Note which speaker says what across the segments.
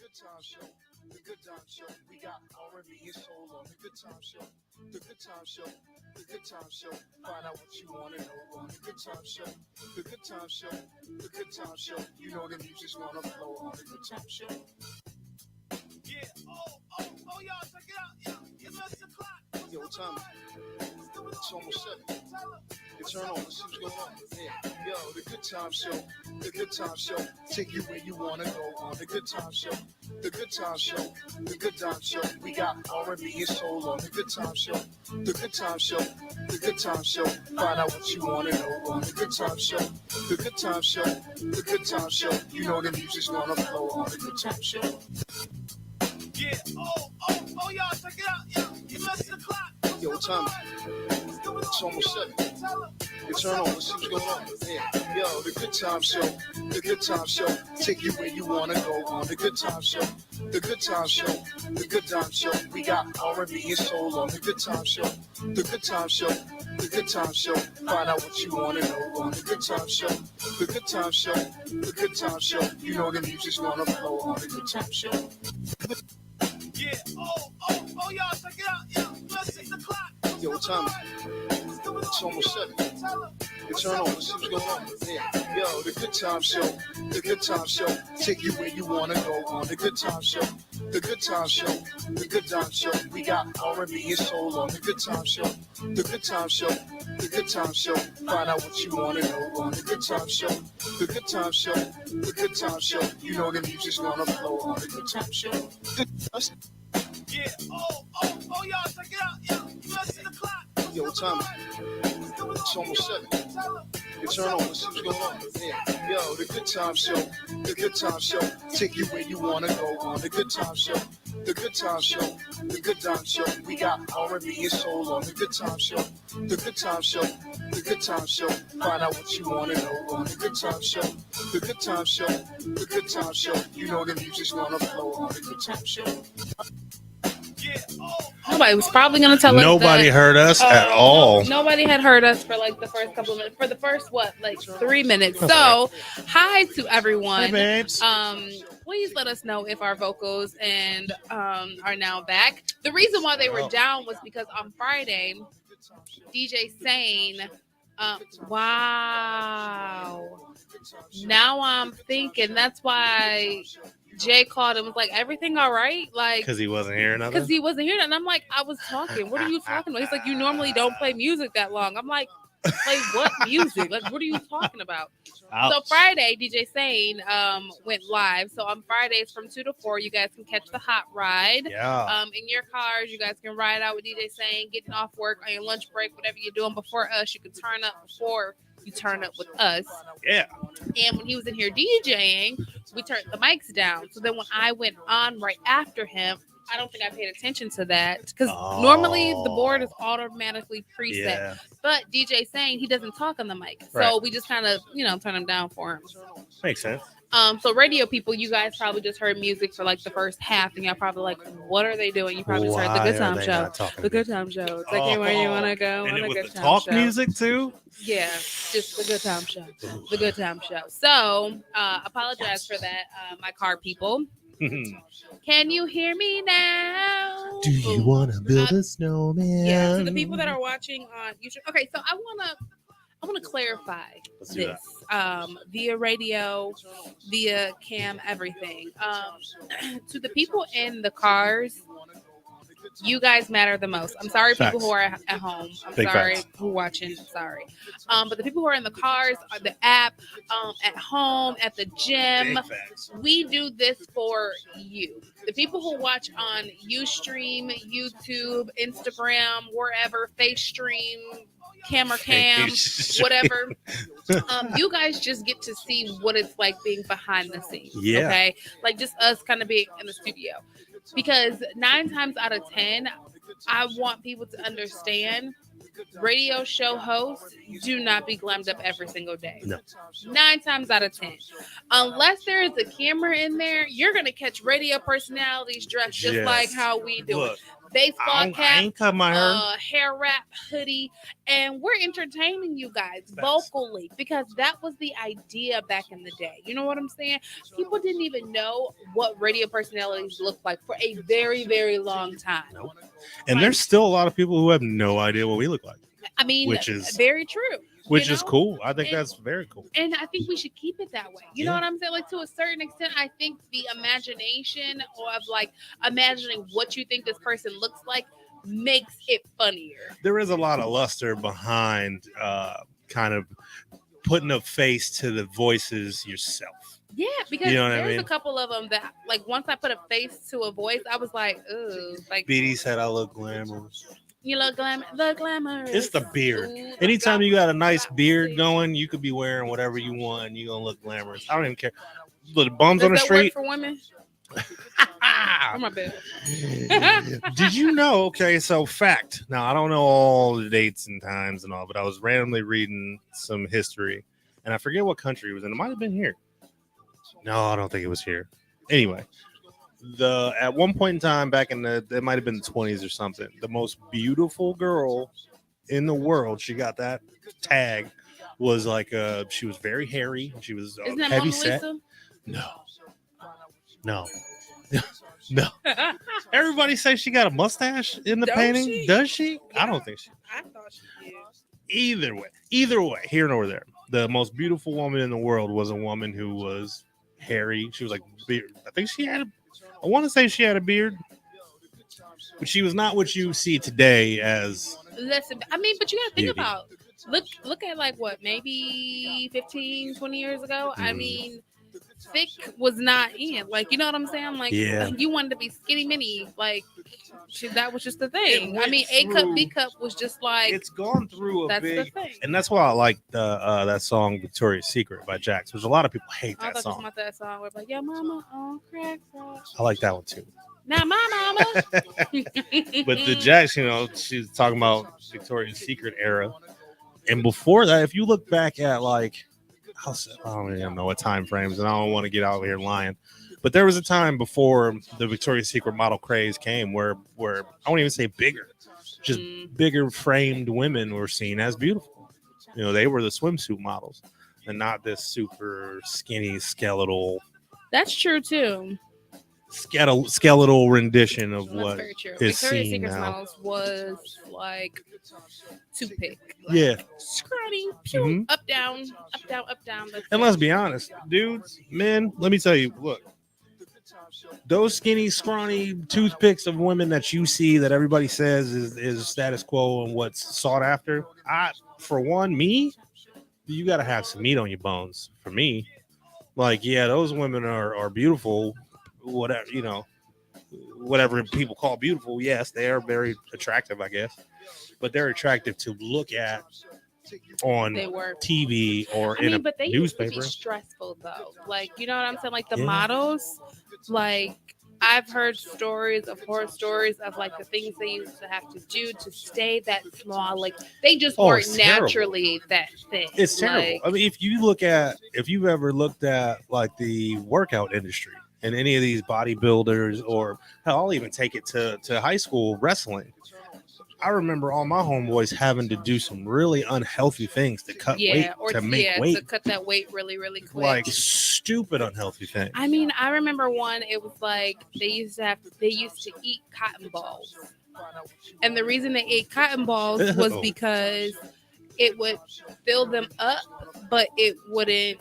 Speaker 1: Good Time Show. The Good Time Show. We got R&B and soul on the Good Time Show. The Good Time Show. The Good Time Show. Find out what you want to know on the Good Time Show. The Good Time Show. The Good Time Show. You know the music's gonna flow on the Good Time Show. Yeah. Oh, y'all, check it out. Yo, it's 11 o'clock. Yo, what time is it? It's almost 7. You turn on, let's see what's going on. Yeah. Yo, the Good Time Show. The Good Time Show. Take you where you want to go on the Good Time Show. The Good Time Show. The Good Time Show. We got R&B and soul on the Good Time Show. The Good Time Show. The Good Time Show. Find out what you want to know on the Good Time Show. The Good Time Show. The Good Time Show. You know the music's gonna flow on the Good Time Show. Yeah. Oh, y'all, check it out. Yo, it's 11 o'clock. Yo, what time is it? It's almost 7. You turn on, let's see what's going on. Yeah. Yo, the Good Time Show. The Good Time Show. Take you where you want to go on the Good Time Show. The Good Time Show. The Good Time Show. We got R&B and soul on the Good Time Show. The Good Time Show. The Good Time Show. Find out what you want to know on the Good Time Show. The Good Time Show. The Good Time Show. You know the music's gonna flow on the Good Time Show. Yeah. Oh, y'all, check it out. Yo, it's 6 o'clock. Yo, what time is it? It's almost 7. You turn on, let's see what's going on. Yeah. Yo, the Good Time Show. The Good Time Show. Take you where you want to go on the Good Time Show. The Good Time Show. The Good Time Show. We got R&B and soul on the Good Time Show. The Good Time Show. The Good Time Show. Find out what you want to know on the Good Time Show. The Good Time Show. The Good Time Show. You know the music's gonna flow on the Good Time Show. Yeah. Oh, y'all, check it out. Yo, it's 11 o'clock. Yo, what time is it? It's almost 7. You turn on, let's see what's going on. Yeah. Yo, the Good Time Show. The Good Time Show. Take you where you want to go on the Good Time Show. The Good Time Show. The Good Time Show. We got R&B and soul on the Good Time Show. The Good Time Show. The Good Time Show. Find out what you want to know on the Good Time Show. The Good Time Show. The Good Time Show. You know the music's gonna flow on the Good Time Show.
Speaker 2: Nobody was probably going to tell us
Speaker 3: Nobody heard us at all.
Speaker 2: Nobody had heard us for like the first couple of minutes. For the first, 3 minutes. So, hi to everyone.
Speaker 3: Hey, babes.
Speaker 2: Please let us know if our vocals and are now back. The reason why they were down was because on Friday, DJ Sane, wow. Now I'm thinking that's why Jay called and was like, everything all right? Like,
Speaker 3: Because he wasn't hearing nothing?
Speaker 2: Because he wasn't hearing it. And I'm like, I was talking. What are you talking about? He's like, you normally don't play music that long. I'm like, play what music? Like, what are you talking about?
Speaker 3: Ouch.
Speaker 2: So Friday, DJ Sane went live. So on Fridays from 2 to 4, you guys can catch the hot ride.
Speaker 3: Yeah.
Speaker 2: In your cars, you guys can ride out with DJ Sane, getting off work on your lunch break, whatever you're doing before us. You can turn up before you turn up with us.
Speaker 3: Yeah.
Speaker 2: And when he was in here DJing, we turned the mics down. So then when I went on right after him, I don't think I paid attention to that because normally the board is automatically preset.
Speaker 3: Yeah.
Speaker 2: But DJ Sane, he doesn't talk on the mic. So
Speaker 3: Right.
Speaker 2: we just kind of, turn him down for him.
Speaker 3: Makes sense.
Speaker 2: So radio people, you guys probably just heard music for like the first half and y'all probably like, what are they doing? You probably just heard the
Speaker 3: Why
Speaker 2: Good Time
Speaker 3: are they
Speaker 2: Show.
Speaker 3: not talking
Speaker 2: The Good Time Show. It's like where you want to go
Speaker 3: And
Speaker 2: on
Speaker 3: it
Speaker 2: a
Speaker 3: was
Speaker 2: Good
Speaker 3: the
Speaker 2: Time
Speaker 3: talk
Speaker 2: Show.
Speaker 3: music too?
Speaker 2: Yeah, just the Good Time Show. The Good Time Show. So, apologize for that, my car people. Can you hear me now?
Speaker 3: Do you want to build a snowman?
Speaker 2: Yeah, so the people that are watching on YouTube. Okay, so I want to clarify
Speaker 3: Let's do
Speaker 2: this via radio, via cam, everything. To the people in the cars, you guys matter the most. I'm sorry,
Speaker 3: Facts.
Speaker 2: people who are at home. I'm
Speaker 3: Big
Speaker 2: sorry
Speaker 3: facts.
Speaker 2: who are watching. Sorry. But the people who are in the cars, on the app, at home, at the gym,
Speaker 3: Big facts.
Speaker 2: we do this for you. The people who watch on Ustream, YouTube, Instagram, wherever, face stream, camera cam, whatever. You guys just get to see what it's like being behind the scenes.
Speaker 3: Yeah.
Speaker 2: Okay. Like just us kind of being in the studio. Because 9 times out of 10, I want people to understand radio show hosts do not be glammed up every single day.
Speaker 3: No.
Speaker 2: 9 times out of 10. Unless there is a camera in there, you're going to catch radio personalities dressed just
Speaker 3: Yes.
Speaker 2: like how we do
Speaker 3: Look.
Speaker 2: it. baseball
Speaker 3: I
Speaker 2: cap,
Speaker 3: ain't cut my hair.
Speaker 2: hair wrap, hoodie, and we're entertaining you guys
Speaker 3: Facts.
Speaker 2: vocally because that was the idea back in the day. You know what I'm saying? People didn't even know what radio personalities looked like for a very, very long time.
Speaker 3: Nope. And there's still a lot of people who have no idea what we look like,
Speaker 2: I mean,
Speaker 3: which is
Speaker 2: very true.
Speaker 3: which
Speaker 2: you
Speaker 3: is
Speaker 2: know?
Speaker 3: cool. I think
Speaker 2: And-
Speaker 3: that's very cool.
Speaker 2: And I think we should keep it that way. You know
Speaker 3: Yeah.
Speaker 2: what I'm saying? Like to a certain extent, I think the imagination of like imagining what you think this person looks like makes it funnier.
Speaker 3: There is a lot of luster behind kind of putting a face to the voices yourself.
Speaker 2: Yeah, because
Speaker 3: You know what I
Speaker 2: there's
Speaker 3: mean?
Speaker 2: a couple of them that like once I put a face to a voice, I was like, ooh, like
Speaker 3: BD said I look glamorous.
Speaker 2: you look glamorous.
Speaker 3: It's the beard.
Speaker 2: Ooh,
Speaker 3: Anytime you got a nice
Speaker 2: glamour.
Speaker 3: beard going, you could be wearing whatever you want and you're going to look glamorous. I don't even care. The bums
Speaker 2: Does
Speaker 3: on the
Speaker 2: that
Speaker 3: street.
Speaker 2: work for women? Oh my bad.
Speaker 3: Did you know? Okay, so fact. Now, I don't know all the dates and times and all, but I was randomly reading some history and I forget what country it was in. It might have been here. No, I don't think it was here. Anyway, at one point in time back in it might have been the 20s or something, the most beautiful girl in the world, she got that tag, was like she was very hairy. She was
Speaker 2: Isn't that
Speaker 3: heavy
Speaker 2: Mona
Speaker 3: set.
Speaker 2: Lisa?
Speaker 3: No. No. Everybody says she got a mustache in the
Speaker 2: Don't
Speaker 3: painting.
Speaker 2: she?
Speaker 3: Does she? I don't think she.
Speaker 2: I thought she did.
Speaker 3: Either way, here nor there. The most beautiful woman in the world was a woman who was hairy. She was like beard. I think she had. I want to say she had a beard, but she was not what you see today as.
Speaker 2: Listen, I mean, but you gotta think
Speaker 3: Beauty.
Speaker 2: about look at like what maybe 15, 20 years ago. I
Speaker 3: Mhm.
Speaker 2: mean, thick was not in. Like, you know what I'm saying? Like,
Speaker 3: Yeah.
Speaker 2: you wanted to be skinny mini. Like, that was just the thing.
Speaker 3: It
Speaker 2: I mean,
Speaker 3: went
Speaker 2: A cup,
Speaker 3: through-
Speaker 2: B cup was just like
Speaker 3: It's gone through a
Speaker 2: that's the
Speaker 3: big,
Speaker 2: thing.
Speaker 3: and that's why I like that song "Victoria's Secret" by Jax, which a lot of people hate
Speaker 2: I
Speaker 3: that
Speaker 2: thought you was
Speaker 3: song.
Speaker 2: about that song where like, yeah, mama on crack rock.
Speaker 3: I like that one too.
Speaker 2: Now my mama.
Speaker 3: But the Jax, she's talking about Victoria's Secret era, and before that, if you look back at like, I don't even know what time frames, and I don't want to get out here lying, but there was a time before the Victoria's Secret model craze came where I won't even say bigger, just bigger framed women were seen as beautiful. They were the swimsuit models, and not this super skinny skeletal
Speaker 2: That's true too.
Speaker 3: skeletal rendition of
Speaker 2: That's
Speaker 3: what
Speaker 2: very true.
Speaker 3: is
Speaker 2: Victoria's
Speaker 3: seen
Speaker 2: Secret
Speaker 3: now.
Speaker 2: models was like toothpick. Like,
Speaker 3: Yeah.
Speaker 2: scrawny, pew,
Speaker 3: Mhm.
Speaker 2: up down, up down, up down. That's
Speaker 3: And
Speaker 2: it.
Speaker 3: let's be honest, dudes, men, let me tell you, look, those skinny, scrawny toothpicks of women that you see that everybody says is status quo and what's sought after, for one, you got to have some meat on your bones. For me, like, yeah, those women are beautiful, whatever people call beautiful. Yes, they are very attractive, I guess, but they're attractive to look at on
Speaker 2: They were.
Speaker 3: TV or
Speaker 2: I
Speaker 3: in
Speaker 2: mean,
Speaker 3: a
Speaker 2: but they used to
Speaker 3: newspaper.
Speaker 2: be stressful though. Like, you know what I'm saying? Like the
Speaker 3: Yeah.
Speaker 2: models, like I've heard stories of horror stories of like the things they used to have to do to stay that small. Like they just weren't
Speaker 3: It's terrible.
Speaker 2: naturally that thin.
Speaker 3: It's terrible.
Speaker 2: Like,
Speaker 3: I mean, if you've ever looked at like the workout industry and any of these bodybuilders, or hell, I'll even take it to high school wrestling. I remember all my homeboys having to do some really unhealthy things to cut weight, to make weight,
Speaker 2: to cut that weight really, really quick.
Speaker 3: like stupid unhealthy things.
Speaker 2: I mean, I remember one. It was like they used to eat cotton balls, and the reason they ate cotton balls was
Speaker 3: Ew.
Speaker 2: because it would fill them up, but it wouldn't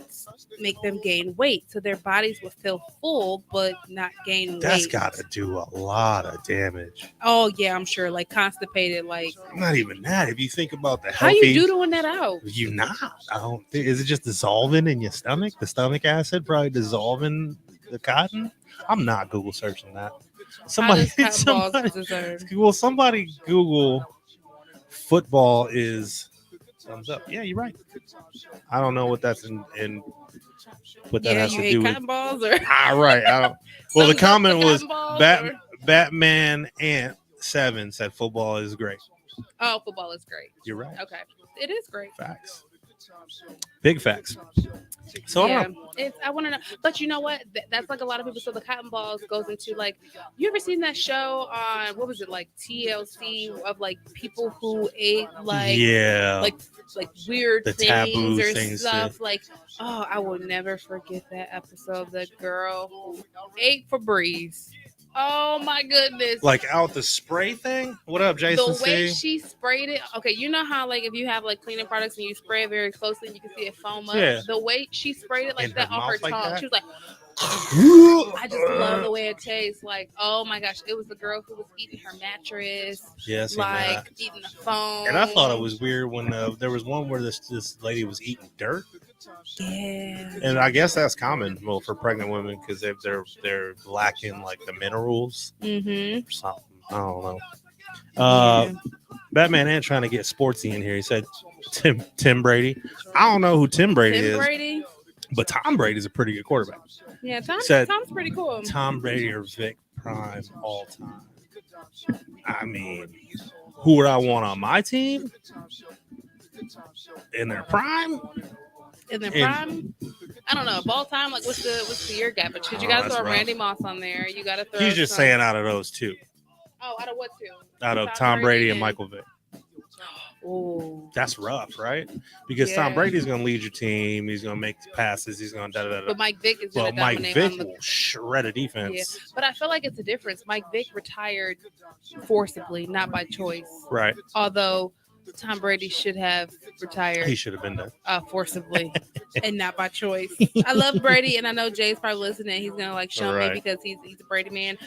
Speaker 2: make them gain weight. So their bodies would feel full, but not gain
Speaker 3: That's
Speaker 2: weight.
Speaker 3: got to do a lot of damage.
Speaker 2: Oh yeah, I'm sure. Like constipated. Like
Speaker 3: Not even that. If you think about the
Speaker 2: how
Speaker 3: healthy,
Speaker 2: you doing that out?
Speaker 3: You not? I don't think. Is it just dissolving in your stomach? The stomach acid probably dissolving the cotton. I'm not Google searching that.
Speaker 2: How does cotton balls deserve?
Speaker 3: Somebody Google football is thumbs up. Yeah, you're right. I don't know what that's in what that
Speaker 2: Yeah,
Speaker 3: has
Speaker 2: you
Speaker 3: to
Speaker 2: ate
Speaker 3: do with.
Speaker 2: cotton balls or
Speaker 3: Right. I don't, well, the
Speaker 2: Thumbs up
Speaker 3: comment
Speaker 2: for
Speaker 3: was
Speaker 2: cotton balls, or-
Speaker 3: Batman Ant 7 said football is great.
Speaker 2: oh, football is great.
Speaker 3: You're right.
Speaker 2: Okay, it is great.
Speaker 3: Facts. Big facts. So I
Speaker 2: Yeah,
Speaker 3: don't know.
Speaker 2: I want to know, but you know what? That's like a lot of people. So the cotton balls goes into like, you ever seen that show on what was it like TLC of like people who ate
Speaker 3: Yeah,
Speaker 2: like weird
Speaker 3: the
Speaker 2: things
Speaker 3: taboo
Speaker 2: or
Speaker 3: things.
Speaker 2: stuff like, oh, I will never forget that episode. The girl who ate Febreze. Oh my goodness!
Speaker 3: Like out the spray thing. What up, Jason?
Speaker 2: The way
Speaker 3: C?
Speaker 2: she sprayed it. Okay, you know how like if you have like cleaning products and you spray it very closely, you can see it foam up.
Speaker 3: Yeah.
Speaker 2: The way she sprayed it like
Speaker 3: In
Speaker 2: that
Speaker 3: her
Speaker 2: on her
Speaker 3: mouth like
Speaker 2: tongue,
Speaker 3: that?
Speaker 2: she was like, I just love the way it tastes. Like, oh my gosh, it was the girl who was eating her mattress,
Speaker 3: Yeah, I seen
Speaker 2: like
Speaker 3: that.
Speaker 2: eating the foam.
Speaker 3: And I thought it was weird when there was one where this lady was eating dirt.
Speaker 2: Yeah.
Speaker 3: And I guess that's common, well, for pregnant women because they're lacking like the minerals
Speaker 2: Mm-hmm.
Speaker 3: or something. I don't know.
Speaker 2: Yeah.
Speaker 3: Batman ain't trying to get sportsy in here. He said Tim Brady. I don't know who Tim Brady
Speaker 2: Tim
Speaker 3: is,
Speaker 2: Brady.
Speaker 3: but Tom Brady's a pretty good quarterback.
Speaker 2: Yeah,
Speaker 3: Said-
Speaker 2: Tom's pretty cool.
Speaker 3: Tom Brady or Vic Prime all time. I mean, who would I want on my team in their prime?
Speaker 2: In their
Speaker 3: And-
Speaker 2: prime, I don't know. Of all time, like what's the year gap? Because you
Speaker 3: Oh,
Speaker 2: gotta
Speaker 3: that's
Speaker 2: throw
Speaker 3: rough.
Speaker 2: Randy Moss on there. You gotta throw.
Speaker 3: He's just
Speaker 2: some-
Speaker 3: saying out of those two,
Speaker 2: Oh, out of what two?
Speaker 3: out of Tom Brady and Michael Vick.
Speaker 2: Oh.
Speaker 3: That's rough, right? Because Tom
Speaker 2: Yeah.
Speaker 3: Brady's going to lead your team. He's going to make the passes. He's going to da da da.
Speaker 2: But Mike Vick is gonna
Speaker 3: But Mike
Speaker 2: dominate
Speaker 3: Vick
Speaker 2: on the.
Speaker 3: will shred a defense.
Speaker 2: Yeah, but I feel like it's a difference. Mike Vick retired forcibly, not by choice.
Speaker 3: Right.
Speaker 2: Although Tom Brady should have
Speaker 3: He
Speaker 2: retired
Speaker 3: should have been there.
Speaker 2: forcibly and not by choice. I love Brady, and I know Jay's probably listening. He's gonna like show
Speaker 3: Right.
Speaker 2: me because he's a Brady man.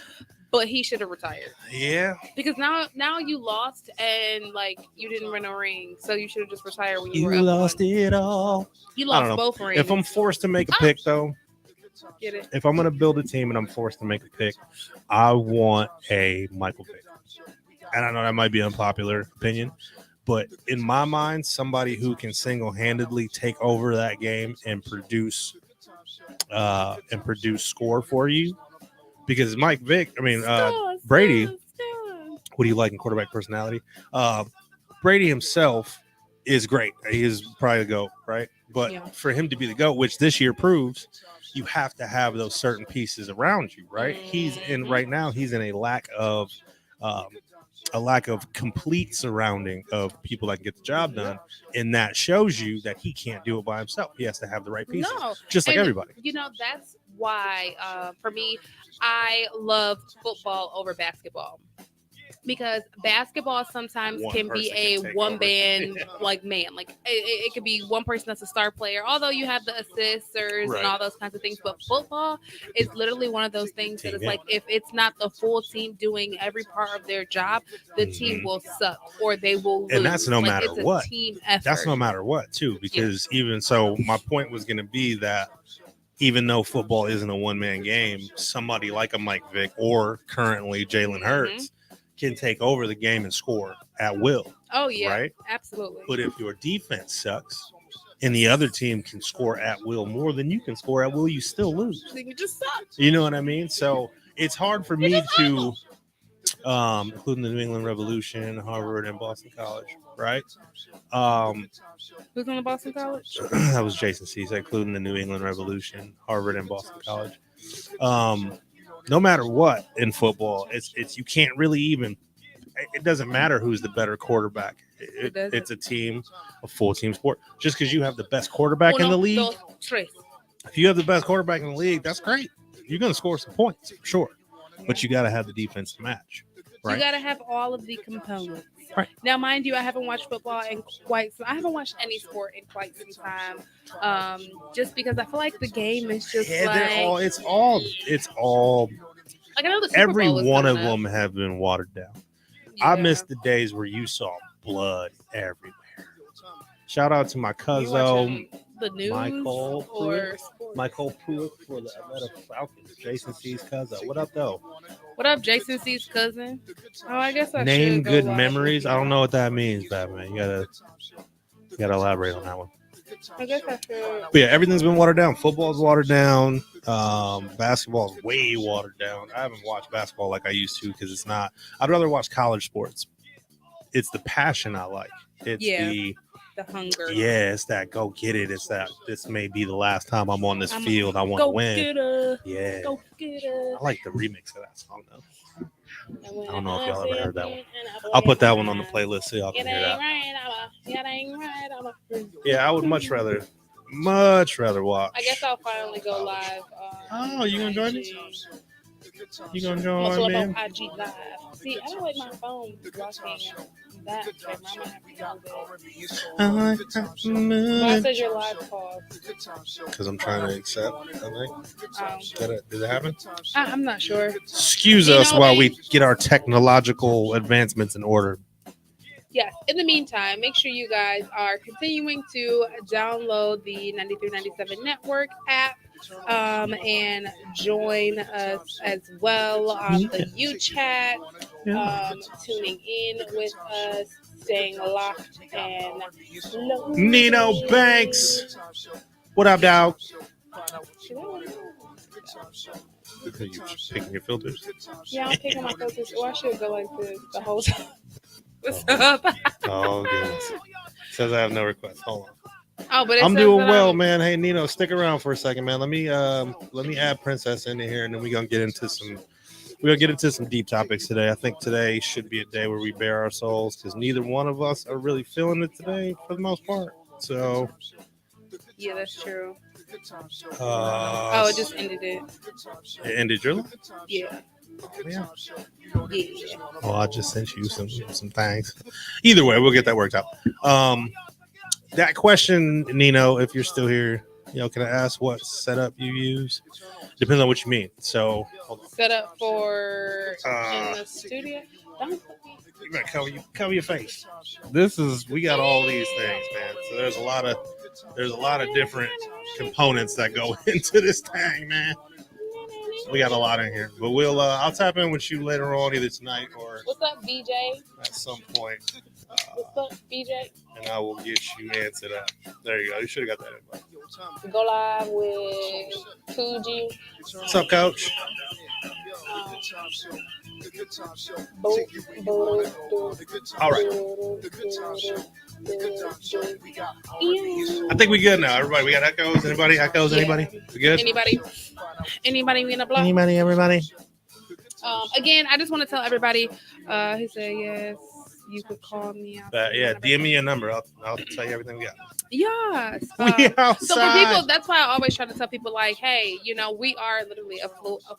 Speaker 2: But he should have retired
Speaker 3: Yeah.
Speaker 2: because now you lost and like you didn't win a ring, so you should have just retired when you were
Speaker 3: You
Speaker 2: up
Speaker 3: lost
Speaker 2: one.
Speaker 3: it all.
Speaker 2: You
Speaker 3: I don't
Speaker 2: lost
Speaker 3: know.
Speaker 2: both rings.
Speaker 3: If I'm forced to make a pick, though,
Speaker 2: Get it?
Speaker 3: if I'm going to build a team and I'm forced to make a pick, I want a Michael Vick. And I know that might be an unpopular opinion, but in my mind, somebody who can single-handedly take over that game and produce score for you. Because Mike Vick, Brady, what do you like in quarterback personality? Brady himself is great. He is probably the GOAT, right? But
Speaker 2: Yeah.
Speaker 3: for him to be the GOAT, which this year proves, you have to have those certain pieces around you, right? He's in right now. He's in a lack of complete surrounding of people that can get the job done, and that shows you that he can't do it by himself. He has to have the right pieces,
Speaker 2: No,
Speaker 3: just like
Speaker 2: and,
Speaker 3: everybody.
Speaker 2: You know, that's why for me, I love football over basketball. Because basketball sometimes
Speaker 3: One
Speaker 2: can
Speaker 3: person
Speaker 2: be
Speaker 3: can
Speaker 2: a
Speaker 3: take
Speaker 2: one
Speaker 3: over.
Speaker 2: band like man, like it could be one person that's a star player. Although you have the assisters
Speaker 3: Right.
Speaker 2: and all those kinds of things, but football is literally one of those things that
Speaker 3: Team
Speaker 2: it's like if it's not the full team doing every part of their job, the team will suck or they will lose.
Speaker 3: And that's no matter
Speaker 2: it's a
Speaker 3: what.
Speaker 2: team effort.
Speaker 3: That's no matter what, too, because even so, my point was going to be that even though football isn't a one-man game, somebody like a Mike Vick or currently Jalen Hurts can take over the game and score at will.
Speaker 2: Oh yeah,
Speaker 3: right?
Speaker 2: absolutely.
Speaker 3: But if your defense sucks and the other team can score at will more than you can score at will, you still lose.
Speaker 2: Then you just suck.
Speaker 3: You know what I mean? So it's hard for me to, including the New England Revolution, Harvard, and Boston College, right?
Speaker 2: Who's on the Boston College?
Speaker 3: That was Jason C. said, including the New England Revolution, Harvard, and Boston College. No matter what in football, it's you can't really even. It doesn't matter who's the better quarterback. It's a team, a full team sport. Just because you have the best quarterback in the league, if you have the best quarterback in the league, that's great. You're going to score some points for sure, but you got to have the defense to match. Right?
Speaker 2: You got to have all of the components.
Speaker 3: Right.
Speaker 2: Now, mind you, I haven't watched football in I haven't watched any sport in quite some time. Just because I feel like the game is just
Speaker 3: it's all.
Speaker 2: Like I know the Super
Speaker 3: Every
Speaker 2: Bowl is
Speaker 3: one of
Speaker 2: coming up.
Speaker 3: them have been watered down.
Speaker 2: Yeah.
Speaker 3: I miss the days where you saw blood everywhere. Shout out to my
Speaker 2: You
Speaker 3: cousin
Speaker 2: watching the news
Speaker 3: Michael
Speaker 2: or
Speaker 3: Pruitt?
Speaker 2: sports?
Speaker 3: Michael Pruitt for the Atlanta Falcons. Jason C's cousin. What up, though?
Speaker 2: What up, Jason C's cousin? Oh, I guess I
Speaker 3: Name
Speaker 2: should go
Speaker 3: good
Speaker 2: live
Speaker 3: memories.
Speaker 2: with
Speaker 3: I
Speaker 2: you.
Speaker 3: don't know what that means, Batman. You gotta elaborate on that one.
Speaker 2: I guess I should.
Speaker 3: But yeah, everything's been watered down. Football's watered down. Basketball's way watered down. I haven't watched basketball like I used to because it's not. I'd rather watch college sports. it's the passion I like. It's
Speaker 2: Yeah. The hunger.
Speaker 3: yeah, it's that go get it. It's that this may be the last time I'm on this field. I want to
Speaker 2: Go
Speaker 3: win.
Speaker 2: get her.
Speaker 3: Yeah,
Speaker 2: Go get her.
Speaker 3: I like the remix of that song though. I don't know if y'all ever heard that one. I'll
Speaker 2: I'll
Speaker 3: put that one on the playlist so y'all can hear that. Yeah, I would much rather watch.
Speaker 2: I guess I'll finally go live.
Speaker 3: Oh, you gonna join me? You gonna
Speaker 2: I'm
Speaker 3: join
Speaker 2: gonna pull
Speaker 3: me?
Speaker 2: up on IG Live. See, I don't like my phone blocking that camera. I might have to move it. Why says your live pause?
Speaker 3: Because I'm trying to accept. I think. Did it happen?
Speaker 2: I'm not sure.
Speaker 3: Excuse us while we get our technological advancements in order.
Speaker 2: Yes. In the meantime, make sure you guys are continuing to download the 9397 Network app and join us as well on the U-Chat, tuning in with us, staying locked and loaded.
Speaker 3: Nino Banks. What up, dog? Are you picking your filters?
Speaker 2: Yeah, I'm picking my filters. Oh, I should go like this the whole time. What's up?
Speaker 3: Oh, goodness. Says I have no requests. Hold on.
Speaker 2: Oh, but
Speaker 3: I'm doing well, man. Hey, Nino, stick around for a second, man. Let me add Princess into here, and then we're gonna get into some deep topics today. I think today should be a day where we bare our souls because neither one of us are really feeling it today for the most part. So
Speaker 2: yeah, that's true.
Speaker 3: It
Speaker 2: just ended it.
Speaker 3: It ended your life?
Speaker 2: Yeah.
Speaker 3: Yeah.
Speaker 2: Yeah.
Speaker 3: Oh, I just sent you some things. Either way, we'll get that worked out. That question, Nino, if you're still here, can I ask what setup you use? Depends on what you mean. So, hold on.
Speaker 2: Setup for in the studio.
Speaker 3: You better cover your face. We got all these things, man. So there's a lot of different components that go into this thing, man. We got a lot in here, but I'll tap in with you later on, either tonight or
Speaker 2: what's up, BJ?
Speaker 3: At some point.
Speaker 2: What's up, BJ?
Speaker 3: And I will get you answered up. There you go. You should have got that invite.
Speaker 2: Go live with 2G.
Speaker 3: What's up, Coach? All right. I think we good now. Everybody, we got echoes. Anybody? Echoes? Anybody? We good?
Speaker 2: Anybody in the block?
Speaker 3: Anybody? Everybody?
Speaker 2: Again, I just want to tell everybody. He said yes. You could call me.
Speaker 3: DM me your number. I'll tell you everything we got.
Speaker 2: Yes.
Speaker 3: We outside.
Speaker 2: So for people, that's why I always try to tell people like, hey, we are literally a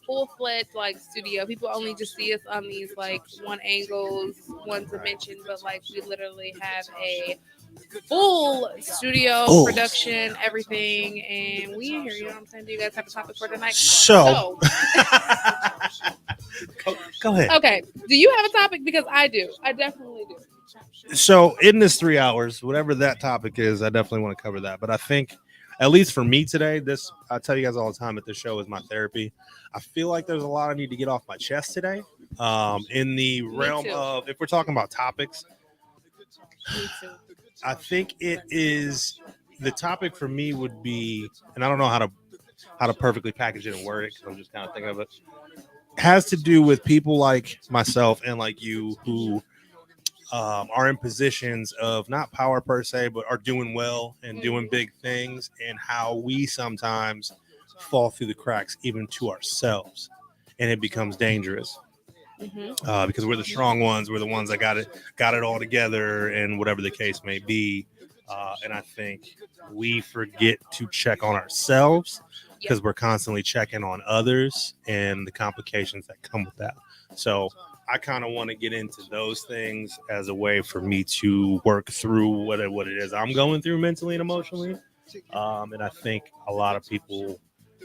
Speaker 2: full-fledged like studio. People only just see us on these like one angles, one dimension, but like we literally have a full studio production, everything, and we in here. You know what I'm saying? Do you guys have a topic for tonight?
Speaker 3: So. Go ahead.
Speaker 2: Okay. Do you have a topic? Because I do. I definitely do.
Speaker 3: So in this 3 hours, whatever that topic is, I definitely want to cover that. But I think, at least for me today, I tell you guys all the time that this show is my therapy. I feel like there's a lot I need to get off my chest today. In the realm of, if we're talking about topics,
Speaker 2: Me too.
Speaker 3: I think the topic for me would be, and I don't know how to perfectly package it and word it because I'm just kind of thinking of it. Has to do with people like myself and like you who are in positions of not power per se, but are doing well and doing big things, and how we sometimes fall through the cracks even to ourselves, and it becomes dangerous because we're the strong ones. We're the ones that got it all together, and whatever the case may be. And I think we forget to check on ourselves because we're constantly checking on others and the complications that come with that. So I kind of want to get into those things as a way for me to work through what it is I'm going through mentally and emotionally. And I think a lot of people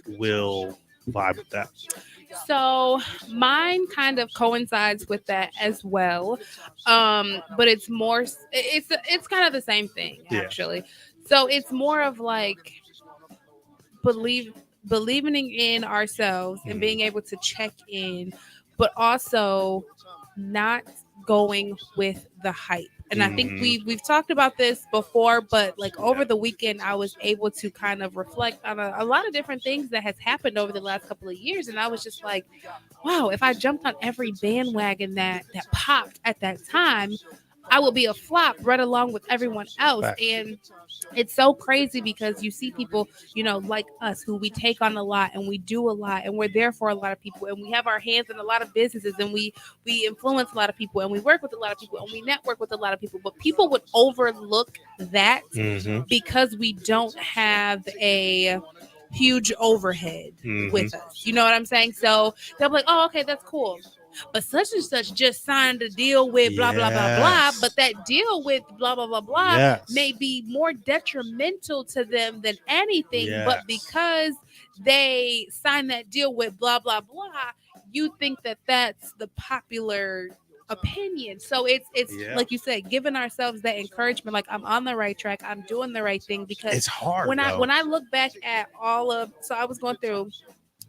Speaker 3: will vibe with that.
Speaker 2: So mine kind of coincides with that as well. But it's more, it's kind of the same thing, actually. So it's more of like believing in ourselves and being able to check in, but also not going with the hype. And I think we've talked about this before, but like over the weekend, I was able to kind of reflect on a lot of different things that has happened over the last couple of years. And I was just like, wow, if I jumped on every bandwagon that popped at that time, I will be a flop right along with everyone else.
Speaker 3: Facts.
Speaker 2: And it's so crazy because you see people, like us, who we take on a lot and we do a lot and we're there for a lot of people and we have our hands in a lot of businesses and we influence a lot of people and we work with a lot of people and we network with a lot of people. But people would overlook that because we don't have a huge overhead with us. You know what I'm saying? So they'll be like, oh, okay, that's cool. But such and such just signed a deal with blah, blah, blah, blah. But that deal with blah, blah, blah, blah may be more detrimental to them than anything. But because they signed that deal with blah, blah, blah, you think that that's the popular opinion. So it's like you said, giving ourselves that encouragement, like I'm on the right track, I'm doing the right thing, because
Speaker 3: it's hard.
Speaker 2: When I look back at so I was going through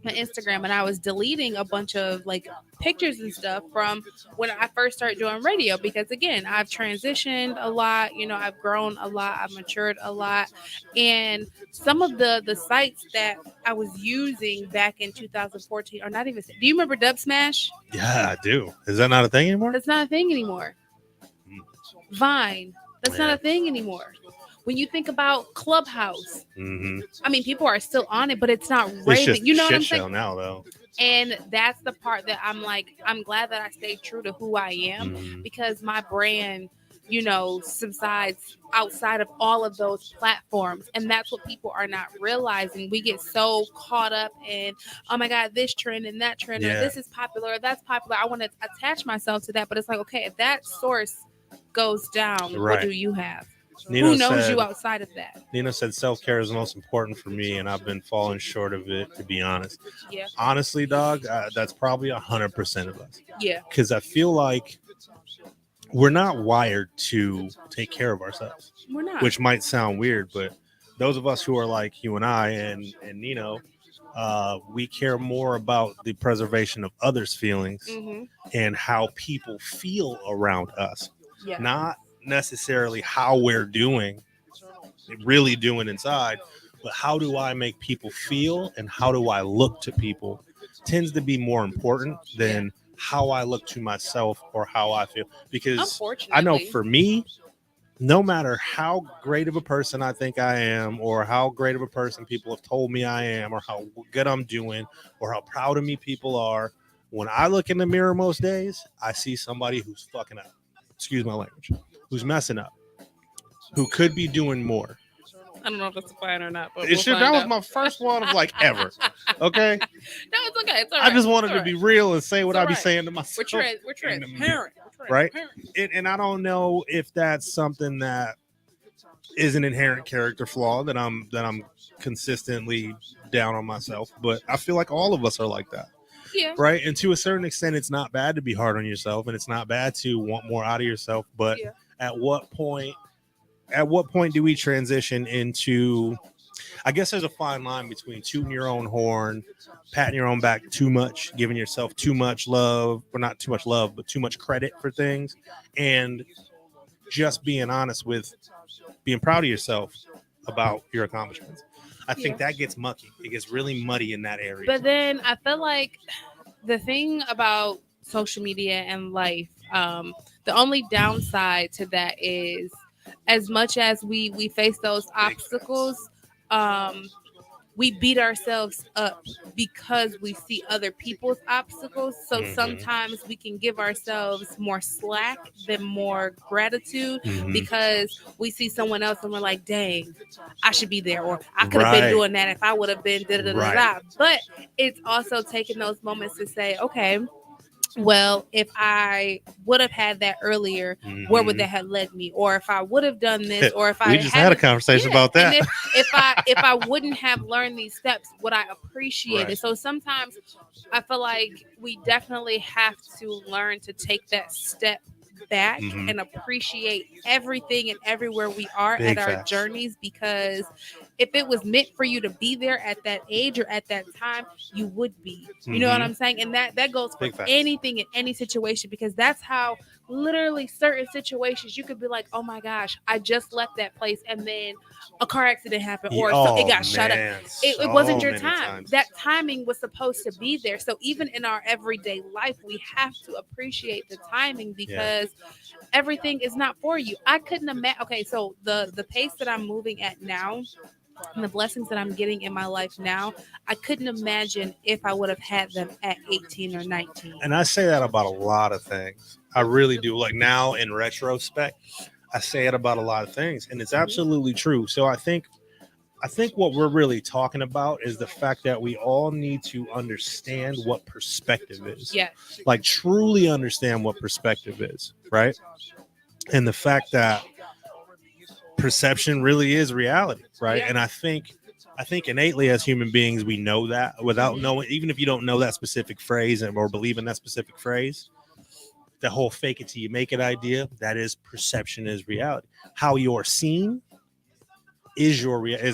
Speaker 2: my Instagram and I was deleting a bunch of like pictures and stuff from when I first started doing radio, because again, I've transitioned a lot, I've grown a lot, I've matured a lot, and some of the sites that I was using back in 2014 are not even. Do you remember Dub Smash?
Speaker 3: Yeah, I do. Is that not a thing anymore?
Speaker 2: That's not a thing anymore. Vine, that's not a thing anymore. When you think about Clubhouse, I mean, people are still on it, but it's not raving. You know what I'm saying?
Speaker 3: Now, though.
Speaker 2: And that's the part that I'm like, I'm glad that I stayed true to who I am, because my brand, subsides outside of all of those platforms. And that's what people are not realizing. We get so caught up in, oh my God, this trend and that trend, or this is popular, or that's popular. I want to attach myself to that. But it's like, okay, if that source goes down, what do you have? Who knows you outside of that?
Speaker 3: Nina said self-care is the most important for me, and I've been falling short of it, to be honest.
Speaker 2: Yeah.
Speaker 3: Honestly, dog, that's probably 100% of us.
Speaker 2: Yeah.
Speaker 3: Because I feel like we're not wired to take care of ourselves.
Speaker 2: We're not.
Speaker 3: Which might sound weird, but those of us who are like you and I and Nino, we care more about the preservation of others' feelings and how people feel around us. Yeah. Not necessarily how we're really doing inside, but how do I make people feel and how do I look to people tends to be more important than how I look to myself or how I feel. Because I know for me, no matter how great of a person I think I am, or how great of a person people have told me I am, or how good I'm doing, or how proud of me people are, when I look in the mirror most days, I see somebody who's fucking up. Excuse my language. Who's messing up, who could be doing more.
Speaker 2: I don't know if that's fine or not, but
Speaker 3: that was my first one of like ever. Okay?
Speaker 2: No, it's okay. It's all right.
Speaker 3: I just wanted to be real and say what I be saying to myself.
Speaker 2: We're transparent.
Speaker 3: Right? And I don't know if that's something that is an inherent character flaw that I'm consistently down on myself, but I feel like all of us are like that.
Speaker 2: Yeah.
Speaker 3: Right. And to a certain extent, it's not bad to be hard on yourself, and it's not bad to want more out of yourself. But at what point do we transition into, I guess there's a fine line between tooting your own horn, patting your own back too much, giving yourself too much love, or not too much love, but too much credit for things, and just being honest with being proud of yourself about your accomplishments. I think that gets mucky. It gets really muddy in that area.
Speaker 2: But then I feel like the thing about social media and life, the only downside to that is, as much as we face those obstacles, we beat ourselves up because we see other people's obstacles. So sometimes we can give ourselves more slack than more gratitude because we see someone else and we're like, dang, I should be there. Or I could have been doing that if I would have been da-da-da-da-da. But it's also taking those moments to say, okay, well, if I would have had that earlier, where would that have led me? Or if I would have done this, or if
Speaker 3: we just had a conversation about that.
Speaker 2: And if I wouldn't have learned these steps, would I appreciate it? So sometimes I feel like we definitely have to learn to take that step back and appreciate everything and everywhere we are at our journeys, because if it was meant for you to be there at that age or at that time, you would be. You know what I'm saying? And that goes for anything in any situation, because that's how literally certain situations you could be like, oh my gosh, I just left that place and then a car accident happened, or it got shut up. It wasn't your time. That timing was supposed to be there. So even in our everyday life, we have to appreciate the timing, because everything is not for you. I couldn't imagine. Okay, so the pace that I'm moving at now and the blessings that I'm getting in my life now, I couldn't imagine if I would have had them at 18 or 19.
Speaker 3: And I say that about a lot of things. I really do. Like now in retrospect, I say it about a lot of things, and it's absolutely true. So I think what we're really talking about is the fact that we all need to understand what perspective is.
Speaker 2: Yeah.
Speaker 3: Like truly understand what perspective is, right? And the fact that perception really is reality, right?
Speaker 2: Yeah.
Speaker 3: And I think innately as human beings we know that without knowing, even if you don't know that specific phrase or believe in that specific phrase, the whole fake it till you make it idea, that is perception is reality. How you're seen is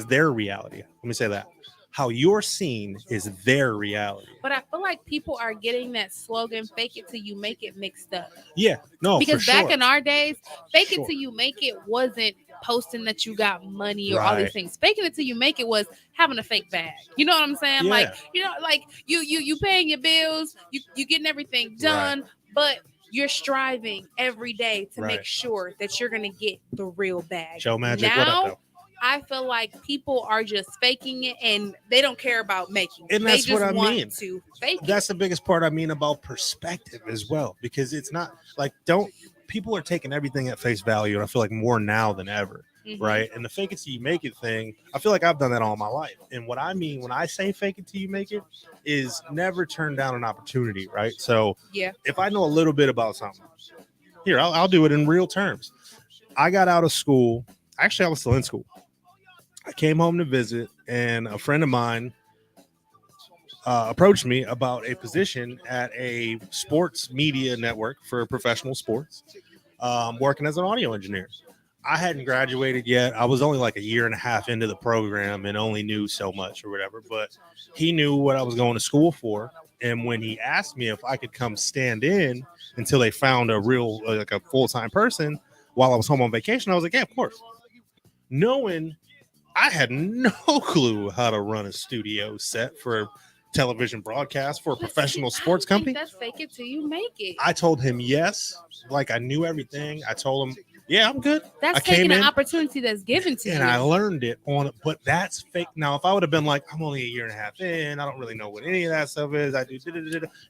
Speaker 3: their reality. Let me say that. How you're seen is their reality.
Speaker 2: But I feel like people are getting that slogan, fake it till you make it, mixed up.
Speaker 3: Yeah, no,
Speaker 2: because
Speaker 3: for
Speaker 2: back
Speaker 3: sure.
Speaker 2: in our days, fake
Speaker 3: Sure.
Speaker 2: it till you make it wasn't posting that you got money or all these
Speaker 3: Right.
Speaker 2: things. Faking it till you make it was having a fake bag. You know what I'm saying?
Speaker 3: Yeah.
Speaker 2: Like, like you paying your bills, you getting everything done, but you're striving every day to make
Speaker 3: Right.
Speaker 2: sure that you're gonna get the real bag.
Speaker 3: Joe Magic, what up,
Speaker 2: Now,
Speaker 3: though?
Speaker 2: I feel like people are just faking it and they don't care about making it.
Speaker 3: And
Speaker 2: They
Speaker 3: that's
Speaker 2: just
Speaker 3: what I
Speaker 2: want
Speaker 3: mean.
Speaker 2: to fake it.
Speaker 3: That's the biggest part I mean about perspective as well, because it's not like people are taking everything at face value, and I feel like more now than ever, right? And the fake it till you make it thing, I feel like I've done that all my life. And what I mean when I say fake it till you make it is never turn down an opportunity, right? So
Speaker 2: Yeah.
Speaker 3: if I know a little bit about something, here I'll do it in real terms. I got out of school. Actually, I was still in school. I came home to visit, and a friend of mine approached me about a position at a sports media network for professional sports, working as an audio engineer. I hadn't graduated yet. I was only like a year and a half into the program and only knew so much or whatever, but he knew what I was going to school for. And when he asked me if I could come stand in until they found a real, like a full-time person while I was home on vacation, I was like, yeah, of course. Knowing I had no clue how to run a studio set for a television broadcast for a professional sports company.
Speaker 2: That's fake it till you make it.
Speaker 3: I told him yes, like I knew everything. I told him, yeah, I'm good.
Speaker 2: That's
Speaker 3: I came
Speaker 2: taking an
Speaker 3: in,
Speaker 2: opportunity that's given to you.
Speaker 3: and I learned it on it, but that's fake. Now, if I would have been like, I'm only a year and a half in, I don't really know what any of that stuff is. I do,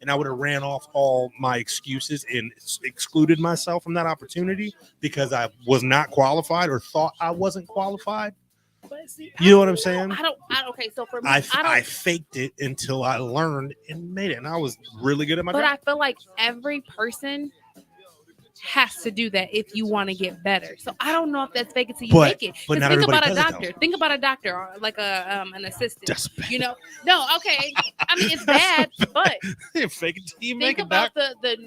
Speaker 3: and I would have ran off all my excuses and excluded myself from that opportunity because I was not qualified or thought I wasn't qualified.
Speaker 2: But see,
Speaker 3: You know what I'm saying?
Speaker 2: Okay, so for me,
Speaker 3: I faked it until I learned and made it, and I was really good at my
Speaker 2: but
Speaker 3: job.
Speaker 2: I feel like every person has to do that if you want to get better. So I don't know if that's fake it till you make it.
Speaker 3: But
Speaker 2: 'Cause
Speaker 3: not
Speaker 2: think
Speaker 3: everybody
Speaker 2: about a
Speaker 3: does it,
Speaker 2: doctor.
Speaker 3: though.
Speaker 2: Think about a doctor, or like an assistant.
Speaker 3: That's bad.
Speaker 2: You know, no, okay. I mean, it's bad, but
Speaker 3: Fake it till you make
Speaker 2: think
Speaker 3: it,
Speaker 2: about
Speaker 3: doc.
Speaker 2: the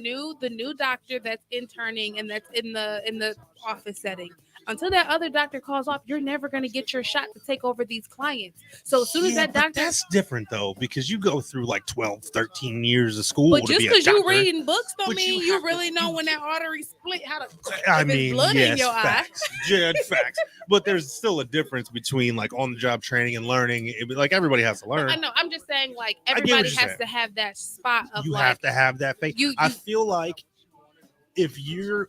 Speaker 2: new doctor that's interning and that's in the office setting. Until that other doctor calls off, you're never going to get your shot to take over these clients. So as soon as that
Speaker 3: but
Speaker 2: doctor,
Speaker 3: that's different though, because you go through like 12, 13 years of school
Speaker 2: but
Speaker 3: to
Speaker 2: just
Speaker 3: be a
Speaker 2: because you
Speaker 3: doctor.
Speaker 2: reading books don't
Speaker 3: But
Speaker 2: mean
Speaker 3: you
Speaker 2: you
Speaker 3: have
Speaker 2: really
Speaker 3: to-
Speaker 2: know when that artery split, how to
Speaker 3: I
Speaker 2: if it's
Speaker 3: mean,
Speaker 2: blood
Speaker 3: yes,
Speaker 2: in your
Speaker 3: facts. Yeah, facts. But there's still a difference between like on-the-job training and learning. Like everybody has to learn.
Speaker 2: I know. I'm just saying, like
Speaker 3: get what
Speaker 2: everybody
Speaker 3: you're
Speaker 2: has
Speaker 3: saying.
Speaker 2: to have that spot of
Speaker 3: You
Speaker 2: like
Speaker 3: have to have that faith.
Speaker 2: you-
Speaker 3: I
Speaker 2: you-
Speaker 3: feel like if you're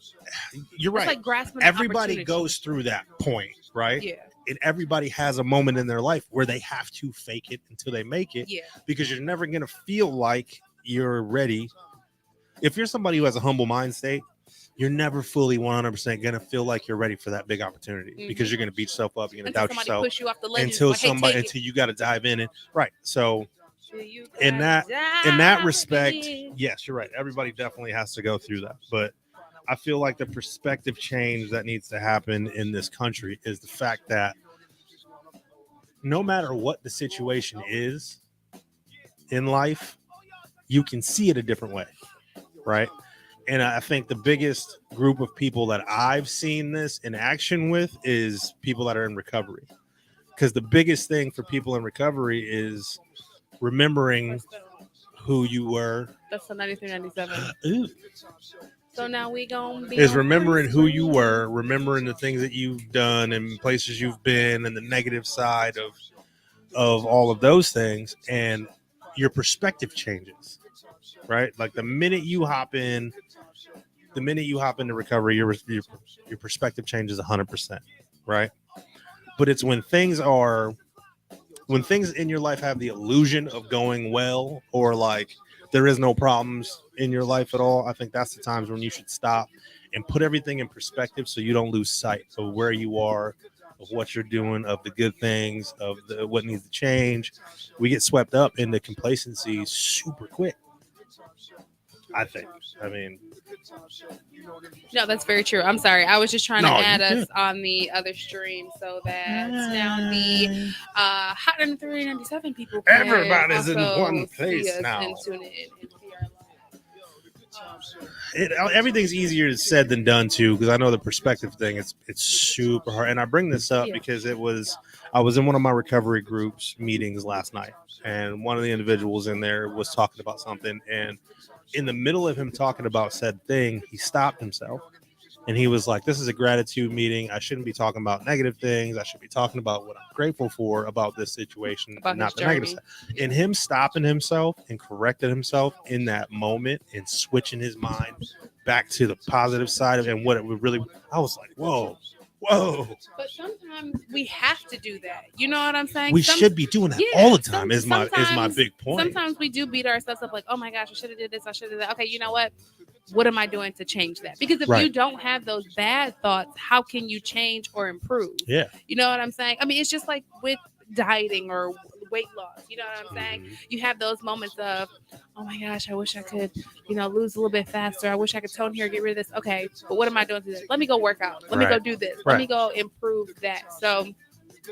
Speaker 2: it's
Speaker 3: right.
Speaker 2: like grasping an
Speaker 3: Everybody
Speaker 2: opportunity.
Speaker 3: goes through that point, right?
Speaker 2: Yeah,
Speaker 3: And everybody has a moment in their life where they have to fake it until they make it,
Speaker 2: yeah.
Speaker 3: because you're never going to feel like you're ready. If you're somebody who has a humble mind state, you're never fully 100% going to feel like you're ready for that big opportunity, because you're going to beat yourself up. You're going to
Speaker 2: Until
Speaker 3: doubt
Speaker 2: somebody
Speaker 3: yourself
Speaker 2: push you off the ledge
Speaker 3: until
Speaker 2: and say, hey, take it.
Speaker 3: until you got to dive in it. Right. So
Speaker 2: You
Speaker 3: in
Speaker 2: gotta
Speaker 3: that
Speaker 2: dive
Speaker 3: respect,
Speaker 2: in.
Speaker 3: yes, you're right. Everybody definitely has to go through that. But I feel like the perspective change that needs to happen in this country is the fact that no matter what the situation is in life, you can see it a different way, right? And I think the biggest group of people that I've seen this in action with is people that are in recovery. Because the biggest thing for people in recovery is remembering who you were.
Speaker 2: That's the 93, 97.
Speaker 3: Ooh.
Speaker 2: So now we gonna be
Speaker 3: Is
Speaker 2: on
Speaker 3: remembering who you
Speaker 2: Prince.
Speaker 3: were, remembering the things that you've done and places you've been, and the negative side of all of those things, and your perspective changes, right? Like the minute you hop in the minute you hop into recovery, your perspective changes 100%, right? But it's when things in your life have the illusion of going well, or like there is no problems in your life at all. I think that's the times when you should stop and put everything in perspective, so you don't lose sight of where you are, of what you're doing, of the good things, of what needs to change. We get swept up into complacency super quick, I think. I mean,
Speaker 2: No, that's very true. I'm sorry. I was just trying to
Speaker 3: No,
Speaker 2: add
Speaker 3: you
Speaker 2: us
Speaker 3: good.
Speaker 2: on the other stream so that now the Hot 9397 people can
Speaker 3: Everybody's in
Speaker 2: also
Speaker 3: one
Speaker 2: see
Speaker 3: place
Speaker 2: us
Speaker 3: now.
Speaker 2: and tune in and see our
Speaker 3: Everything's easier said than done too, because I know the perspective thing. It's super hard, and I bring this up because I was in one of my recovery groups meetings last night, and one of the individuals in there was talking about something, and in the middle of him talking about said thing, he stopped himself. And he was like, this is a gratitude meeting. I shouldn't be talking about negative things. I should be talking about what I'm grateful for about this situation,
Speaker 2: about
Speaker 3: and not
Speaker 2: his
Speaker 3: the negative
Speaker 2: journey.
Speaker 3: stuff. And him stopping himself and correcting himself in that moment and switching his mind back to the positive side of it, and what it would really, I was like, whoa.
Speaker 2: But sometimes we have to do that. You know what I'm saying?
Speaker 3: We should be doing that all the time. Is my big point.
Speaker 2: Sometimes we do beat ourselves up like, oh my gosh, I should have did this. I should have did that. Okay, you know what? What am I doing to change that? Because if you don't have those bad thoughts, how can you change or improve?
Speaker 3: Yeah.
Speaker 2: You know what I'm saying? I mean, it's just like with dieting or weight loss. You know what I'm saying? You have those moments of, oh my gosh, I wish I could, lose a little bit faster. I wish I could tone here, get rid of this. Okay, but what am I doing today? Let me go work out. Let me go do this. Let me go improve that. So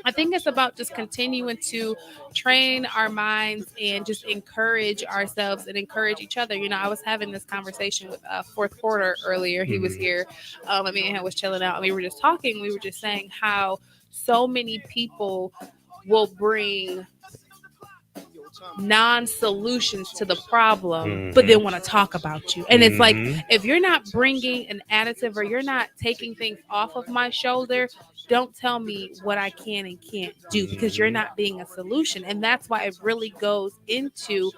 Speaker 2: I think it's about just continuing to train our minds and just encourage ourselves and encourage each other. I was having this conversation with Fourth Quarter earlier. He was here. Me and him was chilling out. And we were just talking. We were just saying how so many people will bring non-solutions to the problem, but then want to talk about you. And it's like, if you're not bringing an additive or you're not taking things off of my shoulder, don't tell me what I can and can't do, because you're not being a solution. And that's why it really goes into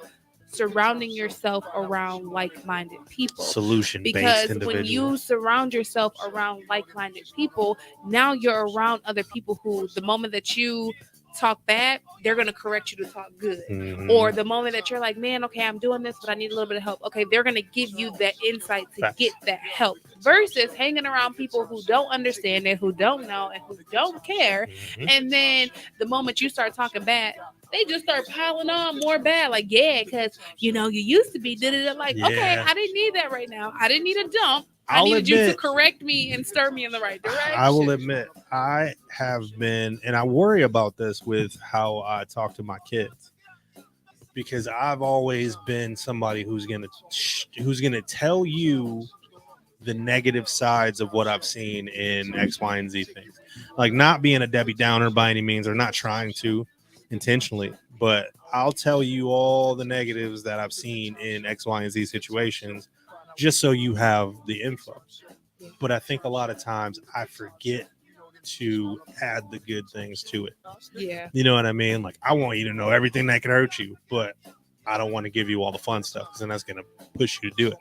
Speaker 2: surrounding yourself around like-minded people.
Speaker 3: Solution-based
Speaker 2: because
Speaker 3: individuals.
Speaker 2: When you surround yourself around like-minded people, now you're around other people who, the moment that you talk bad, they're going to correct you to talk good. Or the moment that you're like, man, okay, I'm doing this, but I need a little bit of help. Okay, they're going to give you that insight to get that help. Versus hanging around people who don't understand it, who don't know, and who don't care. And then the moment you start talking bad, they just start piling on more bad. Like, yeah, because, you used to be, like, okay, I didn't need that right now. I didn't need a dump. I needed you to correct me and stir me in the right direction.
Speaker 3: I will admit, I have been, and I worry about this with how I talk to my kids, because I've always been somebody who's gonna tell you the negative sides of what I've seen in X, Y, and Z things. Like, not being a Debbie Downer by any means, or not trying to intentionally, but I'll tell you all the negatives that I've seen in X, Y, and Z situations, just so you have the info. But I think a lot of times I forget to add the good things to it.
Speaker 2: Yeah.
Speaker 3: You know what I mean? Like, I want you to know everything that could hurt you, but I don't want to give you all the fun stuff, because then that's going to push you to do it.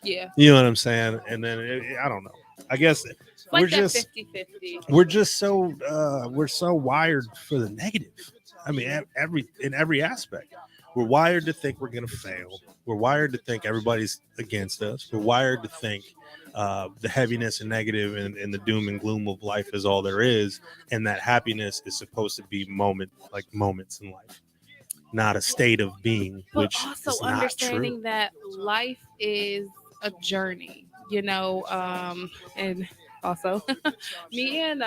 Speaker 2: Yeah.
Speaker 3: You know what I'm saying? And then I don't know. I guess
Speaker 2: we're just 50-50.
Speaker 3: We're just so we're so wired for the negative. I mean, in every aspect. We're wired to think we're going to fail. We're wired to think everybody's against us. We're wired to think the heaviness and negative and the doom and gloom of life is all there is, and that happiness is supposed to be moments in life, not a state of being.
Speaker 2: But
Speaker 3: which
Speaker 2: also
Speaker 3: is not
Speaker 2: understanding
Speaker 3: true.
Speaker 2: that life is a journey, and also me and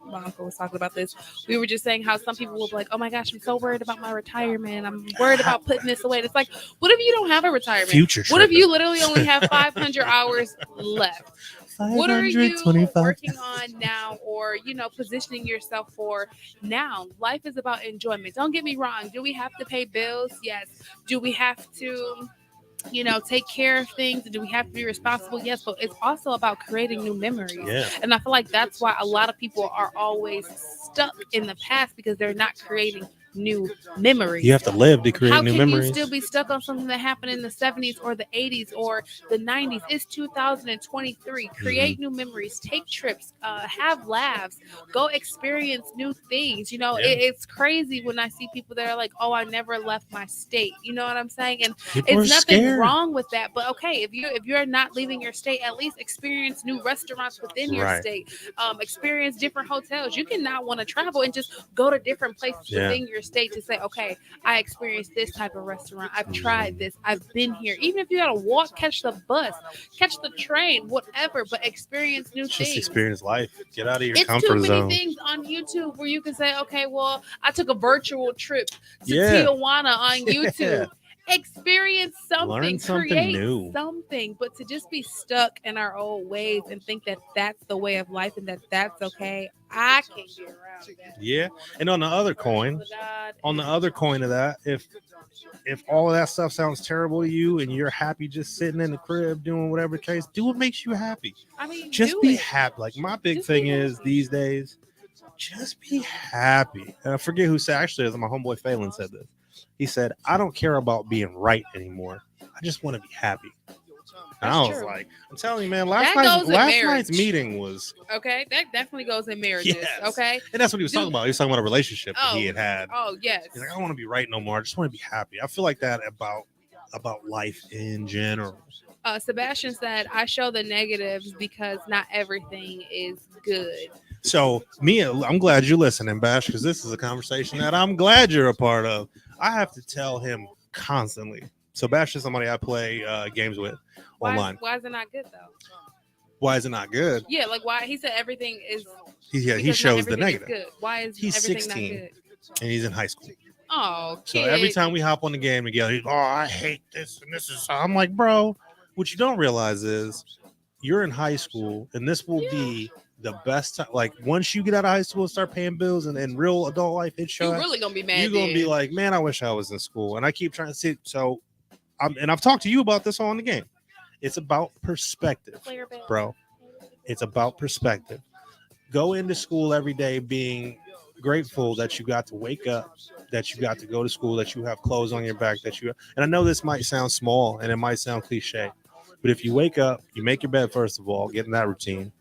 Speaker 2: my uncle was talking about this. We were just saying how some people will be like, oh my gosh, I'm so worried about my retirement. I'm worried about putting this away. And it's like, what if you don't have a retirement?
Speaker 3: Future
Speaker 2: what if
Speaker 3: tripping.
Speaker 2: you literally only have 500 hours left? What are you working on now, or, positioning yourself for now? Life is about enjoyment. Don't get me wrong. Do we have to pay bills? Yes. Do we have to take care of things? Do we have to be responsible? Yes, but it's also about creating new memories.
Speaker 3: Yeah.
Speaker 2: And I feel like that's why a lot of people are always stuck in the past, because they're not creating new memories.
Speaker 3: You have to live to create
Speaker 2: How
Speaker 3: new
Speaker 2: can
Speaker 3: memories.
Speaker 2: you still be stuck on something that happened in the 70s or the 80s or the 90s? It's 2023. Create new memories, take trips, have laughs, go experience new things. You know,
Speaker 3: Yeah.
Speaker 2: it's crazy when I see people that are like, oh, I never left my state. You know what I'm saying? And
Speaker 3: People
Speaker 2: it's
Speaker 3: are
Speaker 2: nothing
Speaker 3: scared.
Speaker 2: wrong with that. But okay, if you're not leaving your state, at least experience new restaurants within your
Speaker 3: Right.
Speaker 2: state. Experience different hotels. You cannot want to travel and just go to different places
Speaker 3: Yeah.
Speaker 2: within your state to say, okay, I experienced this type of restaurant. I've tried this. I've been here. Even if you gotta walk, catch the bus, catch the train, whatever, but experience new
Speaker 3: Just
Speaker 2: things.
Speaker 3: experience life. Get out of your
Speaker 2: It's
Speaker 3: comfort
Speaker 2: too many
Speaker 3: zone.
Speaker 2: things on YouTube where you can say, okay, well, I took a virtual trip to
Speaker 3: Yeah.
Speaker 2: Tijuana on YouTube. Experience something,
Speaker 3: Learn something
Speaker 2: create
Speaker 3: new.
Speaker 2: something, but to just be stuck in our old ways and think that that's the way of life and that that's okay, I can't get around that.
Speaker 3: Yeah. And on the other coin, of that, if all of that stuff sounds terrible to you and you're happy just sitting in the crib doing whatever the case, do what makes you happy.
Speaker 2: I mean,
Speaker 3: Just
Speaker 2: do
Speaker 3: be
Speaker 2: it.
Speaker 3: happy. Like my big
Speaker 2: Just
Speaker 3: thing
Speaker 2: be
Speaker 3: is
Speaker 2: happy.
Speaker 3: these days, just be happy. And I forget who said, actually, it was my homeboy Phelan said this. He said, I don't care about being right anymore. I just want to be happy. And I was
Speaker 2: true.
Speaker 3: like, I'm telling you, man, last
Speaker 2: That goes in
Speaker 3: night's
Speaker 2: marriage.
Speaker 3: meeting was,
Speaker 2: Okay, that definitely goes in marriages.
Speaker 3: Yes.
Speaker 2: Okay.
Speaker 3: and that's what he was talking
Speaker 2: Dude.
Speaker 3: about. He was talking about a relationship that he
Speaker 2: Oh.
Speaker 3: had.
Speaker 2: Oh yes.
Speaker 3: He's like, I don't want to be right no more. I just want to be happy. I feel like that about life in general.
Speaker 2: Sebastian said, I show the negatives because not everything is good.
Speaker 3: So I'm glad you're listening, Bash, because this is a conversation that I'm glad you're a part of. I have to tell him constantly. So Bash is somebody I play games with online.
Speaker 2: Why is it not good though?
Speaker 3: Why is it not good?
Speaker 2: Yeah, like why he said everything is.
Speaker 3: He
Speaker 2: because not
Speaker 3: shows the
Speaker 2: everything is
Speaker 3: negative.
Speaker 2: good. Why is
Speaker 3: He's
Speaker 2: everything
Speaker 3: 16.
Speaker 2: not good?
Speaker 3: And he's in high school.
Speaker 2: Oh,
Speaker 3: So
Speaker 2: kid.
Speaker 3: every time we hop on the game together, he's, oh, I hate this and this is. I'm like, bro, what you don't realize is you're in high school and this will be the best time. Like once you get out of high school and start paying bills and real adult life hits show
Speaker 2: You're
Speaker 3: up,
Speaker 2: really gonna be mad.
Speaker 3: you're gonna be like, man, I wish I was in school. And I keep trying to see. So, and I've talked to you about this on the game. It's about perspective, bro. It's about perspective. Go into school every day being grateful that you got to wake up, that you got to go to school, that you have clothes on your back, and I know this might sound small and it might sound cliche, but if you wake up, you make your bed first of all, get in that routine,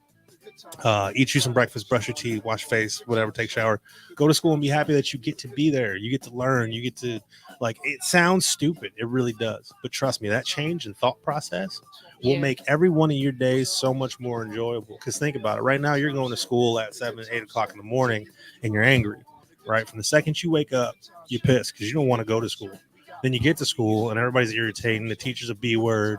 Speaker 3: eat you some breakfast, brush your teeth, wash your face, whatever, take a shower, go to school and be happy that you get to be there, you get to learn, you get to, like, it sounds stupid, it really does, but trust me, that change in thought process will make every one of your days so much more enjoyable. Because think about it, right now you're going to school at 7-8 o'clock in the morning and you're angry, right? From the second you wake up, you're pissed because you don't want to go to school. Then you get to school and everybody's irritating, the teacher's a B word,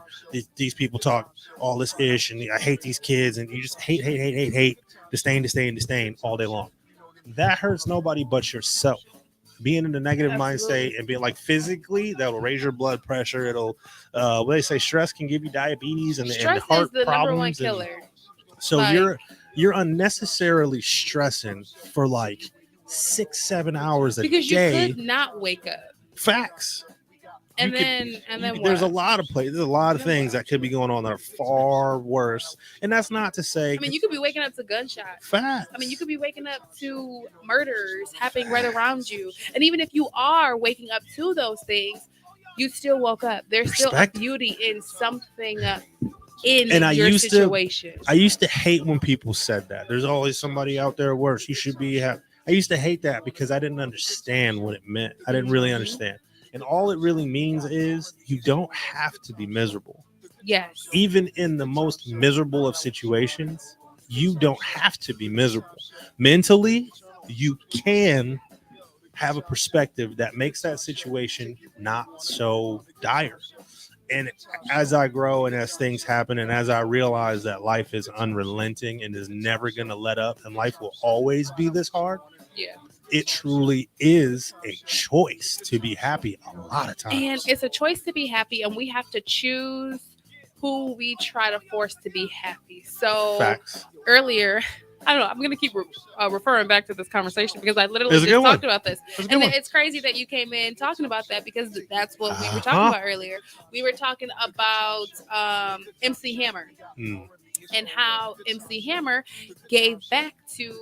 Speaker 3: these people talk all this ish, and I hate these kids, and you just hate, disdain all day long. That hurts nobody but yourself. Being in a negative mind state and being like physically, that'll raise your blood pressure. It'll, what they say, stress can give you diabetes and heart
Speaker 2: is the
Speaker 3: problems.
Speaker 2: number one killer.
Speaker 3: So you're unnecessarily stressing for like 6-7 hours a day.
Speaker 2: Because you could not wake up.
Speaker 3: Facts.
Speaker 2: And then
Speaker 3: there's a lot of places, there's a lot of things that could be going on that are far worse. And that's not to say,
Speaker 2: I mean, you could be waking up to gunshots.
Speaker 3: Facts.
Speaker 2: I mean, you could be waking up to murders happening right around you. And even if you are waking up to those things, you still woke up. There's still a beauty in something in your situation.
Speaker 3: I used to hate when people said that. There's always somebody out there worse. You should be happy. I used to hate that because I didn't understand what it meant. I didn't really understand. And all it really means is you don't have to be miserable.
Speaker 2: Yes.
Speaker 3: Even in the most miserable of situations, you don't have to be miserable. Mentally, you can have a perspective that makes that situation not so dire. And as I grow and as things happen and as I realize that life is unrelenting and is never going to let up and life will always be this hard.
Speaker 2: Yeah.
Speaker 3: It truly is a choice to be happy a lot of times.
Speaker 2: And it's a choice to be happy, and we have to choose who we try to force to be happy. So
Speaker 3: Facts.
Speaker 2: Earlier, I don't know, I'm going to keep referring back to this conversation because I literally just talked about this. And it's crazy that you came in talking about that because that's what we were talking about earlier. We were talking about MC Hammer. and how MC Hammer gave back to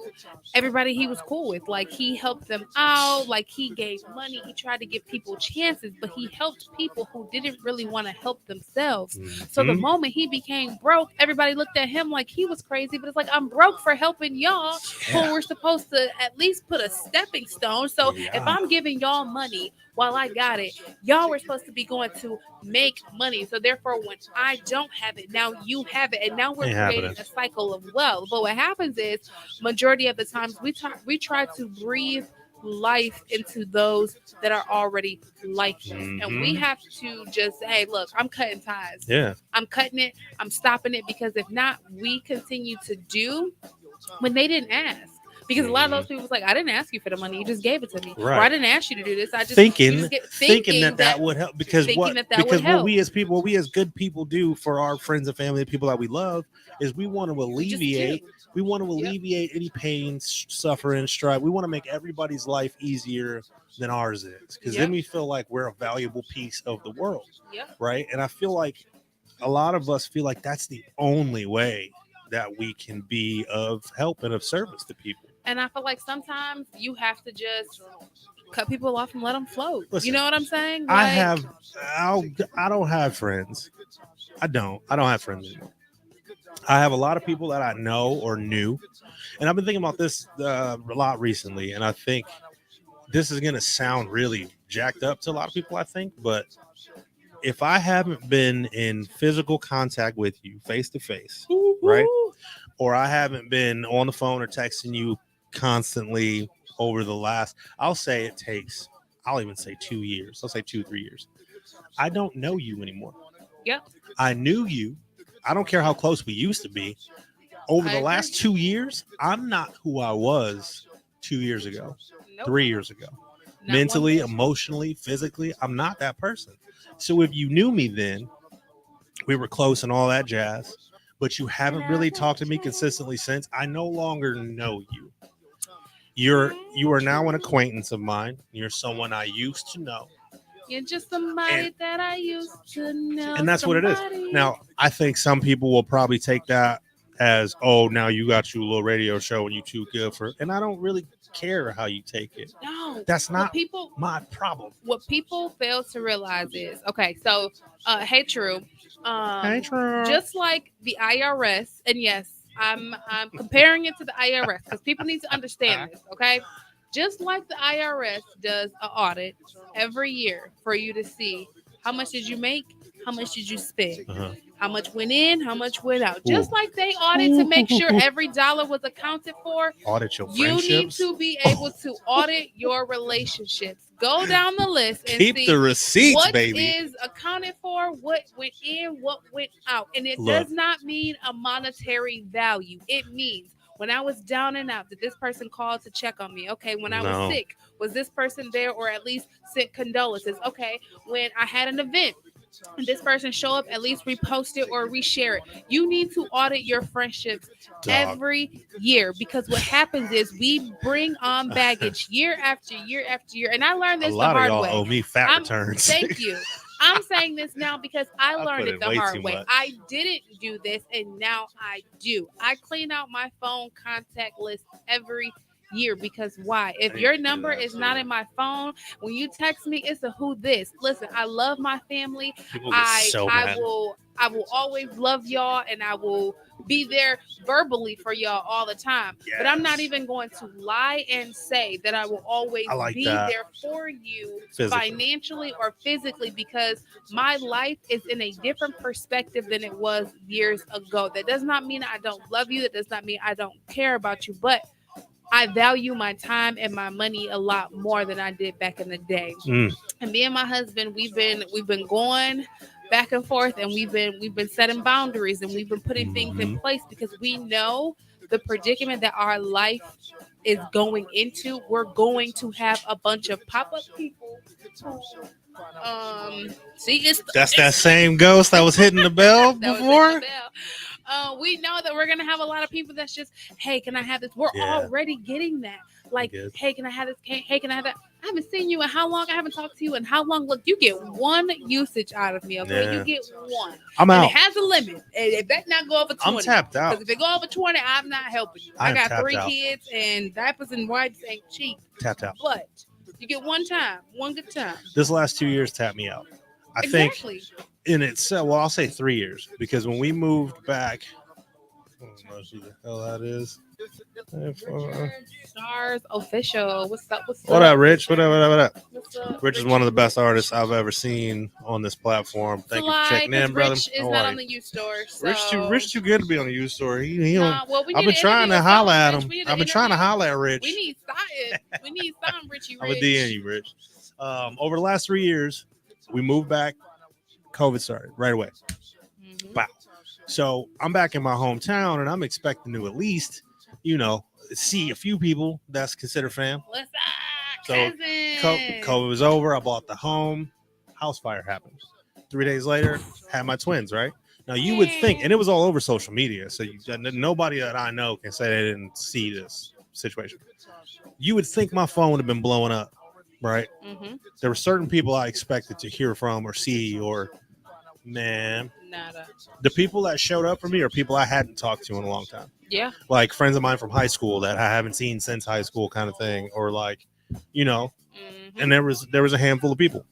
Speaker 2: everybody he was cool with. Like, he helped them out, like, he gave money, he tried to give people chances, but he helped people who didn't really want to help themselves. So the moment he became broke, everybody looked at him like he was crazy, but it's like, I'm broke for helping y'all who were supposed to at least put a stepping stone. So if I'm giving y'all money while I got it, y'all were supposed to be going to make money. So therefore, when I don't have it, now you have it, and now we're creating a cycle of wealth. But what happens is, majority of the times we try to breathe life into those that are already like you, and we have to just say, hey, look, I'm cutting ties. I'm cutting it, I'm stopping it, because if not, we continue to do when they didn't ask. Because a lot of those people was like, I didn't ask you for the money, you just gave it to me. Or I didn't ask you to do this. I just thinking
Speaker 3: that would help, because what we as people, what we as good people do for our friends and family, the people that we love, is we want to alleviate. We want to alleviate any pain, suffering, strife. We want to make everybody's life easier than ours is, because then we feel like we're a valuable piece of the world, right? And I feel like a lot of us feel like that's the only way that we can be of help and of service to people.
Speaker 2: And I feel like sometimes you have to just cut people off and let them float. Listen, you know what I'm saying? Like,
Speaker 3: I don't have friends. I don't have friends anymore. I have a lot of people that I know or knew, and I've been thinking about this a lot recently, and I think this is going to sound really jacked up to a lot of people, I think, but if I haven't been in physical contact with you face to face, right? Or I haven't been on the phone or texting you constantly over the last, I'll even say 2 years. I'll say 2-3 years. I don't know you anymore.
Speaker 2: Yep.
Speaker 3: I knew you. I don't care how close we used to be. Over the last 2 years, I'm not who I was 2 years ago, 3 years ago. Mentally, emotionally, physically, I'm not that person. So if you knew me then, we were close and all that jazz, but you haven't really talked to me consistently since, I no longer know you. You are now an acquaintance of mine. You're someone I used to know.
Speaker 2: You're just somebody that I used to know.
Speaker 3: And that's what it is. Now, I think some people will probably take that as, oh, now you got your little radio show and you too good for it. And I don't really care how you take it.
Speaker 2: No.
Speaker 3: That's not my problem.
Speaker 2: What people fail to realize is, okay, so, hey, True.
Speaker 3: Hey, True.
Speaker 2: Just like the IRS, and yes, I'm comparing it to the IRS because people need to understand this, okay? Just like the IRS does an audit every year for you to see how much did you make, how much did you spend, how much went in, how much went out. Just like they audit to make sure every dollar was accounted for,
Speaker 3: audit your
Speaker 2: you need to be able to audit your relationships. Go down the list and
Speaker 3: keep
Speaker 2: see
Speaker 3: the receipts,
Speaker 2: what
Speaker 3: baby.
Speaker 2: is accounted for, what went in, what went out. And it does not mean a monetary value. It means, when I was down and out, did this person call to check on me? Okay. When I was sick, was this person there or at least sent condolences? Okay. When I had an event, and this person show up, at least repost it or reshare it. You need to audit your friendships every year, because what happens is we bring on baggage year after year after year. And I learned this the hard way. A lot of
Speaker 3: y'all owe me fat returns.
Speaker 2: Thank you. I'm saying this now because I learned it the hard way. I didn't do this, and now I do. I clean out my phone contact list every year, because why? If your number is not in my phone, when you text me, it's a who this. Listen, I love my family. I will always love y'all, and I will be there verbally for y'all all the time. Yes. But I'm not even going to lie and say that I will always be there for you financially or physically, because my life is in a different perspective than it was years ago. That does not mean I don't love you. That does not mean I don't care about you. But I value my time and my money a lot more than I did back in the day. And me and my husband, we've been going back and forth, and we've been setting boundaries, and we've been putting things in place, because we know the predicament that our life is going into. We're going to have a bunch of pop-up people who,
Speaker 3: that's that same ghost that was hitting the bell before.
Speaker 2: We know that we're going to have a lot of people that's just, hey, can I have this? We're already getting that. Like,
Speaker 3: Good.
Speaker 2: hey, can I have this? Hey, can I have that? I haven't seen you in how long? I haven't talked to you in how long? Look, you get one usage out of me, okay?
Speaker 3: Yeah.
Speaker 2: You get one.
Speaker 3: I'm
Speaker 2: And
Speaker 3: out.
Speaker 2: it has a limit. It better not go over 20.
Speaker 3: I'm tapped out.
Speaker 2: Because if it go over 20, I'm not helping you.
Speaker 3: I
Speaker 2: I
Speaker 3: am
Speaker 2: got
Speaker 3: tapped
Speaker 2: 3
Speaker 3: out.
Speaker 2: kids, and diapers and wipes ain't cheap.
Speaker 3: Tapped out.
Speaker 2: But you get one time, one good time.
Speaker 3: This last 2 years tapped me out. I
Speaker 2: Exactly.
Speaker 3: think in itself, well, I'll say 3 years because when we moved back, I don't know who the hell that is.
Speaker 2: Stars official. What's up? What's
Speaker 3: What
Speaker 2: up?
Speaker 3: up, Rich? What up?
Speaker 2: What's up?
Speaker 3: Rich is one of the best artists I've ever seen on this platform. Thank you for checking in, brother.
Speaker 2: Rich is
Speaker 3: Don't
Speaker 2: not
Speaker 3: worry.
Speaker 2: on the used store. So.
Speaker 3: Rich too good to be on the used store. He don't-
Speaker 2: Nah, well, we
Speaker 3: I've
Speaker 2: need
Speaker 3: been
Speaker 2: to
Speaker 3: trying to
Speaker 2: interview
Speaker 3: holler
Speaker 2: something,
Speaker 3: at
Speaker 2: Rich.
Speaker 3: him.
Speaker 2: We need to
Speaker 3: I've been trying to
Speaker 2: interview.
Speaker 3: holler at Rich.
Speaker 2: We need something. We need something, Richie
Speaker 3: I'm a
Speaker 2: Rich.
Speaker 3: DM you, Rich. Over the last 3 years, we moved back. COVID started right away.
Speaker 2: Mhm.
Speaker 3: Wow. So I'm back in my hometown, and I'm expecting to at least, see a few people that's considered fam.
Speaker 2: What's up,
Speaker 3: So,
Speaker 2: cousin?
Speaker 3: COVID was over. I bought the home. House fire happened. 3 days later, had my twins. Right now, you would think, and it was all over social media. So nobody that I know can say they didn't see this situation. You would think my phone would have been blowing up, right?
Speaker 2: Mm-hmm.
Speaker 3: There were certain people I expected to hear from or see, or man,
Speaker 2: Nada.
Speaker 3: the people that showed up for me are people I hadn't talked to in a long time.
Speaker 2: Yeah.
Speaker 3: Like friends of mine from high school that I haven't seen since high school, kind of thing, or like,
Speaker 2: Mm-hmm.
Speaker 3: and there was a handful of people.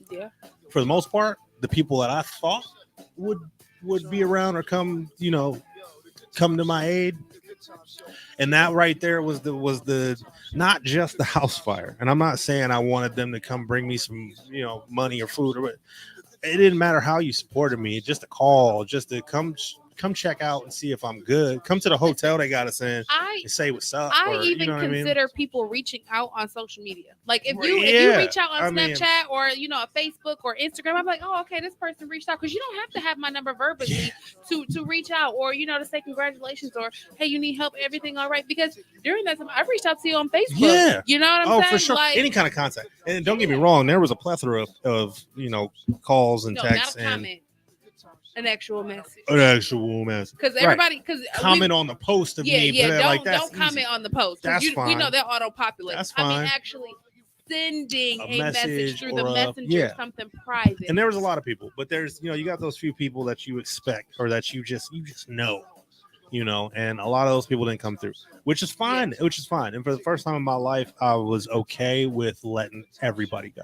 Speaker 2: Yeah.
Speaker 3: For the most part, the people that I thought would be around or come to my aid, and that right there was the not just the house fire. And I'm not saying I wanted them to come bring me some money or food, or it didn't matter how you supported me. Just a call, just to come check out and see if I'm good. Come to the hotel they got us in and say what's up.
Speaker 2: I
Speaker 3: or,
Speaker 2: even
Speaker 3: what I mean?
Speaker 2: consider people reaching out on social media. Like if you reach out on Snapchat or Facebook or Instagram, I'm like, oh, okay, this person reached out, because you don't have to have my number verbally to reach out, or to say congratulations, or hey, you need help, everything all right? Because during that time, I reached out to you on Facebook.
Speaker 3: Yeah,
Speaker 2: you know what I'm saying?
Speaker 3: For sure.
Speaker 2: Like,
Speaker 3: any kind of contact. And don't get me wrong, there was a plethora of calls and texts
Speaker 2: not a comment. An actual message.
Speaker 3: Because
Speaker 2: everybody, because
Speaker 3: comment on the post of me.
Speaker 2: Don't
Speaker 3: that's
Speaker 2: comment
Speaker 3: easy.
Speaker 2: on the post.
Speaker 3: That's fine.
Speaker 2: We know they'll auto-populate.
Speaker 3: That's fine.
Speaker 2: I mean, actually sending a message through
Speaker 3: or
Speaker 2: the messenger, something private.
Speaker 3: And there was a lot of people, but there's you got those few people that you expect or that you just know, and a lot of those people didn't come through, which is fine.
Speaker 2: Yeah.
Speaker 3: Which is fine. And for the first time in my life, I was okay with letting everybody go.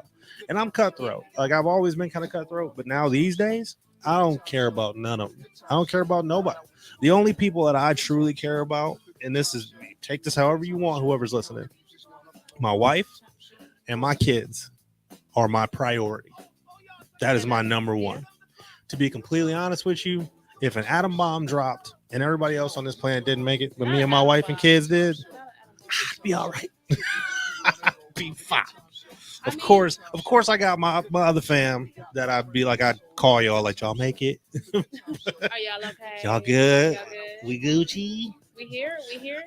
Speaker 3: And I'm cutthroat. Like I've always been kind of cutthroat, but now these days, I don't care about none of them. I don't care about nobody. The only people that I truly care about, and this is, take this however you want, whoever's listening, my wife and my kids are my priority. That is my number one. To be completely honest with you, if an atom bomb dropped and everybody else on this planet didn't make it, but me and my wife and kids did, I'd be all right. I'd be fine. Of course, I got my other fam that I'd be like, I'd call y'all, like, y'all make it.
Speaker 2: Are y'all okay?
Speaker 3: Y'all good? We Gucci?
Speaker 2: We here?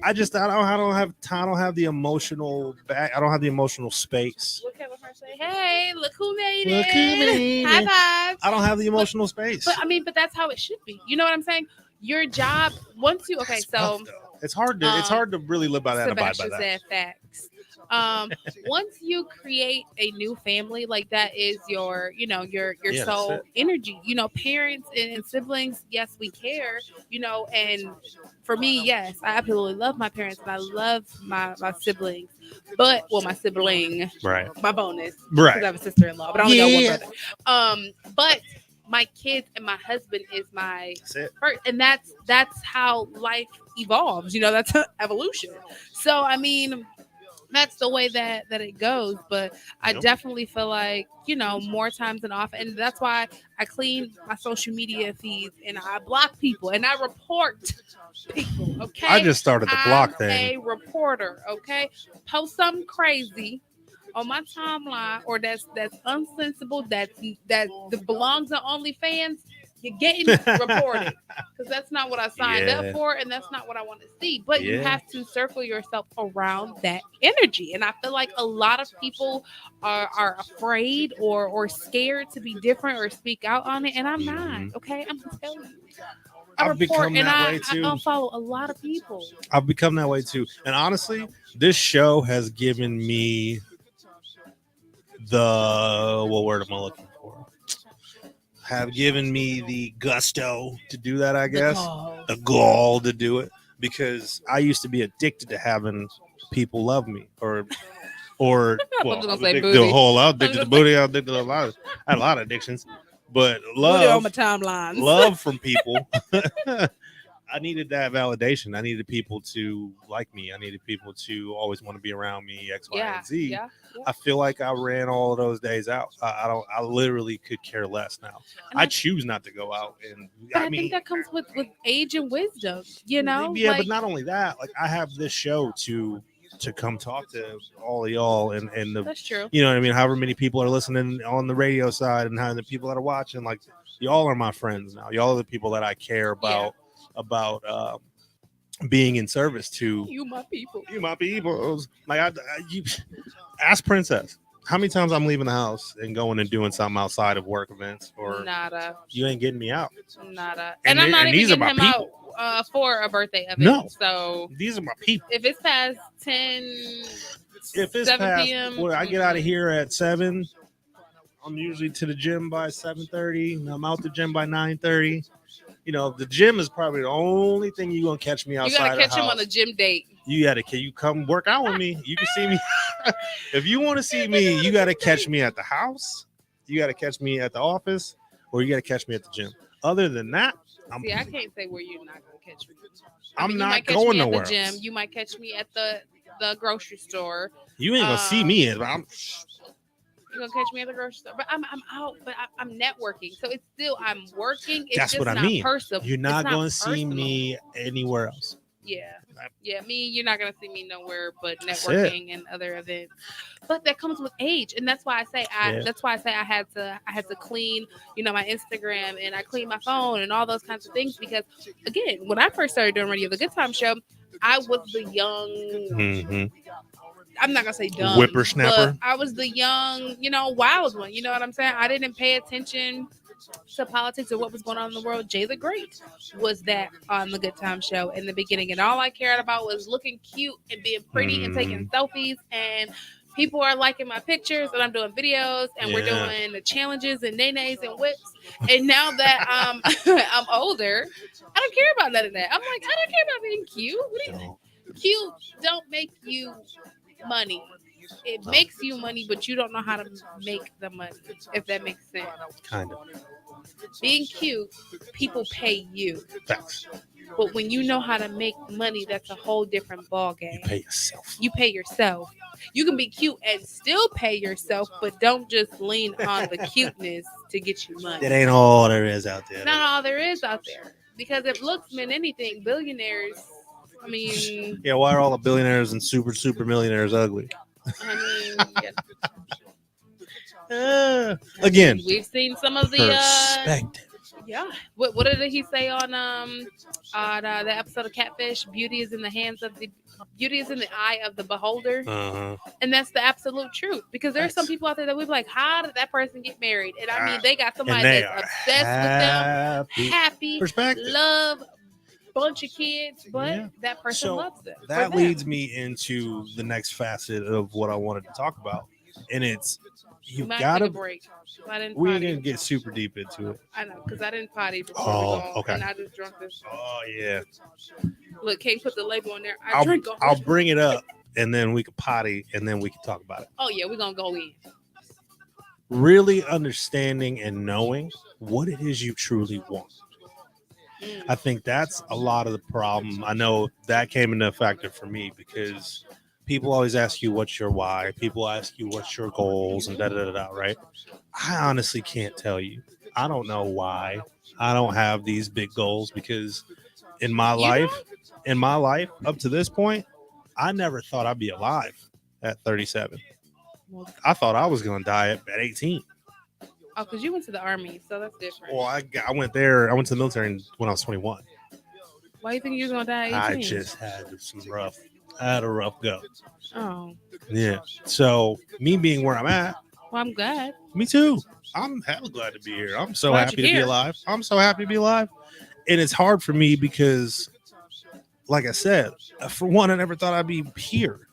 Speaker 3: I don't have the emotional back. I don't have the emotional space.
Speaker 2: What can I say? Hey, look who made it. High five.
Speaker 3: I don't have the emotional space.
Speaker 2: But that's how it should be. You know what I'm saying? Your job, once you, okay, so.
Speaker 3: It's hard to really live by that and abide by that.
Speaker 2: Said facts. Once you create a new family, like that is your soul energy. Parents and siblings, yes, we care. And for me, yes, I absolutely love my parents and I love my siblings. But my sibling,
Speaker 3: right?
Speaker 2: My bonus,
Speaker 3: right?
Speaker 2: Because I have a sister-in-law, but I only got one brother. But my kids and my husband is my first, and that's how life evolves. That's evolution. So I mean, that's the way that it goes. But I definitely feel like more times than often, and that's why I clean my social media feeds and I block people and I report people. Okay,
Speaker 3: I just started the block thing.
Speaker 2: A reporter. Okay, post something crazy on my timeline or that's unsensible, that belongs on OnlyFans, You're getting reported because that's not what I signed up
Speaker 3: Yeah.
Speaker 2: for, and that's not what I want to see. But you
Speaker 3: Yeah.
Speaker 2: have to circle yourself around that energy, and I feel like a lot of people are afraid or scared to be different or speak out on it, and I'm not. Okay, I'm gonna tell you. I
Speaker 3: I've
Speaker 2: report
Speaker 3: become
Speaker 2: and
Speaker 3: that
Speaker 2: I
Speaker 3: way too.
Speaker 2: unfollow a lot of people.
Speaker 3: I've become that way too. And honestly, this show has given me the what word am I looking for? Have given me the gusto to do that, I guess. The gall to do it. Because I used to be addicted to having people love me. Or well,
Speaker 2: just gonna
Speaker 3: I'm
Speaker 2: say
Speaker 3: addicted to
Speaker 2: booty.
Speaker 3: a whole lot, addicted to booty, I'm addicted to I had a lot of addictions. But
Speaker 2: Put it on
Speaker 3: love
Speaker 2: my timelines.
Speaker 3: love from people. I needed that validation. I needed people to like me. I needed people to always want to be around me, X, Y, and Z.
Speaker 2: Yeah.
Speaker 3: I feel like I ran all of those days out. I don't. I literally could care less now.
Speaker 2: And
Speaker 3: I choose not to go out, and
Speaker 2: But I
Speaker 3: mean,
Speaker 2: think that comes with age and wisdom, you know?
Speaker 3: yeah.
Speaker 2: Like,
Speaker 3: But not only that, like I have this show to come talk to all of y'all and the
Speaker 2: that's true.
Speaker 3: you know what I mean. However many people are listening on the radio side, and how the people that are watching, like y'all are my friends now. Y'all are the people that I care about being in service to.
Speaker 2: You my people.
Speaker 3: You my people. Like you ask Princess how many times I'm leaving the house and going and doing something outside of work events, or
Speaker 2: Nada.
Speaker 3: you ain't getting me out.
Speaker 2: Nada.
Speaker 3: And
Speaker 2: I'm not
Speaker 3: and
Speaker 2: even
Speaker 3: these are
Speaker 2: getting
Speaker 3: my
Speaker 2: him
Speaker 3: people.
Speaker 2: out for a birthday event.
Speaker 3: No.
Speaker 2: So
Speaker 3: These are my people.
Speaker 2: if it's past 10,
Speaker 3: If it's
Speaker 2: 7
Speaker 3: past,
Speaker 2: p.m.,
Speaker 3: well, I get out of here at 7. I'm usually to the gym by 7:30. I'm out the gym by 9:30. You know, the gym is probably the only thing you're gonna catch me outside.
Speaker 2: You gotta catch
Speaker 3: the house.
Speaker 2: him on a gym date.
Speaker 3: Can you come work out with me? You can see me. If you want to see me, you gotta catch me at the house. You gotta catch me at the office, or you gotta catch me at the gym. Other than that,
Speaker 2: I can't say where you're not gonna catch me.
Speaker 3: I'm
Speaker 2: you
Speaker 3: not
Speaker 2: might catch
Speaker 3: going
Speaker 2: me
Speaker 3: nowhere.
Speaker 2: At the gym. You might catch me at the grocery store.
Speaker 3: You ain't gonna see me. You're
Speaker 2: gonna catch me at the grocery store, but I'm out, but I'm networking, so it's still I'm working. It's
Speaker 3: That's
Speaker 2: just
Speaker 3: what I mean.
Speaker 2: Personal.
Speaker 3: You're not gonna see me anywhere else.
Speaker 2: Yeah, you're not gonna see me nowhere but networking and other events. But that comes with age, and that's why I say I had to clean, my Instagram, and I cleaned my phone and all those kinds of things, because again, when I first started doing radio, the Good Time Show, I was the young.
Speaker 3: Mm-hmm.
Speaker 2: I'm not gonna say dumb,
Speaker 3: whippersnapper.
Speaker 2: but I was the young, wild one. You know what I'm saying? I didn't pay attention to politics or what was going on in the world. Jay the Great was that on the Good Time Show in the beginning, and all I cared about was looking cute and being pretty and taking selfies, and people are liking my pictures, and I'm doing videos, and we're doing the challenges and nays and whips. And now that I'm older, I don't care about none of that. I'm like, I don't care about being cute. What do you think? Cute don't make you money. It makes you money, but you don't know how to make the money, if that makes sense.
Speaker 3: Kind of.
Speaker 2: Being cute, people pay you.
Speaker 3: Facts.
Speaker 2: But when you know how to make money, that's a whole different ball game.
Speaker 3: You pay yourself.
Speaker 2: You pay yourself. You can be cute and still pay yourself, but don't just lean on the cuteness to get you money.
Speaker 3: That ain't all there is out there.
Speaker 2: Not all there is out there. Because if looks meant anything, billionaires, I mean...
Speaker 3: Yeah, why are all the billionaires and super millionaires ugly?
Speaker 2: I
Speaker 3: mean, again,
Speaker 2: we've seen some of the
Speaker 3: perspective.
Speaker 2: What did he say on the episode of Catfish? Beauty is in the eye of the beholder. And that's the absolute truth, because there are some people out there that we're like, how did that person get married? And I mean, they got somebody that's obsessed with them, happy, love, bunch of kids, but that person loves them.
Speaker 3: That leads me into the next facet of what I wanted to talk about, and it's you gotta
Speaker 2: break.
Speaker 3: We ain't gonna get super deep into it.
Speaker 2: I know, because I didn't potty before
Speaker 3: okay.
Speaker 2: And I just drunk this.
Speaker 3: Oh yeah.
Speaker 2: Look, can't put the label on there.
Speaker 3: I'll bring it up, and then we can potty, and then we can talk about it.
Speaker 2: Oh yeah, we're gonna go in.
Speaker 3: Really understanding and knowing what it is you truly want. I think that's a lot of the problem. I know that came into a factor for me, because people always ask you what's your why. People ask you what's your goals and da-da-da-da, right? I honestly can't tell you. I don't know why I don't have these big goals, because in my life up to this point, I never thought I'd be alive at 37. I thought I was going to die at 18.
Speaker 2: Oh, because you went to the army, so that's different.
Speaker 3: Well, I went there. I went to the military when I was 21.
Speaker 2: Why you think you was gonna die at 18?
Speaker 3: I just had I had a rough go.
Speaker 2: Oh,
Speaker 3: Yeah. So me being where I'm at,
Speaker 2: well, I'm glad.
Speaker 3: me too. I'm hella glad to be here. I'm so
Speaker 2: Glad
Speaker 3: happy to
Speaker 2: you're
Speaker 3: be
Speaker 2: here.
Speaker 3: alive. I'm so happy to be alive. And it's hard for me because, like I said, for one, I never thought I'd be here.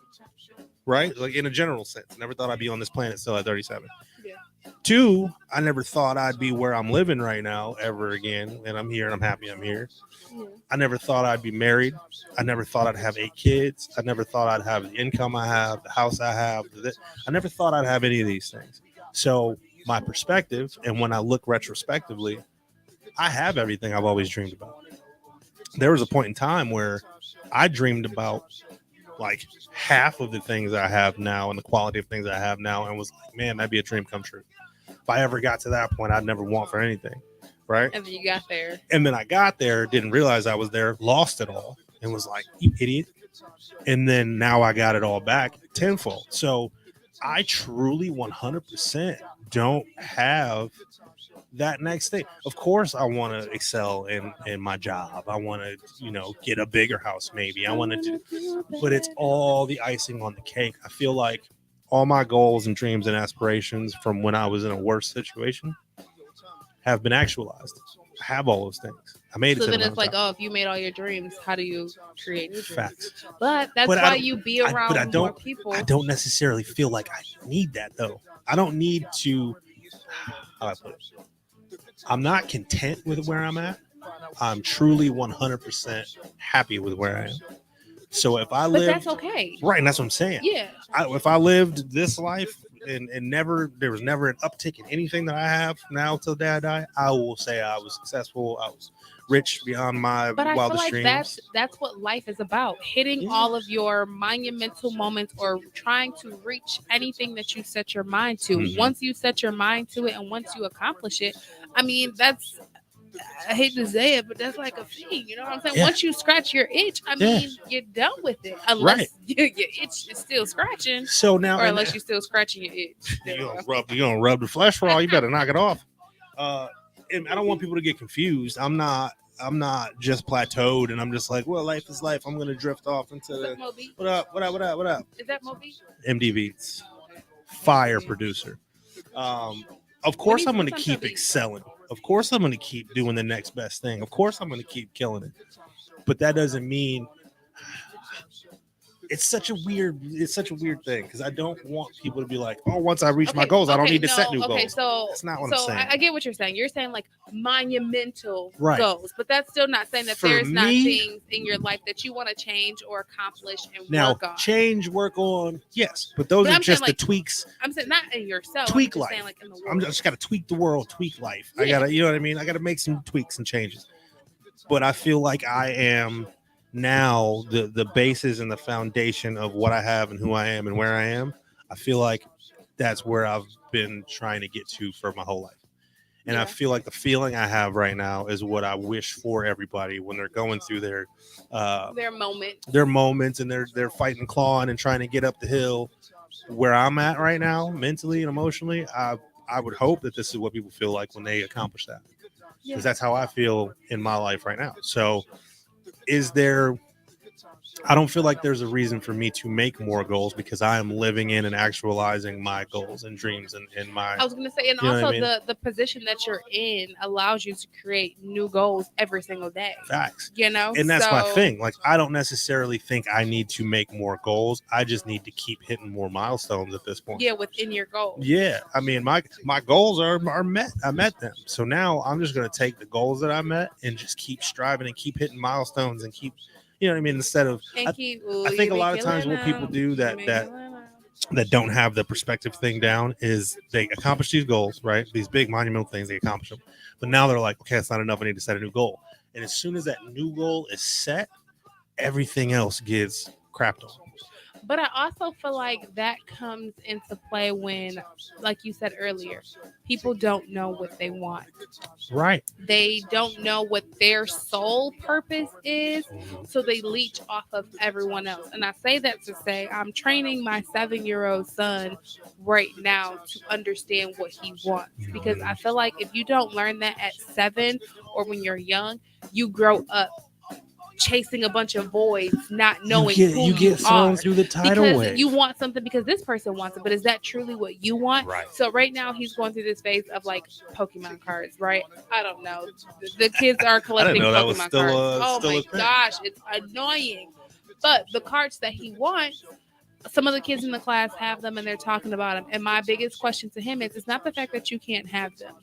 Speaker 3: Right? Like in a general sense. I never thought I'd be on this planet still at 37.
Speaker 2: Yeah.
Speaker 3: Two, I never thought I'd be where I'm living right now ever again. And I'm here and I'm happy I'm here.
Speaker 2: Yeah.
Speaker 3: I never thought I'd be married. I never thought I'd have 8 kids. I never thought I'd have the income I have, the house I have. I never thought I'd have any of these things. So my perspective, and when I look retrospectively, I have everything I've always dreamed about. There was a point in time where I dreamed about like half of the things I have now and the quality of things I have now, and was like, man, that'd be a dream come true. If I ever got to that point, I'd never want for anything. Right.
Speaker 2: And then you got there.
Speaker 3: And then I got there, didn't realize I was there, lost it all, and was like, you idiot. And then now I got it all back tenfold. So I truly 100% don't have that next thing. Of course, I want to excel in my job. I want to, get a bigger house, maybe. I want to do, but it's all the icing on the cake. I feel like all my goals and dreams and aspirations from when I was in a worse situation have been actualized. I have all those things. I made it.
Speaker 2: So
Speaker 3: to
Speaker 2: then
Speaker 3: the
Speaker 2: it's like,
Speaker 3: mountaintop.
Speaker 2: if you made all your dreams, how do you create new dreams?
Speaker 3: Facts.
Speaker 2: But that's
Speaker 3: But I
Speaker 2: why
Speaker 3: don't-
Speaker 2: you be around
Speaker 3: but I
Speaker 2: more
Speaker 3: don't-
Speaker 2: people.
Speaker 3: I don't necessarily feel like I need that though. I don't need to. How do I put it? I'm not content with where I'm at. I'm truly 100% happy with where I am. So if I
Speaker 2: But
Speaker 3: lived
Speaker 2: that's okay.
Speaker 3: right, and that's what I'm saying.
Speaker 2: Yeah.
Speaker 3: If I lived this life and there was never an uptick in anything that I have now till the day I die, I will say I was successful. I was rich beyond my
Speaker 2: But I feel
Speaker 3: wildest
Speaker 2: like
Speaker 3: dreams.
Speaker 2: that's what life is about. Hitting
Speaker 3: Yeah.
Speaker 2: all of your monumental moments or trying to reach anything that you set your mind to.
Speaker 3: Mhm.
Speaker 2: Once you set your mind to it and once you accomplish it, I mean, that's, I hate to say it, but that's like a thing. You know what I'm saying?
Speaker 3: Yeah.
Speaker 2: Once you scratch your itch, I
Speaker 3: Yeah.
Speaker 2: mean, you're done with it. Unless
Speaker 3: Right.
Speaker 2: your itch is still scratching.
Speaker 3: So now,
Speaker 2: Or unless you're still scratching your itch.
Speaker 3: you're gonna rub the flesh raw. You better knock it off. And I don't want people to get confused. I'm not just plateaued, and I'm just like, well, life is life. I'm gonna drift off into
Speaker 2: Is that
Speaker 3: the
Speaker 2: Moby?
Speaker 3: what up?
Speaker 2: Is that Moby?
Speaker 3: MD Beats, fire producer. Of course, I'm gonna keep excelling. Of course, I'm gonna keep doing the next best thing. Of course, I'm gonna keep killing it. But that doesn't mean it's such a weird thing because I don't want people to be like, oh, once I reach my goals, I don't need to set new goals.
Speaker 2: So
Speaker 3: That's not what I'm saying.
Speaker 2: I get what you're saying. You're saying like monumental
Speaker 3: Right.
Speaker 2: goals, but that's still not saying that
Speaker 3: For
Speaker 2: there's not
Speaker 3: me-
Speaker 2: things in your life that you want to change or accomplish and
Speaker 3: Now,
Speaker 2: work on.
Speaker 3: change, work on, yes, but those
Speaker 2: But
Speaker 3: are
Speaker 2: I'm
Speaker 3: just
Speaker 2: saying,
Speaker 3: the
Speaker 2: like,
Speaker 3: tweaks.
Speaker 2: I'm saying not in yourself.
Speaker 3: Tweak
Speaker 2: I'm just
Speaker 3: life.
Speaker 2: saying, like, in the world.
Speaker 3: I'm just got to tweak the world, tweak life. I
Speaker 2: Yeah.
Speaker 3: gotta, you know what I mean? I gotta make some tweaks and changes. But I feel like I am now the basis and the foundation of what I have and who I am and where I am. I feel like that's where I've been trying to get to for my whole life. And I
Speaker 2: Yeah.
Speaker 3: feel like the feeling I have right now is what I wish for everybody when they're going through their moments and they're fighting, clawing, and trying to get up the hill. Where I'm at right now, mentally and emotionally, I would hope that this is what people feel like when they accomplish that,
Speaker 2: Yeah.
Speaker 3: because that's how I feel in my life right now. So, I don't feel like there's a reason for me to make more goals because I am living in and actualizing my goals and dreams and my.
Speaker 2: I was going to say, and
Speaker 3: You know what
Speaker 2: also
Speaker 3: I mean?
Speaker 2: the position that you're in allows you to create new goals every single day.
Speaker 3: Facts.
Speaker 2: You know,
Speaker 3: And that's my
Speaker 2: So-
Speaker 3: thing. Like, I don't necessarily think I need to make more goals. I just need to keep hitting more milestones at this point.
Speaker 2: Yeah, within your goals.
Speaker 3: Yeah, I mean, my goals are met. I met them. So now I'm just going to take the goals that I met and just keep striving and keep hitting milestones and keep, you know what I mean? Instead of,
Speaker 2: And
Speaker 3: I think a lot of times what people do that don't have the perspective thing down is they accomplish these goals, right? These big monumental things, they accomplish them. But now they're like, okay, that's not enough. I need to set a new goal. And as soon as that new goal is set, everything else gets crapped on.
Speaker 2: But I also feel like that comes into play when, like you said earlier, people don't know what they want.
Speaker 3: Right.
Speaker 2: They don't know what their sole purpose is, so they leech off of everyone else. And I say that to say I'm training my 7-year-old son right now to understand what he wants, because I feel like if you don't learn that at 7 or when you're young, you grow up chasing a bunch of voids, not knowing who
Speaker 3: you get thrown
Speaker 2: are.
Speaker 3: through the tidal
Speaker 2: Because
Speaker 3: wave.
Speaker 2: you want something because this person wants it, but is that truly what you want?
Speaker 3: Right.
Speaker 2: So right now he's going through this phase of like Pokemon cards, right? I don't know. The kids are collecting
Speaker 3: know that was
Speaker 2: Pokemon
Speaker 3: still,
Speaker 2: cards. Oh
Speaker 3: still
Speaker 2: my
Speaker 3: a thing.
Speaker 2: gosh, it's annoying. But the cards that he wants, some of the kids in the class have them and they're talking about them. And my biggest question to him is, it's not the fact that you can't have them.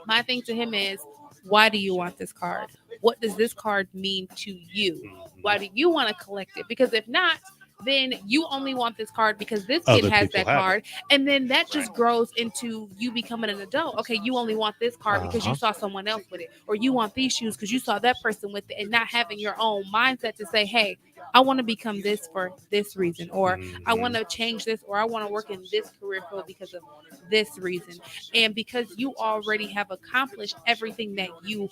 Speaker 2: My thing to him is, why do you want this card? What does this card mean to you? Why do you want to collect it? Because if not, then you only want this card because this kid
Speaker 3: Other
Speaker 2: has
Speaker 3: people
Speaker 2: that
Speaker 3: have
Speaker 2: card. And then that just grows into you becoming an adult. Okay, you only want this card because you saw someone else with it. Or you want these shoes because you saw that person with it, and not having your own mindset to say, hey, I want to become this for this reason, or I want to change this, or I want to work in this career field because of this reason. And because you already have accomplished everything that you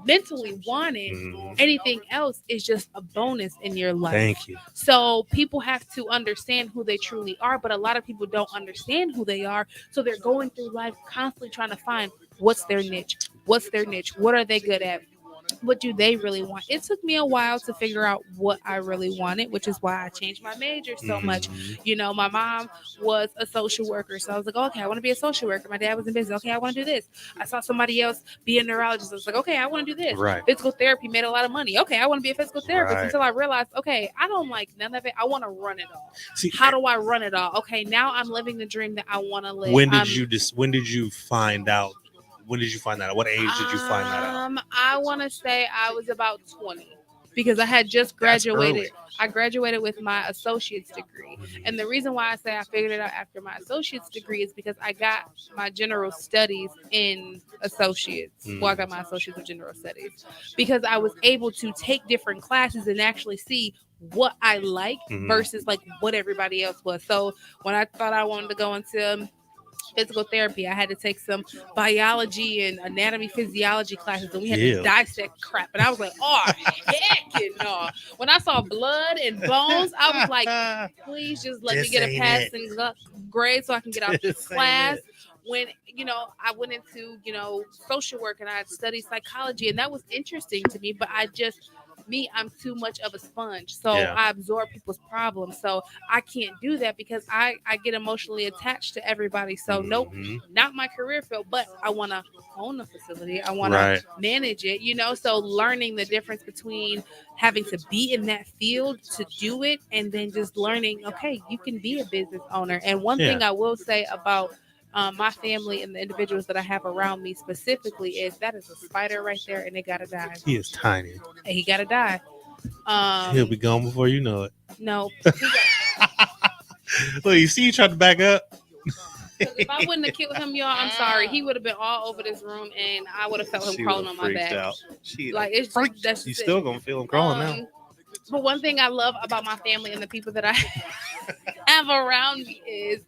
Speaker 2: mentally wanted, anything else is just a bonus in your life.
Speaker 3: Thank you.
Speaker 2: So people have to understand who they truly are, but a lot of people don't understand who they are. So they're going through life constantly trying to find what's their niche, what are they good at, what do they really want. It took me a while to figure out what I really wanted, which is why I changed my major so much. You know, my mom was a social worker, so I was like, okay, I want to be a social worker. My dad was in business. Okay, I want to do this. I saw somebody else be a neurologist. I was like, okay, I want to do this.
Speaker 3: Right.
Speaker 2: Physical therapy made a lot of money. Okay, I want to be a physical therapist.
Speaker 3: Right.
Speaker 2: Until I realized, okay, I don't like none of it. I want to run it all.
Speaker 3: See,
Speaker 2: how do I run it all? Okay, now I'm living the dream that I want to live.
Speaker 3: When did you find out? When did you find that out? What age did you find that out?
Speaker 2: I want to say I was about 20, because I had just graduated. I graduated with my associate's degree. And the reason why I say I figured it out after my associate's degree is because I got my general studies in associates. Well, I got my associates of general studies because I was able to take different classes and actually see what I liked versus like what everybody else was. So when I thought I wanted to go into physical therapy, I had to take some biology and anatomy physiology classes, and we had to dissect crap. And I was like, oh, heck no. When I saw blood and bones, I was like, please just let me get a passing grade so I can get out this class. When, I went into, social work, and I had studied psychology, and that was interesting to me, but I'm too much of a sponge. So I absorb people's problems. So I can't do that because I get emotionally attached to everybody. So nope, not my career field, but I want to own a facility. I want to manage it, so learning the difference between having to be in that field to do it, and then just learning, okay, you can be a business owner. And one thing I will say about my family and the individuals that I have around me specifically is that is a spider right there, and it gotta die.
Speaker 3: He is tiny.
Speaker 2: And he gotta die.
Speaker 3: He'll be gone before you know it.
Speaker 2: No.
Speaker 3: Look, you see, you tried to back up.
Speaker 2: If I wouldn't have killed him, y'all, I'm sorry. He would have been all over this room, and I would have felt him crawling on my back. It's just, that's
Speaker 3: you still gonna feel him crawling now.
Speaker 2: But one thing I love about my family and the people that I have around me is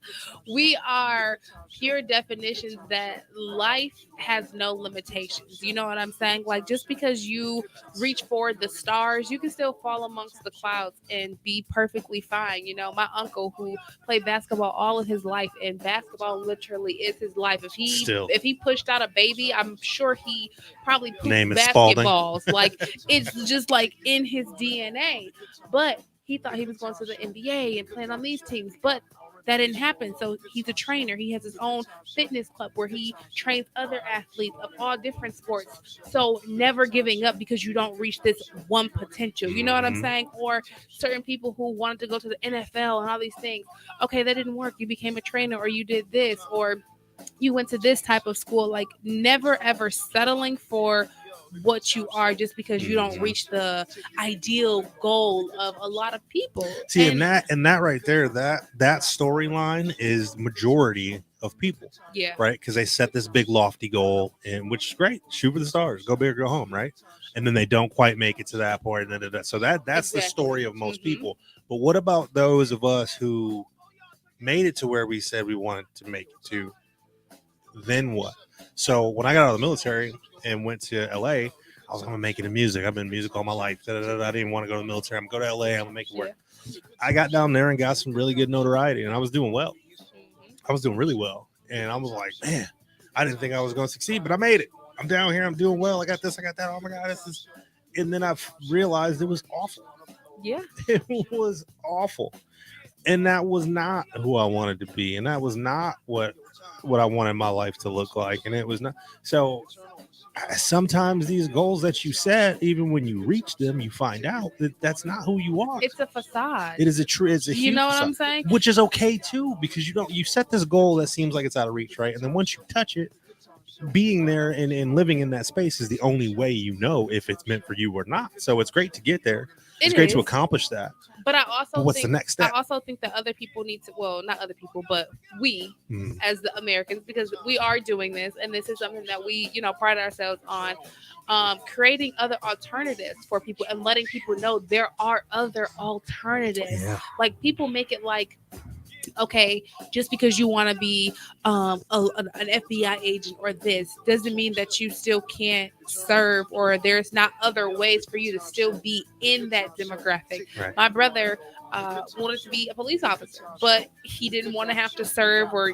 Speaker 2: we are pure definitions that life has no limitations. You know what I'm saying? Like, just because you reach for the stars, you can still fall amongst the clouds and be perfectly fine. My uncle, who played basketball all of his life, and basketball literally is his life. If he pushed out a baby, I'm sure he probably pooped basketballs. Like, it's just like in his DNA. But he thought he was going to the NBA and playing on these teams, but that didn't happen. So he's a trainer. He has his own fitness club where he trains other athletes of all different sports. So never giving up because you don't reach this one potential. You know what I'm saying? Or certain people who wanted to go to the NFL and all these things. Okay, that didn't work. You became a trainer, or you did this, or you went to this type of school. Like, never ever settling for what you are just because you don't reach the ideal goal of a lot of people.
Speaker 3: See, and that right there, that storyline is majority of people,
Speaker 2: yeah,
Speaker 3: right? Because they set this big lofty goal, and which is great, shoot for the stars, go big or go home, right? And then they don't quite make it to that point. So that's the story of most people. But what about those of us who made it to where we said we wanted to make it to? Then what? So when I got out of the military and went to LA, I was gonna make it in music. I've been in music all my life. I didn't want to go to the military. I'm gonna go to LA. I'm gonna make it work. I got down there and got some really good notoriety, and I was doing well. I was doing really well, and I was like, man, I didn't think I was gonna succeed, but I made it. I'm down here. I'm doing well. I got this. I got that. Oh my God, this is. And then I realized it was awful.
Speaker 2: Yeah,
Speaker 3: it was awful, and that was not who I wanted to be, and that was not what I wanted my life to look like, and it was not. So sometimes these goals that you set, even when you reach them, you find out that that's not who you are.
Speaker 2: it's a facade.
Speaker 3: It is it's a
Speaker 2: You know what
Speaker 3: facade,
Speaker 2: I'm saying?
Speaker 3: which is okay too, because you set this goal that seems like it's out of reach, right? And then once you touch it, being there and living in that space is the only way you know if it's meant for you or not. So it's great to get there. It's great to accomplish that.
Speaker 2: But I also
Speaker 3: what's the next step?
Speaker 2: I also think that other people need to, well, not other people, but we as the Americans, because we are doing this, and this is something that we, pride ourselves on, creating other alternatives for people and letting people know there are other alternatives.
Speaker 3: Yeah.
Speaker 2: Like, people make it like, okay, just because you want to be an FBI agent or this doesn't mean that you still can't serve, or there's not other ways for you to still be in that demographic.
Speaker 3: Right.
Speaker 2: My brother wanted to be a police officer, but he didn't want to have to serve or,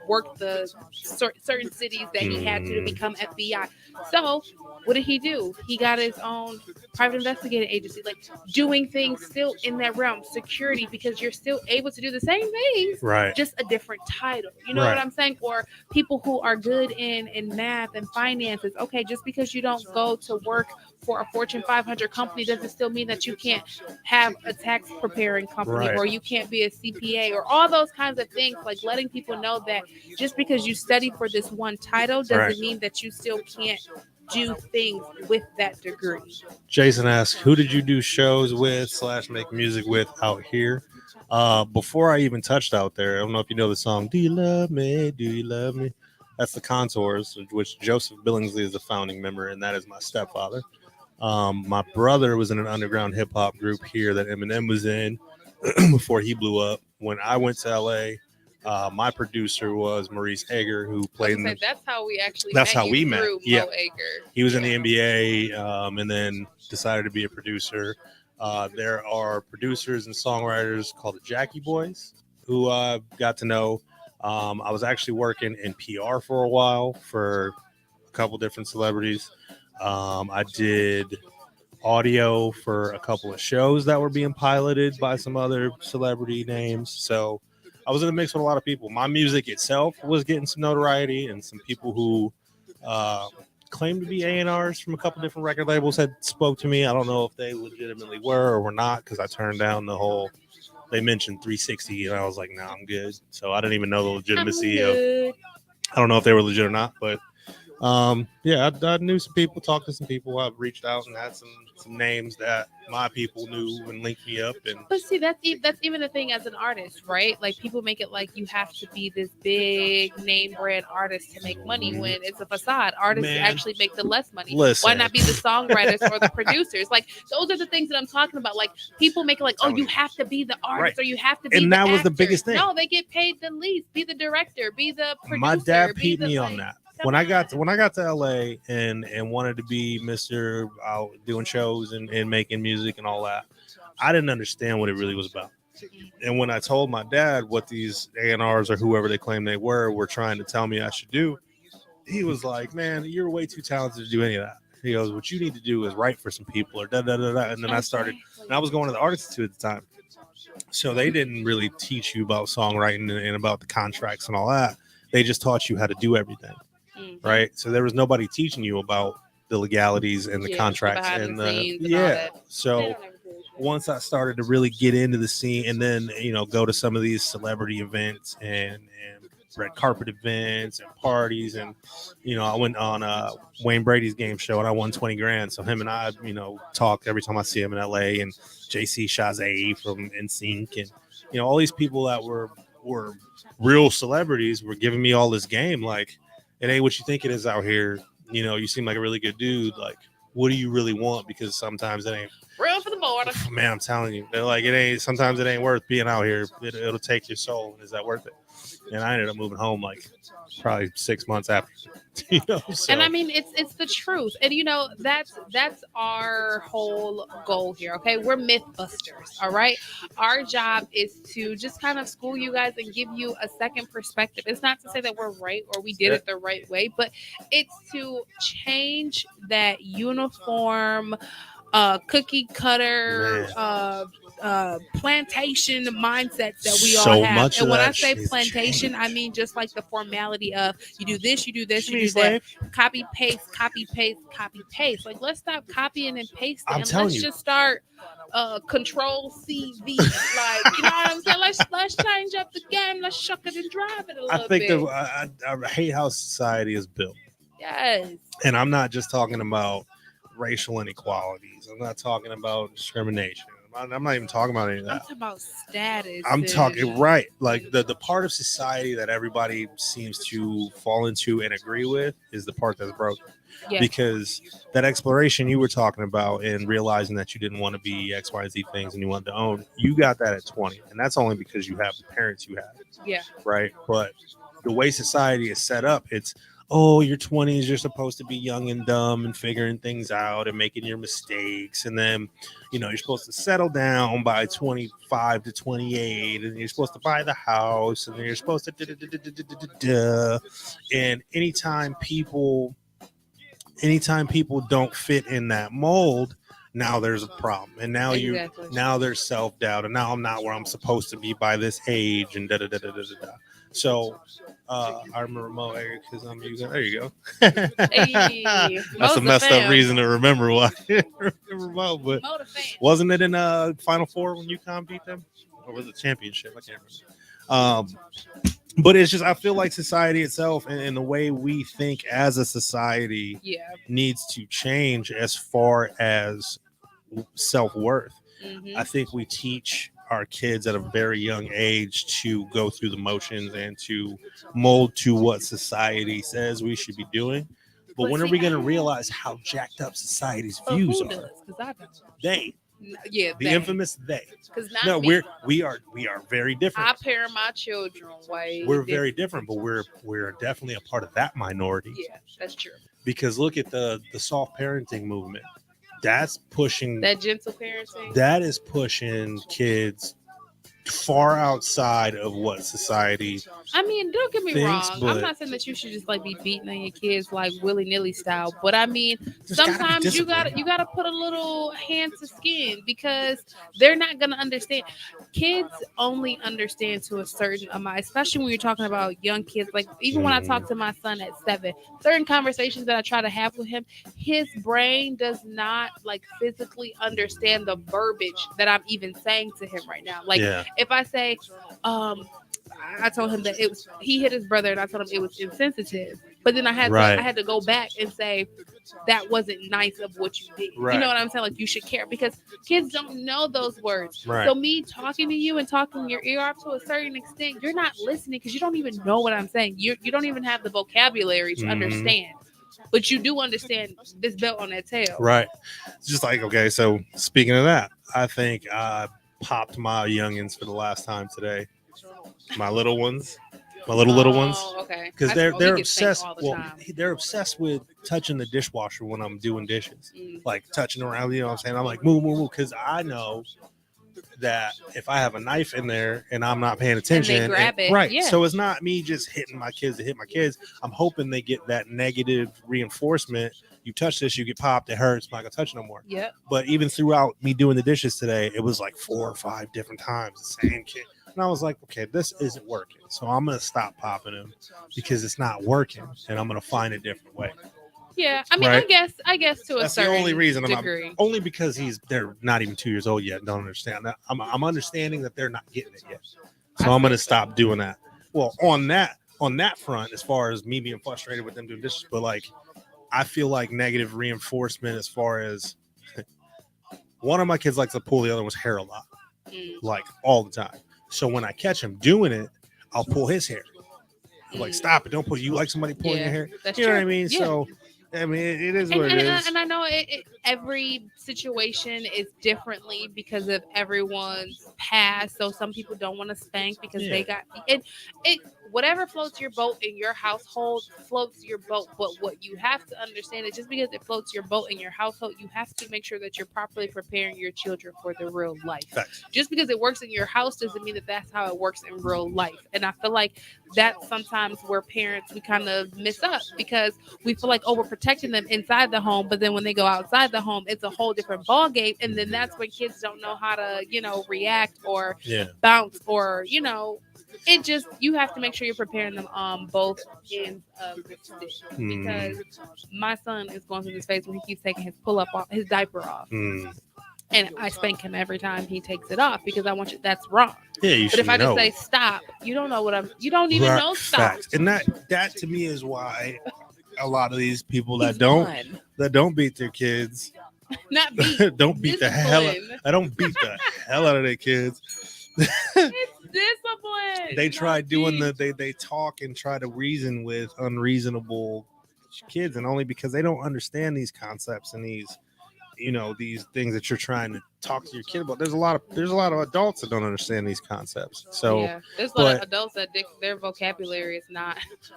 Speaker 2: work the certain cities that he had to become FBI. So what did he do? He got his own private investigating agency, like doing things still in that realm, security, because you're still able to do the same things,
Speaker 3: right?
Speaker 2: Just a different title. You know what I'm saying? Or people who are good in math and finances. Okay, just because you don't go to work for a Fortune 500 company doesn't still mean that you can't have a tax preparing company, or you can't be a CPA, or all those kinds of things. Like, letting people know that just because you study for this one title doesn't mean that you still can't do things with that degree.
Speaker 3: Jason asks, who did you do shows with / make music with out here? Before I even touched out there, I don't know if you know the song, Do You Love Me? Do You Love Me? That's the Contours, which Joseph Billingsley is the founding member, and that is my stepfather. My brother was in an underground hip hop group here that Eminem was in before he blew up. When I went to LA, my producer was Maurice Egger, who played
Speaker 2: that's how we actually
Speaker 3: met.
Speaker 2: Yeah,
Speaker 3: he was in the NBA, and then decided to be a producer. There are producers and songwriters called the Jackie Boys, who I got to know. I was actually working in PR for a while for a couple different celebrities. I did audio for a couple of shows that were being piloted by some other celebrity names. So I was in a mix with a lot of people. My music itself was getting some notoriety, and some people who claimed to be A&Rs from a couple different record labels had spoke to me. I don't know if they legitimately were or were not, because I turned down the whole, they mentioned 360, and I was like, no, I'm good. So I didn't even know the legitimacy of, I don't know if they were legit or not, but yeah, I knew some people, talked to some people. I've reached out and had some names that my people knew and linked me up.
Speaker 2: But see, that's even the thing as an artist, right? Like, people make it like you have to be this big name brand artist to make money, when it's a facade. Artists actually make the less money.
Speaker 3: Listen.
Speaker 2: Why not be the songwriters or the producers? Like, those are the things that I'm talking about. Like, people make it like, oh, you have to be the artist, or you have to be
Speaker 3: and
Speaker 2: the
Speaker 3: that
Speaker 2: actor.
Speaker 3: was the biggest thing.
Speaker 2: No, they get paid the least. Be the director, be the producer.
Speaker 3: My dad peed me on that. When I got to LA and wanted to be Mr. out doing shows and making music and all that, I didn't understand what it really was about. And when I told my dad what these A&Rs or whoever they claim they were trying to tell me I should do, he was like, man, you're way too talented to do any of that. He goes, what you need to do is write for some people, or da da da da. And then I started, and I was going to the Art Institute at the time. So they didn't really teach you about songwriting and about the contracts and all that. They just taught you how to do everything. Right, so there was nobody teaching you about the legalities and the contracts and the So once I started to really get into the scene, and then go to some of these celebrity events and red carpet events and parties, and I went on Wayne Brady's game show and I won 20 grand. So him and I, talk every time I see him in LA, and JC Chazé from NSYNC, and all these people that were real celebrities were giving me all this game. Like, it ain't what you think it is out here. You seem like a really good dude. Like, what do you really want? Because sometimes it ain't
Speaker 2: real for the border.
Speaker 3: Man, I'm telling you, they're like, it ain't. Sometimes it ain't worth being out here. It'll take your soul. Is that worth it? And I ended up moving home like probably 6 months after. So.
Speaker 2: And I mean, it's the truth, and that's our whole goal here. Okay, we're Mythbusters. All right, our job is to just kind of school you guys and give you a second perspective. It's not to say that we're right or we did it the right way, but it's to change that uniform, cookie cutter, plantation mindsets that we all have. And when I say plantation, I mean just like the formality of you do this, you do this, you do that. Copy, paste, copy, paste, copy, paste. Like, let's stop copying and pasting, and let's just start control CV. Like, you know what I'm saying? Let's change up the game. Let's shuck it and drive it a little bit.
Speaker 3: I hate how society is built.
Speaker 2: Yes.
Speaker 3: And I'm not just talking about racial inequalities. I'm not talking about discrimination. I'm not even talking about any of that.
Speaker 2: I'm talking about status.
Speaker 3: I'm talking like the part of society that everybody seems to fall into and agree with is the part that's broken. Yeah. Because that exploration you were talking about and realizing that you didn't want to be X, Y, and Z things and you wanted to own, you got that at 20, and that's only because you have the parents you have.
Speaker 2: Yeah.
Speaker 3: Right. But the way society is set up, it's, oh, your 20s, you're supposed to be young and dumb and figuring things out and making your mistakes. And then, you're supposed to settle down by 25 to 28, and you're supposed to buy the house, and then you're supposed to And anytime people don't fit in that mold, now there's a problem. And now now there's self-doubt, and now I'm not where I'm supposed to be by this age, and So I remember remote area because I'm using. There you go.
Speaker 2: Hey,
Speaker 3: that's a messed up reason to remember why. Remote, but wasn't it in Final Four when UConn beat them, or was it championship? I can't remember. But it's just, I feel like society itself and the way we think as a society needs to change as far as self-worth. Mm-hmm. I think we teach our kids at a very young age to go through the motions and to mold to what society says we should be doing. But when are we going to realize how jacked up society's views are? They.
Speaker 2: Yeah,
Speaker 3: the infamous they.
Speaker 2: No,
Speaker 3: we are very different.
Speaker 2: I parent my children way.
Speaker 3: We're very different, but we're definitely a part of that minority.
Speaker 2: Yeah, that's true.
Speaker 3: Because look at the soft parenting movement. That's pushing
Speaker 2: that gentle parenting.
Speaker 3: That is pushing kids far outside of what society.
Speaker 2: I mean, don't get me wrong. I'm not saying that you should just like be beating on your kids like willy-nilly style, but I mean, sometimes you gotta put a little hand to skin because they're not gonna understand. Kids only understand to a certain amount, especially when you're talking about young kids. Like even when I talk to my son at 7, certain conversations that I try to have with him, his brain does not like physically understand the verbiage that I'm even saying to him right now. Like if I say, I told him that he hit his brother, and I told him it was insensitive. But then I had to go back and say that wasn't nice of what you did. Right. You know what I'm saying? Like you should care because kids don't know those words. Right. So me talking to you and talking your ear off to a certain extent, you're not listening because you don't even know what I'm saying. You don't even have the vocabulary to understand. But you do understand this belt on that tail.
Speaker 3: Right. It's just like, okay, so speaking of that, I think I popped my youngins for the last time today. My little ones. Little ones.
Speaker 2: Okay.
Speaker 3: Because they're obsessed. Well, they're obsessed with touching the dishwasher when I'm doing dishes. Like touching around, you know what I'm saying? I'm like, move. Because I know that if I have a knife in there and I'm not paying attention,
Speaker 2: and they grab it.
Speaker 3: Right.
Speaker 2: Yeah.
Speaker 3: So it's not me just hitting my kids to hit my kids. I'm hoping they get that negative reinforcement. You touch this, you get popped, it hurts, I'm not gonna touch it no more.
Speaker 2: Yeah.
Speaker 3: But even throughout me doing the dishes today, it was like 4 or 5 different times, the same kid. And I was like, okay, this isn't working. So I'm gonna stop popping him because it's not working, and I'm gonna find a different way.
Speaker 2: Yeah, I mean, right? I guess to
Speaker 3: that's
Speaker 2: a certain
Speaker 3: the only reason
Speaker 2: degree.
Speaker 3: Only because they're not even 2 years old yet and don't understand that. I'm understanding that they're not getting it yet. So I'm gonna stop doing that. Well, on that, on that front, as far as me being frustrated with them doing dishes, but like I feel like negative reinforcement as far as one of my kids likes to pull the other one's hair a lot, like all the time. So when I catch him doing it, I'll pull his hair. I'm like, stop it! Don't pull. You like somebody pulling your hair?
Speaker 2: That's
Speaker 3: You know
Speaker 2: true.
Speaker 3: what I mean?
Speaker 2: Yeah.
Speaker 3: So, I mean, it is
Speaker 2: And,
Speaker 3: what it is.
Speaker 2: and I know every situation is differently because of everyone's past. So some people don't want to spank because they got it. Whatever floats your boat in your household floats your boat. But what you have to understand is just because it floats your boat in your household, you have to make sure that you're properly preparing your children for the real life.
Speaker 3: Facts.
Speaker 2: Just because it works in your house doesn't mean that that's how it works in real life. And I feel like that's sometimes where parents, we kind of miss up because we feel like, oh, we're protecting them inside the home, but then when they go outside the home, it's a whole different ball game. And then that's when kids don't know how to, react or bounce or, it just, you have to make sure you're preparing them on both ends of the stick. Because my son is going through this phase where he keeps taking his his diaper off. And I spank him every time he takes it off because I want you. That's wrong.
Speaker 3: Yeah, you
Speaker 2: But
Speaker 3: should
Speaker 2: if I
Speaker 3: know.
Speaker 2: just say stop, you don't know what you don't even know stop.
Speaker 3: Facts. And that to me is why a lot of these people that don't beat their kids,
Speaker 2: not beat,
Speaker 3: don't beat the hell out. I don't beat the hell out of their kids.
Speaker 2: It's discipline.
Speaker 3: They try doing they talk and try to reason with unreasonable kids, and only because they don't understand these concepts and these these things that you're trying to talk to your kid about. There's a lot of adults that don't understand these concepts. So
Speaker 2: there's a lot of adults that their vocabulary is not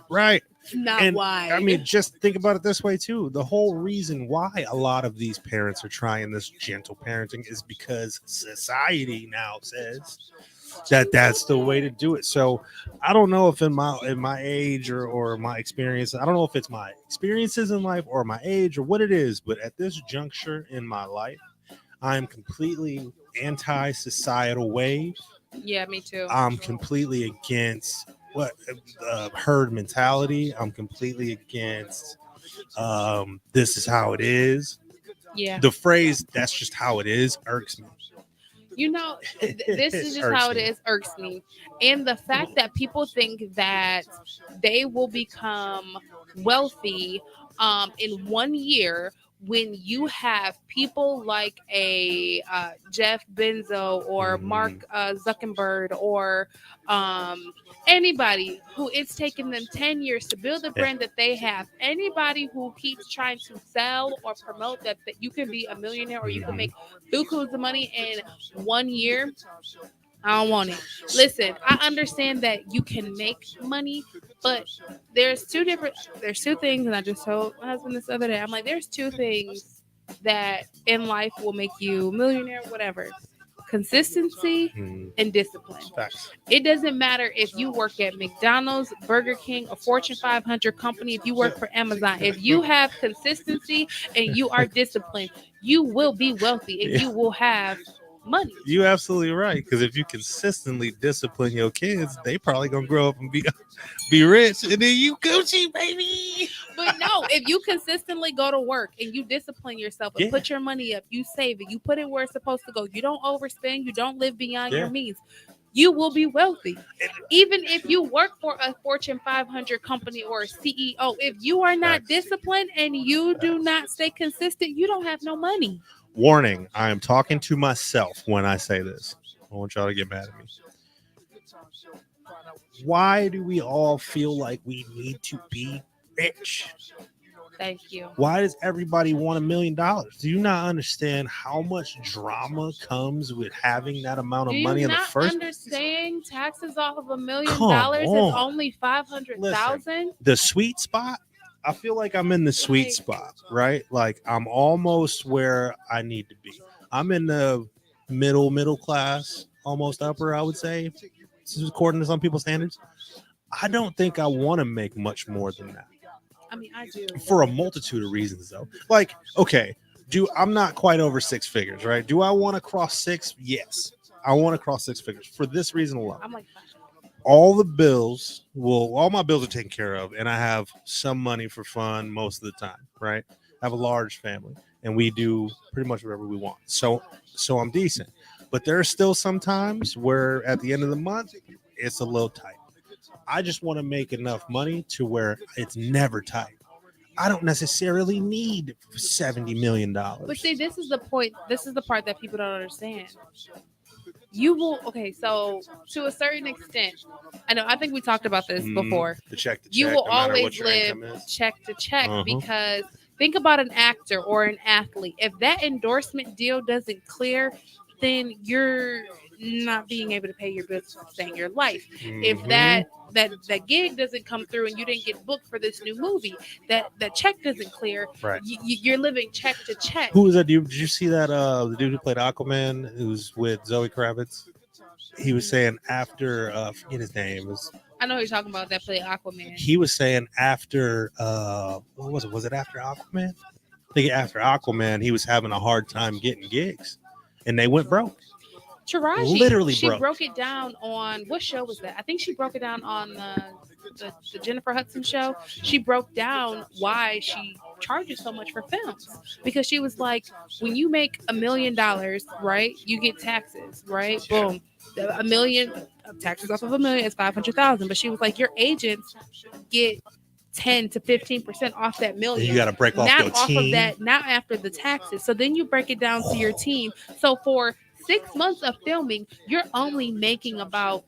Speaker 3: right.
Speaker 2: Not wide.
Speaker 3: I mean, just think about it this way too. The whole reason why a lot of these parents are trying this gentle parenting is because society now says that that's the way to do it. So I don't know if in my age or my experience, I don't know if it's my experiences in life or my age or what it is, but at this juncture in my life, I'm completely anti-societal wave.
Speaker 2: Yeah, me too.
Speaker 3: I'm completely against herd mentality. I'm completely against this is how it is.
Speaker 2: Yeah.
Speaker 3: The phrase "that's just how it is" irks me.
Speaker 2: This is just how it is irks me. And the fact that people think that they will become wealthy in 1 year when you have people like a Jeff Bezos or Mark Zuckerberg or anybody who it's taken them 10 years to build the brand that they have, anybody who keeps trying to sell or promote that you can be a millionaire or you can make bukus of money in 1 year, I don't want it. Listen, I understand that you can make money, but there's two things, and I just told my husband this other day. I'm like, there's two things that in life will make you a millionaire, whatever. Consistency and discipline.
Speaker 3: Facts.
Speaker 2: It doesn't matter if you work at McDonald's, Burger King, a Fortune 500 company, if you work for Amazon. If you have consistency and you are disciplined, you will be wealthy and you will have money.
Speaker 3: You're absolutely right, because if you consistently discipline your kids, they probably gonna grow up and be rich, and then you Gucci, baby.
Speaker 2: But no, if you consistently go to work and you discipline yourself and put your money up, you save it, you put it where it's supposed to go, you don't overspend, you don't live beyond your means, you will be wealthy. Even if you work for a Fortune 500 company or a CEO, if you are not disciplined and you do not stay consistent, you don't have no money.
Speaker 3: Warning, I am talking to myself when I say this. I want y'all to get mad at me. Why do we all feel like we need to be rich?
Speaker 2: Thank you.
Speaker 3: Why does everybody want $1 million? Do you not understand how much drama comes with having that amount of money in the first place?
Speaker 2: Understand taxes off of $1 million is only $500,000?
Speaker 3: The sweet spot? I feel like I'm in the sweet spot, right? Like I'm almost where I need to be. I'm in the middle class, almost upper, I would say, according to some people's standards. I don't think I want to make much more than that.
Speaker 2: I mean, I do.
Speaker 3: For a multitude of reasons, though. Like, okay, I'm not quite over six figures, right? Do I want to cross six? Yes. I want to cross six figures for this reason alone.
Speaker 2: I'm like,
Speaker 3: all my bills are taken care of, and I have some money for fun most of the time, right? I have a large family, and we do pretty much whatever we want. So I'm decent. But there are still some times where at the end of the month, it's a little tight. I just want to make enough money to where it's never tight. I don't necessarily need $70 million.
Speaker 2: But see, this is the point. This is the part that people don't understand. You will, okay, so to a certain extent, I think we talked about this before.
Speaker 3: The check to check.
Speaker 2: You will
Speaker 3: no matter what
Speaker 2: always
Speaker 3: your
Speaker 2: live
Speaker 3: income is.
Speaker 2: check to check
Speaker 3: Uh-huh.
Speaker 2: because think about an actor or an athlete. If that endorsement deal doesn't clear, then you're not being able to pay your bills to sustain your life. If
Speaker 3: Mhm.
Speaker 2: that gig doesn't come through and you didn't get booked for this new movie, that check doesn't clear,
Speaker 3: Right.
Speaker 2: you're living check to check.
Speaker 3: Who was that dude? Did you see that the dude who played Aquaman, who's with Zoe Kravitz? He was saying after forget his name. It was,
Speaker 2: I know who you're talking about that played Aquaman.
Speaker 3: he was saying after what was it? Was it after Aquaman? I think after Aquaman, he was having a hard time getting gigs, and they went broke.
Speaker 2: Taraji,
Speaker 3: Literally
Speaker 2: she
Speaker 3: broke.
Speaker 2: broke it down on what show was that? I think she broke it down on the Jennifer Hudson show. She broke down why she charges so much for films because she was like, when you make $1 million, right, you get taxes, right? Boom, $1 million taxes off of $1 million is 500,000. But she was like, your agents get 10 to 15% off that million.
Speaker 3: You got to break off
Speaker 2: Not
Speaker 3: your
Speaker 2: off
Speaker 3: team.
Speaker 2: of that, not after the taxes. So then you break it down to your team. So for 6 months of filming, you're only making about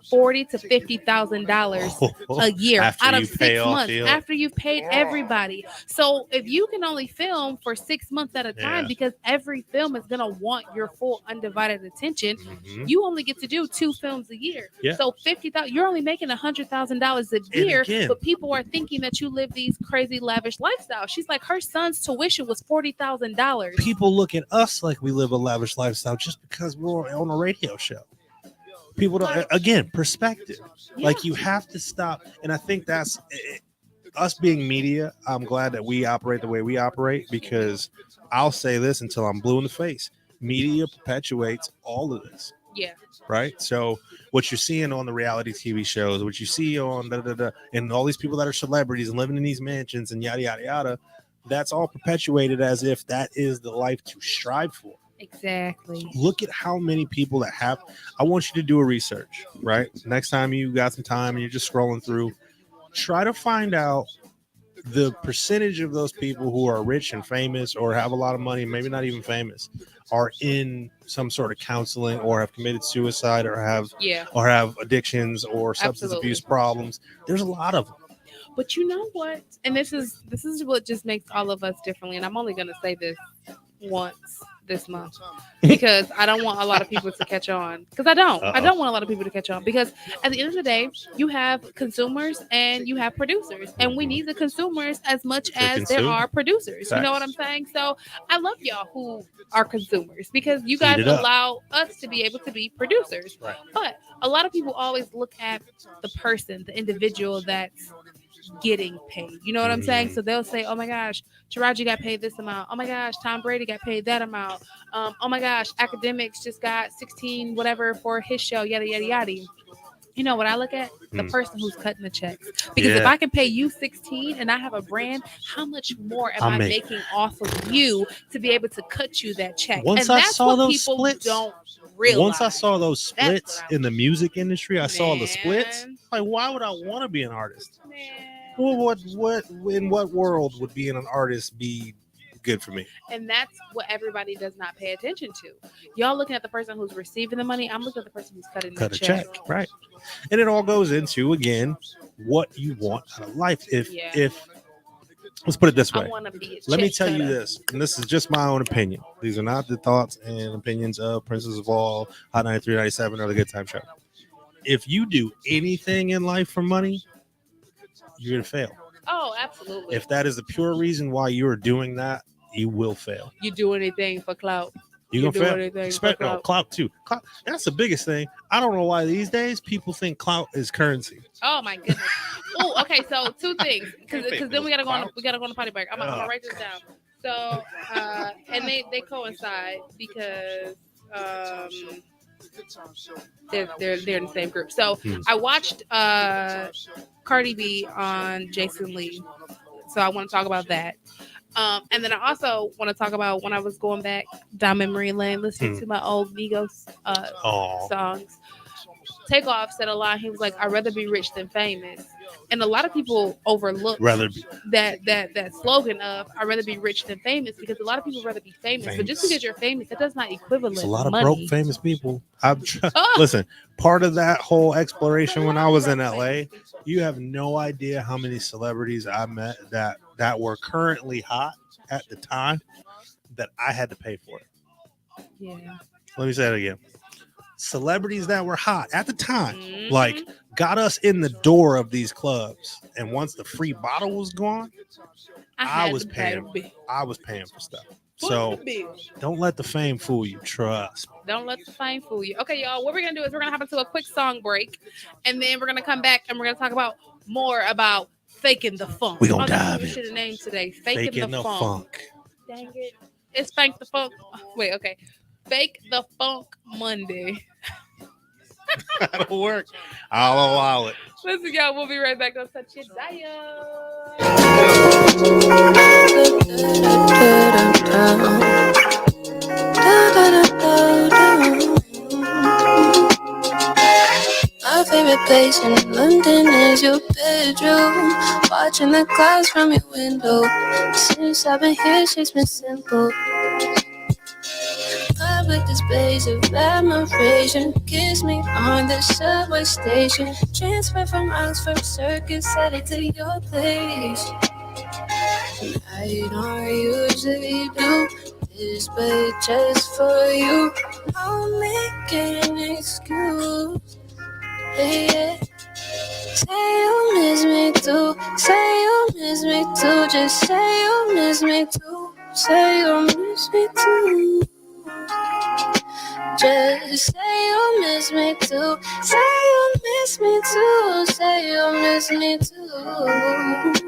Speaker 2: $40,000 to $50,000 a year
Speaker 3: After
Speaker 2: out of
Speaker 3: you
Speaker 2: 6
Speaker 3: pay off
Speaker 2: months
Speaker 3: the-
Speaker 2: after you've paid everybody. So if you can only film for 6 months at a time,
Speaker 3: Yeah.
Speaker 2: because every film is gonna want your full undivided attention,
Speaker 3: Mhm.
Speaker 2: you only get to do 2 films a year.
Speaker 3: Yeah.
Speaker 2: So 50,000, you're only making $100,000 a
Speaker 3: And
Speaker 2: year.
Speaker 3: again-
Speaker 2: But people are thinking that you live these crazy lavish lifestyles. She's like, her son's tuition was $40,000.
Speaker 3: People look at us like we live a lavish lifestyle just because we're on a radio show. People don't, again, perspective.
Speaker 2: Yeah.
Speaker 3: Like, you have to stop. And I think that's us being media. I'm glad that we operate the way we operate, because I'll say this until I'm blue in the face. Media perpetuates all of this,
Speaker 2: Yeah.
Speaker 3: right? So what you're seeing on the reality TV shows, what you see on and all these people that are celebrities and living in these mansions and yada, yada, yada, that's all perpetuated as if that is the life to strive for.
Speaker 2: Exactly.
Speaker 3: Look at how many people that have. I want you to do a research, right? Next time you got some time and you're just scrolling through, try to find out the percentage of those people who are rich and famous or have a lot of money, maybe not even famous, are in some sort of counseling or have committed suicide or have addictions or substance
Speaker 2: Absolutely.
Speaker 3: abuse problems. There's a lot of them.
Speaker 2: But you know what? And this is what just makes all of us differently. And I'm only gonna say this once this month because I don't want a lot of people to catch on. Because I don't want a lot of people to catch on. Because at the end of the day, you have consumers and you have producers, and we need the consumers as much as there are producers. You know what I'm saying? So I love y'all who are consumers because you guys allow us to be able to be producers.
Speaker 3: Right.
Speaker 2: But a lot of people always look at the person, the individual that's getting paid. You know what I'm saying? So they'll say, oh my gosh, Taraji got paid this amount. Oh my gosh, Tom Brady got paid that amount. Oh my gosh, Academics just got 16 whatever for his show, yada, yada, yada. You know what I look at? The person who's cutting the checks. Because if I can pay you 16 and I have a brand, how much more am I making off of you to be able to cut you that check?
Speaker 3: Once
Speaker 2: and
Speaker 3: I
Speaker 2: that's
Speaker 3: saw
Speaker 2: what
Speaker 3: those
Speaker 2: people
Speaker 3: splits,
Speaker 2: don't realize.
Speaker 3: Once I saw those splits in the music industry, I saw the splits.
Speaker 2: Man.
Speaker 3: Like, why would I want to be an artist?
Speaker 2: Man.
Speaker 3: Well, in what world would being an artist be good for me?
Speaker 2: And that's what everybody does not pay attention to. Y'all looking at the person who's receiving the money. I'm looking at the person who's cutting the check.
Speaker 3: Right? And it all goes into, again, what you want out of life. If let's put it this way.
Speaker 2: I want to be a
Speaker 3: Let me
Speaker 2: check
Speaker 3: tell you
Speaker 2: cutter.
Speaker 3: this, and this is just my own opinion. These are not the thoughts and opinions of Princess of All, Hot 93, 97, or the Good Time Show. If you do anything in life for money, you're going to fail.
Speaker 2: Oh, absolutely.
Speaker 3: If that is the pure reason why you are doing that, you will fail.
Speaker 2: You do anything for clout.
Speaker 3: You're
Speaker 2: do
Speaker 3: going to fail.
Speaker 2: anything
Speaker 3: Expect
Speaker 2: for clout.
Speaker 3: clout too. Clout, that's the biggest thing. I don't know why these days people think clout is currency.
Speaker 2: Oh my goodness. Oh, okay. So 2 things, because then we gotta go on the potty break. I'm gonna write this down. So and they coincide because they're in the same group. So I watched Cardi B on Jason Lee. So I want to talk about that. And then I also want to talk about when I was going back down memory lane, listening to my old Migos songs. Takeoff said a line. He was like, "I'd rather be rich than famous," and a lot of people overlook
Speaker 3: Rather be
Speaker 2: that slogan of "I'd rather be rich than famous" because a lot of people rather be famous. But just
Speaker 3: Famous.
Speaker 2: because you're famous, that does not equivalent
Speaker 3: It's a lot of
Speaker 2: money.
Speaker 3: broke famous people.
Speaker 2: Oh.
Speaker 3: Listen, part of that whole exploration when I was in LA, you have no idea how many celebrities I met that were currently hot at the time that I had to pay for it.
Speaker 2: Yeah.
Speaker 3: Let me say it again. Celebrities that were hot at the time,
Speaker 2: Mhm.
Speaker 3: like got us in the door of these clubs. And once the free bottle was gone, I
Speaker 2: had
Speaker 3: was
Speaker 2: to pay
Speaker 3: paying.
Speaker 2: the bill.
Speaker 3: I was paying for stuff.
Speaker 2: Foot
Speaker 3: So
Speaker 2: the bill.
Speaker 3: don't let the fame fool you. Trust me.
Speaker 2: Don't let the fame fool you. Okay, y'all, what we're going to do is we're going to hop into a quick song break, and then we're going to come back and we're going to talk about more about faking the funk.
Speaker 3: We gonna
Speaker 2: Oh, that's what
Speaker 3: dive
Speaker 2: we
Speaker 3: in.
Speaker 2: should have named today.
Speaker 3: Faking the funk.
Speaker 2: Dang it. It's Fake the Funk. Wait, okay. Fake the Funk Monday.
Speaker 3: That'll work. I'll allow it.
Speaker 2: Listen, y'all, we'll be right back on Touch It
Speaker 4: My favorite place in London is your bedroom. Watching the clouds from your window. Since I've been here, shit's been simple. Public displays of admiration. Kiss me on the subway station. Transfer from Oxford Circus, headed to your place. I don't usually do this, but just for you, I'll make an excuse. Yeah. Say you miss me too. Say you miss me too. Just say you miss me too. Say you miss me too. Just say you miss me too. Say you miss me too. Say you miss me too.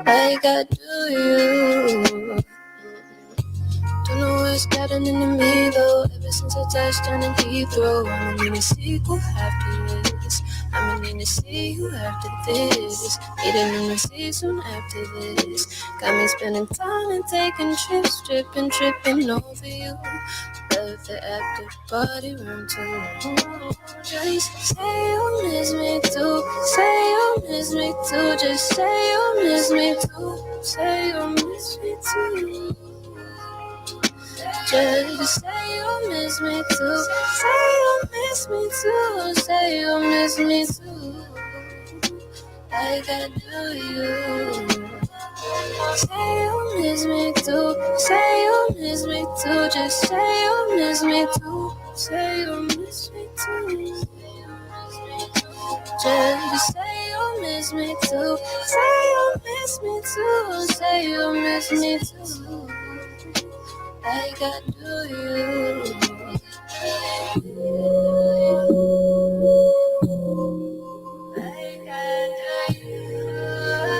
Speaker 4: Like I do you. Don't know what's gotten into me though. Ever since I touched down in Heathrow, I'ma need a sequel after this. I'ma need to see you after this. Need a new receipt soon after this. Got me spending time and taking trips, tripping over you. Love the after party room too. Just say you miss me too. Say you miss me too. Just say you miss me too. Say you miss me too. Just say you miss me too. Say you miss me too. Say you miss me too. Like I do you. Say you miss me too. Say you miss me too. Just say you miss me too. Say you miss me too. Just say you miss me too. Say you miss me too. Say you miss me too. Like I do you. Like I do you.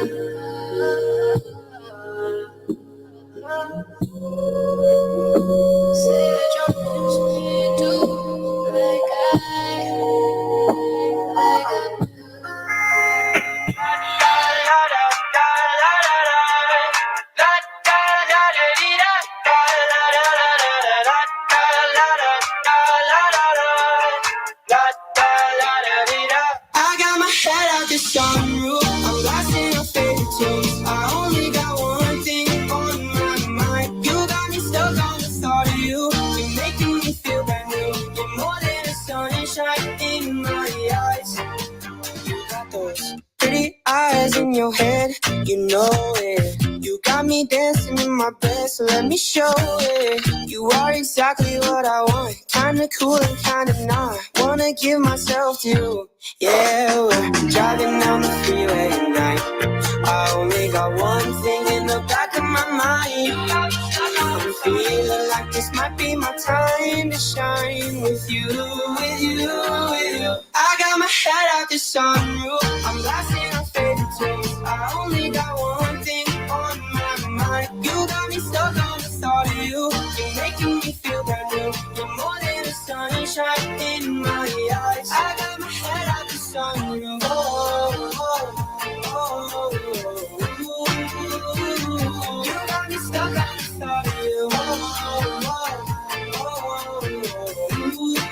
Speaker 4: Say that you miss me too. Like I do. I got my head out the sunroof. I'm lost in your favorite tunes. I only got one thing on my mind. You got me stuck on the thought of you. You're making me feel brand new. You're more than a sunshine in my eyes. You got those pretty eyes in your head. You know it. You got me dancing in my bed, so let me show it. You are exactly what I want. Kinda cool and kinda not. Wanna give myself to you. Yeah, we're driving down the freeway at night. I only got one thing in the back of my mind. I'm feeling like this might be my time to shine with you, with you, with you. I got my head out the sunroof. I'm lost in our favorite tunes. I only got one thing on my mind. You got me stuck on the thought of you. You're making me feel brand new. You're more than the sunshine in my eyes. I got my head out the sunroof. Oh, oh, oh, oh. You got me stuck on the thought of you. Oh, oh, oh, oh.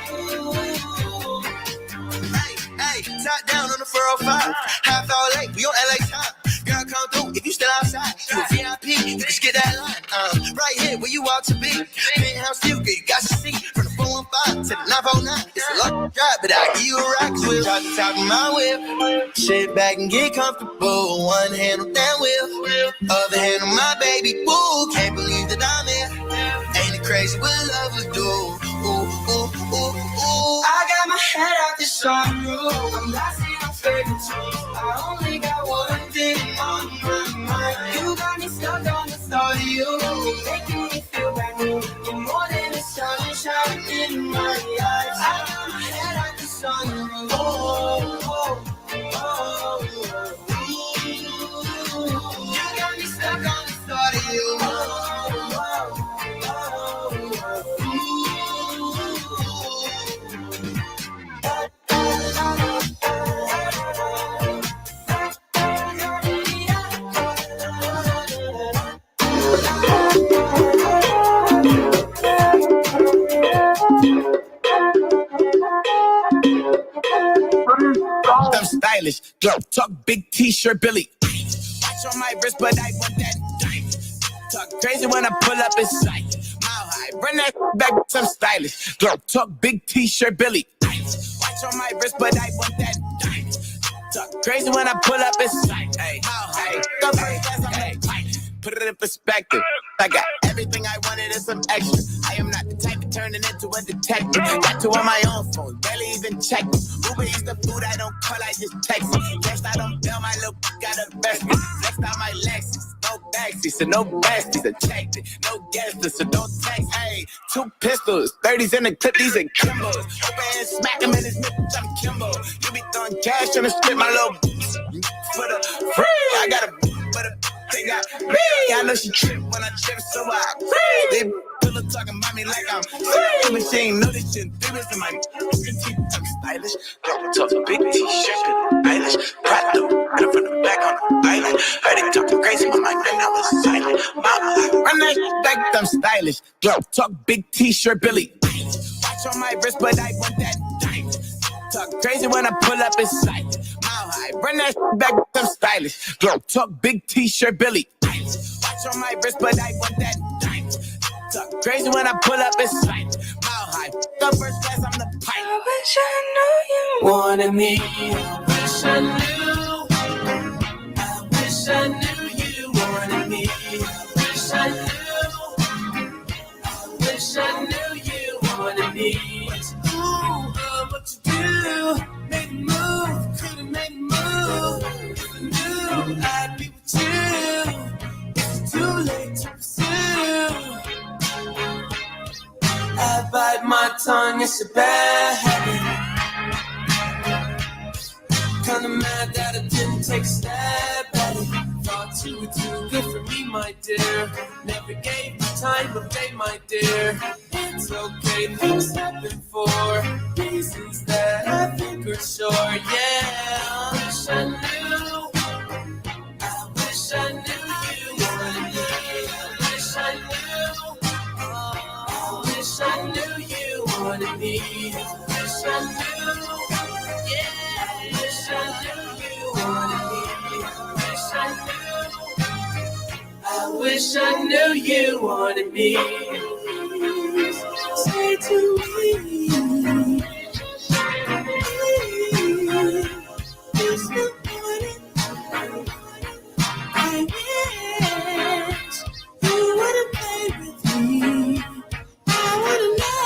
Speaker 4: 405. Half hour late, we on LA time. Girl, come through if you still outside. You a VIP, you can skip that line. Right here where you ought to be. Penthouse view, girl, you got your seat. From the 415 to the 949. It's a long drive, but I'll give you a ride. We'll drop the top of my whip. Sit back and get comfortable. One hand on that wheel. Other hand on my baby. Boo, can't believe that I'm here. Ain't it crazy what lovers do? Ooh, ooh, ooh, ooh. I got my head out the sunroof. I'm lost in my favorite tunes. I only got one thing on my mind. You got me stuck on the thought of you. You're making me feel brand new. You're more than the sunshine in my eyes. I got my head out the sunroof. Oh, oh, oh, oh. You got me stuck on the thought of you. Oh, oh,
Speaker 5: I'm stylish, glow, talk big t-shirt, Billy. Watch on my wrist, but I want that diamond. Talk crazy when I pull up in sight. Mile high, run that back, I'm stylish, glow, talk big t-shirt, Billy. Watch on my wrist, but I want that diamond. Talk crazy when I pull up in sight. Hey, mile high, go first class, I'm that tight. Put it in perspective. I got everything I wanted and some extra. I am not the type of turning into a detective. Got two on my own phone, barely even check it. Uber eats the food I don't call, I just text it. Cashed out on bail, my little got a investment. Next out my Lexus, no backseat, so no besties. I checked it, no guesses, so don't text. Hey, 2 pistols, 30s in the clip, these are Kimbos. Open and smack him in his nipples, I'm Kimbo. You be throwing cash on the strip, my little for the free. I got a for the they got me. I know she trip when I trip, so I they pillow talking about me like I'm free. But she ain't know this shit. Babies in my I'm stylish. Talk big t-shirt, stylish. Prado, got it from the back on the island. Heard it talking crazy, my mind and I was silent. Mama, run that like I'm stylish. Talk big t-shirt, Billy. Watch on my wrist, but I want that diamond. Talk crazy when I pull up in sight. Mile high, run that back, I'm stylish. Glow, talk big t-shirt, Billy. Watch on my wrist, but I want that diamond. Talk crazy when I pull up in sight. Mile high, the first class, I'm the pipe.
Speaker 4: I wish I knew you wanted me. I wish I knew. I wish I knew you wanted me. I wish I knew. I wish I knew you wanted me. What you do, make a move, could've made a move. If I knew I'd be with you, it's too late to pursue. I bite my tongue, it's a bad habit. Kinda mad that I didn't take a stab at it. Thought you were too good for me, my dear. Never gave the time of day, my dear. It's okay, things happen for reasons that I think are sure. Yeah, I wish I knew. I wish I knew you wanted me. I wish I knew. I wish I knew you wanted me. I wish I knew. Yeah, I wish I knew you wanted me. I wish I knew you wanted me. Say to me, there's no morning. I wish you wanna play with me. I wanna know.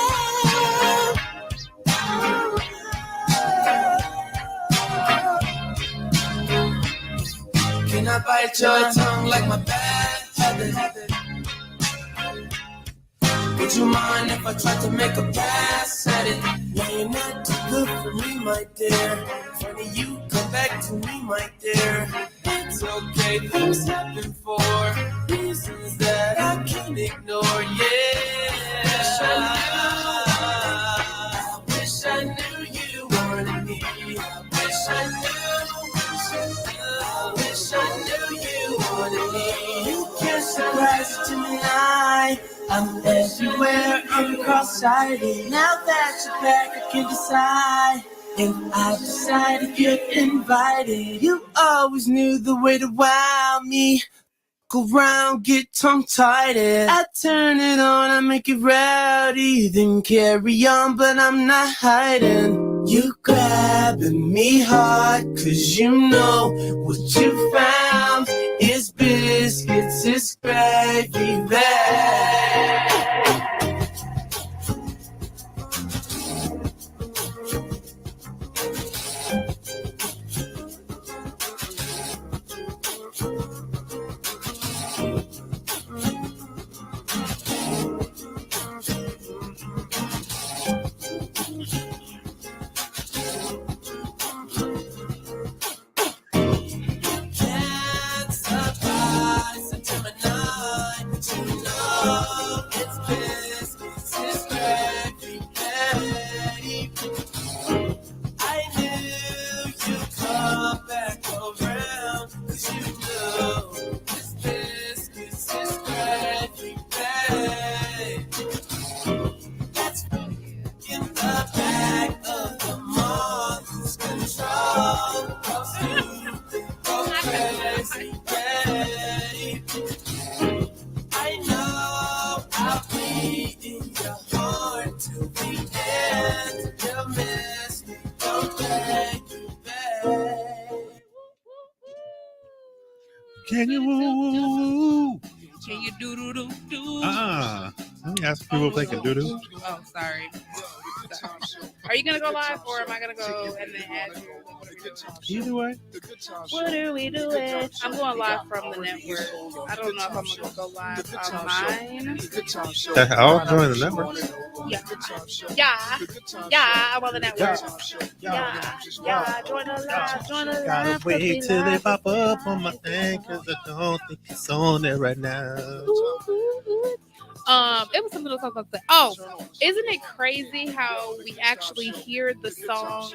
Speaker 4: Can I bite your tongue like my bad habit? Would you mind if I tried to make a pass at it? Now you're not too good for me, my dear. Funny you come back to me, my dear. It's okay, things happen for reasons that I can't ignore. Yeah, I wish I knew you wanted me. I wish I knew you wanted me. You can't surprise tonight. I'm everywhere, I'm cross-sighted. Now that you're back, I can decide And I decided you're invited. You always knew the way to wow me. Go round, get tongue-tied. I turn it on, I make it rowdy. Then carry on, but I'm not hiding. You grabbing me hard, cause you know what you found is biscuits, is gravy, babe.
Speaker 3: Can you woo?
Speaker 2: Can you do?
Speaker 3: Let me ask people if they can do.
Speaker 2: Oh, sorry. Are you gonna go live, or am I gonna go and then add you?
Speaker 3: Either way.
Speaker 2: What are we doing? I'm going live from the network. I don't know if I'm gonna go live on mine.
Speaker 3: I'll join the network.
Speaker 2: Yeah, I'm on the network. Yeah, join the live.
Speaker 3: Gotta wait till they pop up on my thing, cause I don't think it's on there right now.
Speaker 2: It was something else I was about to say. Oh, isn't it crazy how we actually hear the song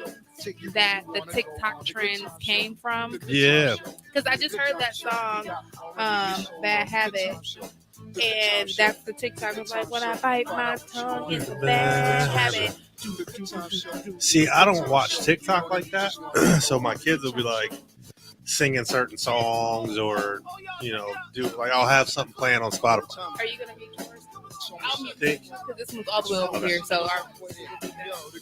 Speaker 2: that the TikTok trends came from?
Speaker 3: Yeah.
Speaker 2: Because I just heard that song, Bad Habit. And that's the TikTok was like, when I bite my tongue, it's a bad habit.
Speaker 3: See, I don't watch TikTok like that. So my kids will be like singing certain songs, or, you know, I'll have something playing on Spotify.
Speaker 2: Are you going to mute yours? I'll mute it, because this one's all the way over here, so our voice will be down.
Speaker 1: The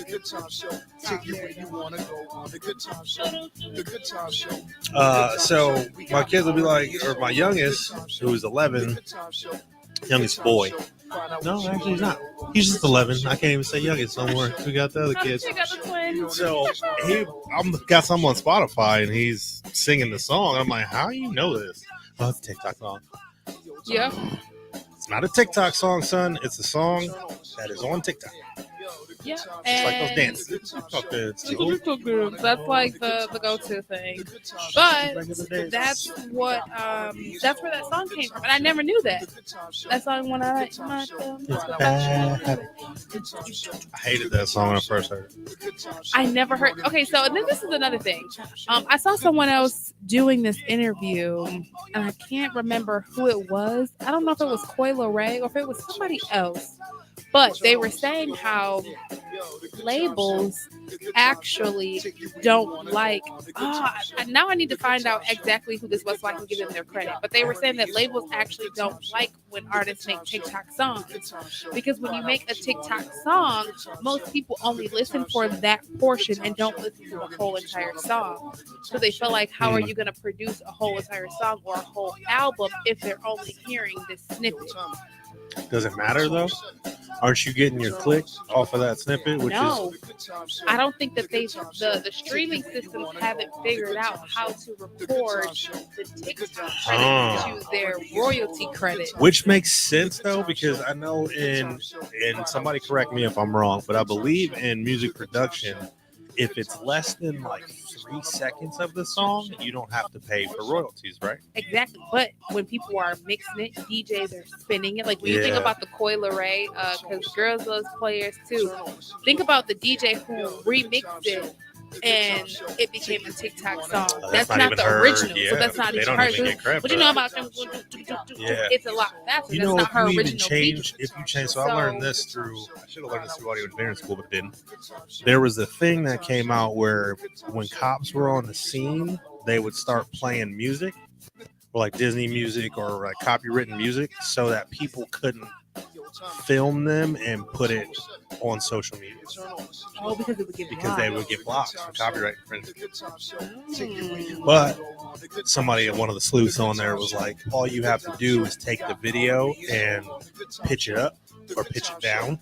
Speaker 1: Good Time Show. Take you where you want to go on the Good Time Show. The Good Time Show.
Speaker 3: So my kids will be like, or my youngest, who's 11, youngest boy. No, actually he's not. He's just 11. I can't even say youngest no more. We got the other kids.
Speaker 2: You got the twin.
Speaker 3: So I'm got some on Spotify, and he's singing the song. I'm like, how do you know this? Oh, it's a TikTok song.
Speaker 2: Yeah.
Speaker 3: It's not a TikTok song, son. It's a song that is on TikTok.
Speaker 2: Yeah.
Speaker 3: It's like those dances.
Speaker 2: That's like the go-to thing. But that's where that song came from. And I never knew that. That song, when I like my thumb, it's a bad habit.
Speaker 3: I hated that song when I first heard it.
Speaker 2: I never heard. Okay, so then this is another thing. I saw someone else doing this interview, and I can't remember who it was. I don't know if it was Coyle Ray or if it was somebody else. But they were saying how labels actually don't like. Now I need to find out exactly who this was so I can give them their credit. But they were saying that labels actually don't like when artists make TikTok songs, because when you make a TikTok song, most people only listen for that portion and don't listen to the whole entire song. So they feel like, how are you going to produce a whole entire song or a whole album if they're only hearing this snippet?
Speaker 3: Does it matter though? Aren't you getting your click off of that snippet?
Speaker 2: No, I don't think that the streaming systems haven't figured out how to record the TikTok credit to their royalty credit.
Speaker 3: Which makes sense though, because I know in somebody correct me if I'm wrong, but I believe in music production, if it's less than like 3 seconds of the song, you don't have to pay for royalties, right?
Speaker 2: Exactly. But when people are mixing it, DJs are spinning it. Like when you think about the Coyle Ray, because girls love players too. Think about the DJ who remixed it and it became a TikTok song.
Speaker 3: That's
Speaker 2: That's
Speaker 3: not
Speaker 2: not
Speaker 3: even
Speaker 2: the
Speaker 3: her.
Speaker 2: original,
Speaker 3: Yeah,
Speaker 2: so that's not
Speaker 3: they
Speaker 2: even
Speaker 3: don't
Speaker 2: her.
Speaker 3: even get credit
Speaker 2: What
Speaker 3: for
Speaker 2: you know
Speaker 3: that.
Speaker 2: about them?
Speaker 3: Yeah.
Speaker 2: It's a lot faster.
Speaker 3: You
Speaker 2: That's
Speaker 3: know,
Speaker 2: not
Speaker 3: if
Speaker 2: her
Speaker 3: you even
Speaker 2: original
Speaker 3: change,
Speaker 2: beat.
Speaker 3: if you change, so I learned this through, I should have learned this through audio engineering school, but didn't. There was a thing that came out where when cops were on the scene, they would start playing music, or like Disney music or like copywritten music, so that people couldn't film them and put it on social media.
Speaker 2: Oh, because it would get
Speaker 3: Because they
Speaker 2: blocked.
Speaker 3: would get blocked for copyright infringement.
Speaker 2: Mm.
Speaker 3: But somebody, one of the sleuths on there was like, all you have to do is take the video and pitch it up or pitch it down,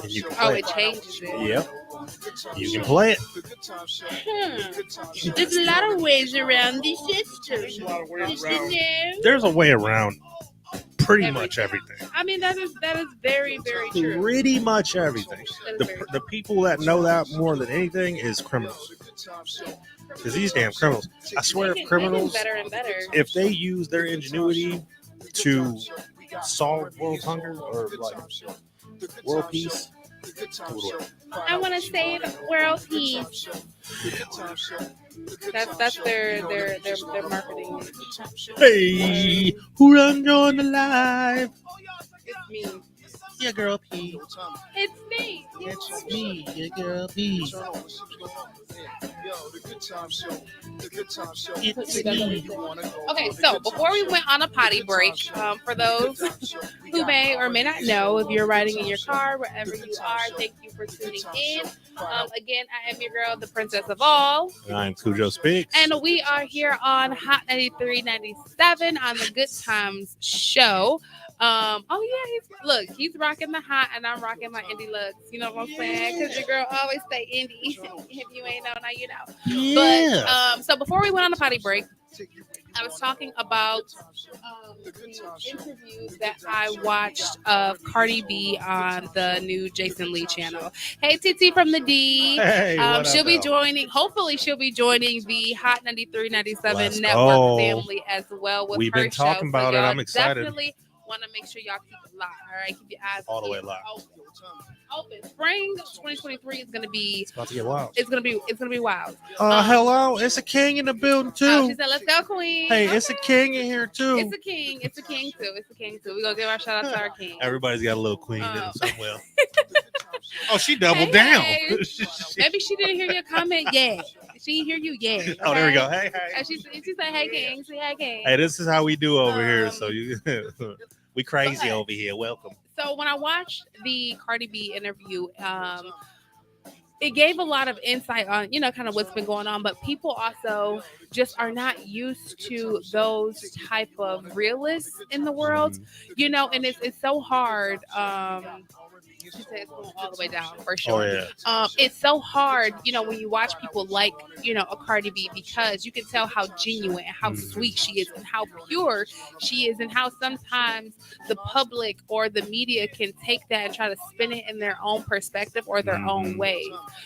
Speaker 3: and you can
Speaker 2: Oh,
Speaker 3: play
Speaker 2: it changes it.
Speaker 3: Yep. You can play it.
Speaker 2: There's a lot of ways around the system.
Speaker 3: There's a way around pretty much everything.
Speaker 2: I mean, that is very, very true.
Speaker 3: Pretty much everything.
Speaker 2: That is
Speaker 3: The,
Speaker 2: very
Speaker 3: the people that know that more than anything is criminals. Because these damn criminals, I swear, if criminals,
Speaker 2: better and better.
Speaker 3: if they use their ingenuity to solve world hunger or like world peace,
Speaker 2: I want to save world peace. That's their marketing.
Speaker 3: hey, who done joined the live?
Speaker 2: It's me.
Speaker 3: Yeah, girl P.
Speaker 2: It's me.
Speaker 3: It's me, yeah, girl P. It's me.
Speaker 2: Okay, so before we went on a potty break, for those who may or may not know, if you're riding in your car, wherever you are, thank you for tuning in. Again, I am your girl, the princess of all.
Speaker 3: And I'm Cujo Speaks.
Speaker 2: And we are here on Hot 93.97 on the Good Times Show. He's rocking the hot and I'm rocking my indie looks. You know what I'm saying? Because your girl always stay indie. If you ain't know, now you know.
Speaker 3: Yeah.
Speaker 2: But so before we went on a potty break, I was talking about the interviews that I watched of Cardi B on the new Jason Lee channel. Hey, TT from the D.
Speaker 3: Hey, what
Speaker 2: she'll
Speaker 3: up,
Speaker 2: be
Speaker 3: though?
Speaker 2: joining. Hopefully, she'll be joining the Hot 93.97
Speaker 3: Let's
Speaker 2: network
Speaker 3: go.
Speaker 2: family as well. With
Speaker 3: We've
Speaker 2: her
Speaker 3: been talking
Speaker 2: show.
Speaker 3: about it.
Speaker 2: Y'all
Speaker 3: I'm excited.
Speaker 2: Definitely want to make sure y'all keep it locked. All right, keep your eyes
Speaker 3: All the way
Speaker 2: peeled.
Speaker 3: locked.
Speaker 2: Open. Spring 2023 is gonna be.
Speaker 3: It's about to get wild.
Speaker 2: It's gonna be wild.
Speaker 3: Hello, it's a king in the building too.
Speaker 2: She said, "Let's go, Queen."
Speaker 3: Hey,
Speaker 2: Okay.
Speaker 3: it's a king in here too.
Speaker 2: It's a king. It's a king too. It's a king too. We're gonna give our shout out to our king.
Speaker 3: Everybody's got a little queen in them
Speaker 2: Oh.
Speaker 3: somewhere. Oh, she doubled
Speaker 2: Hey,
Speaker 3: down.
Speaker 2: hey. Maybe she didn't hear your comment yet. She didn't hear you yet.
Speaker 3: Oh, there we
Speaker 2: okay?
Speaker 3: go. Hey, hey.
Speaker 2: And she said, "Hey, king." Say, "Hey, king."
Speaker 3: Hey, this is how we do over here.
Speaker 2: Um,
Speaker 3: So you, we crazy
Speaker 2: okay.
Speaker 3: over here. Welcome.
Speaker 2: So when I watched the Cardi B interview, it gave a lot of insight on, kind of what's been going on, but people also just are not used to those type of realists in the world, and it's so hard. She said it's going all the way down for sure.
Speaker 3: Oh yeah.
Speaker 2: It's so hard, when you watch people like, a Cardi B, because you can tell how genuine and how sweet she is and how pure she is, and how sometimes the public or the media can take that and try to spin it in their own perspective or their own way.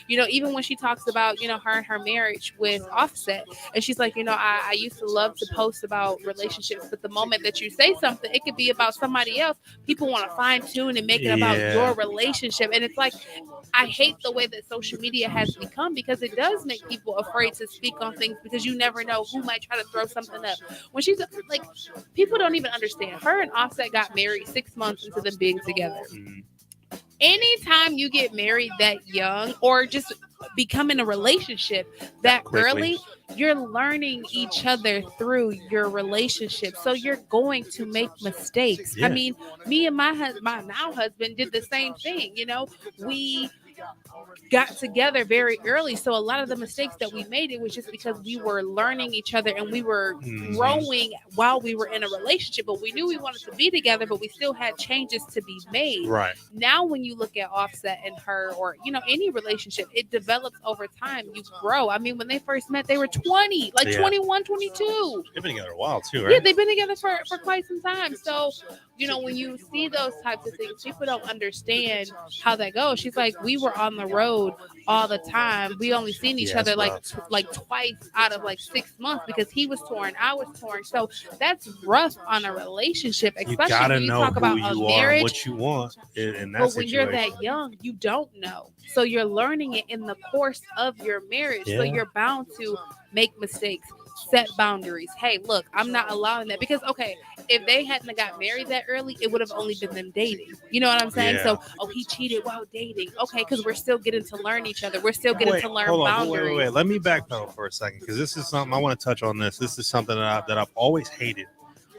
Speaker 2: Even when she talks about, her and her marriage with Offset, and she's like, I used to love to post about relationships, but the moment that you say something, it could be about somebody else. People want to fine tune and make it about your relationship. And it's like, I hate the way that social media has become, because it does make people afraid to speak on things, because you never know who might try to throw something up. When she's like, people don't even understand. Her and Offset got married 6 months into them being together. Anytime you get married that young, or just become in a relationship that early, you're learning each other through your relationship. So you're going to make mistakes.
Speaker 3: Yeah.
Speaker 2: I mean, me and my now husband did the same thing. We got together very early. So a lot of the mistakes that we made, it was just because we were learning each other and we were growing while we were in a relationship. But we knew we wanted to be together, but we still had changes to be made.
Speaker 3: Right.
Speaker 2: Now, when you look at Offset and her, or, any relationship, it develops over time. You grow. I mean, when they first met, they were 20, 21, 22.
Speaker 3: They've been together a while too, right?
Speaker 2: Yeah, they've been together for quite some time. So, when you see those types of things, people don't understand how that goes. She's like, we were were on the road all the time. We only seen each
Speaker 3: Yeah,
Speaker 2: other
Speaker 3: it's
Speaker 2: like twice out of like 6 months because he was touring, I was touring. So that's rough on a relationship,
Speaker 3: You
Speaker 2: especially
Speaker 3: gotta
Speaker 2: when you
Speaker 3: know
Speaker 2: talk
Speaker 3: who
Speaker 2: about
Speaker 3: you
Speaker 2: a
Speaker 3: are and
Speaker 2: marriage.
Speaker 3: what you want in that
Speaker 2: But when you're
Speaker 3: situation.
Speaker 2: that young, you don't know. So you're learning it in the course of your marriage. So
Speaker 3: Yeah.
Speaker 2: you're bound to make mistakes, set boundaries. Hey, look, I'm not allowing that. Because, okay, if they hadn't got married that early, it would have only been them dating. You know what I'm saying?
Speaker 3: Yeah.
Speaker 2: So, oh, he cheated while dating. Okay, because we're still getting to learn each other. We're still getting to learn
Speaker 3: hold on,
Speaker 2: boundaries.
Speaker 3: wait. Let me backpedal for a second because this is something I want to touch on. This is something that I've always hated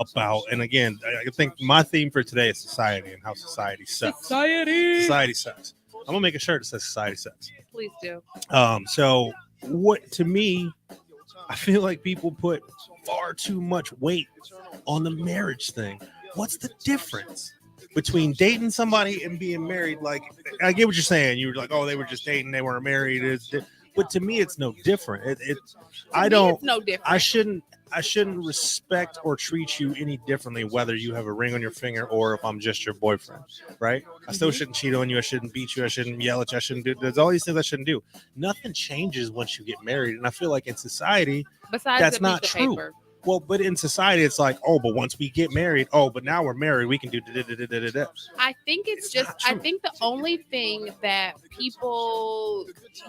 Speaker 3: about. And again, I think my theme for today is society and how society sucks. Society sucks. I'm gonna make a shirt that says society sucks.
Speaker 2: Please do.
Speaker 3: So what to me, I feel like people put far too much weight on the marriage thing. What's the difference between dating somebody and being married? Like, I get what you're saying. You were like, oh, they were just dating, they weren't married. But to me, it's no different.
Speaker 2: It's no different.
Speaker 3: I shouldn't respect or treat you any differently whether you have a ring on your finger or if I'm just your boyfriend, right? I still shouldn't cheat on you. I shouldn't beat you. I shouldn't yell at you. I shouldn't do. There's all these things I shouldn't do. Nothing changes once you get married, and I feel like in society,
Speaker 2: Besides
Speaker 3: that's
Speaker 2: the
Speaker 3: not
Speaker 2: piece of
Speaker 3: true.
Speaker 2: paper.
Speaker 3: Well, but in society, it's like, oh, but once we get married, oh, but now we're married, we can do da-da-da-da-da-da.
Speaker 2: I think it's just, I think the only thing that people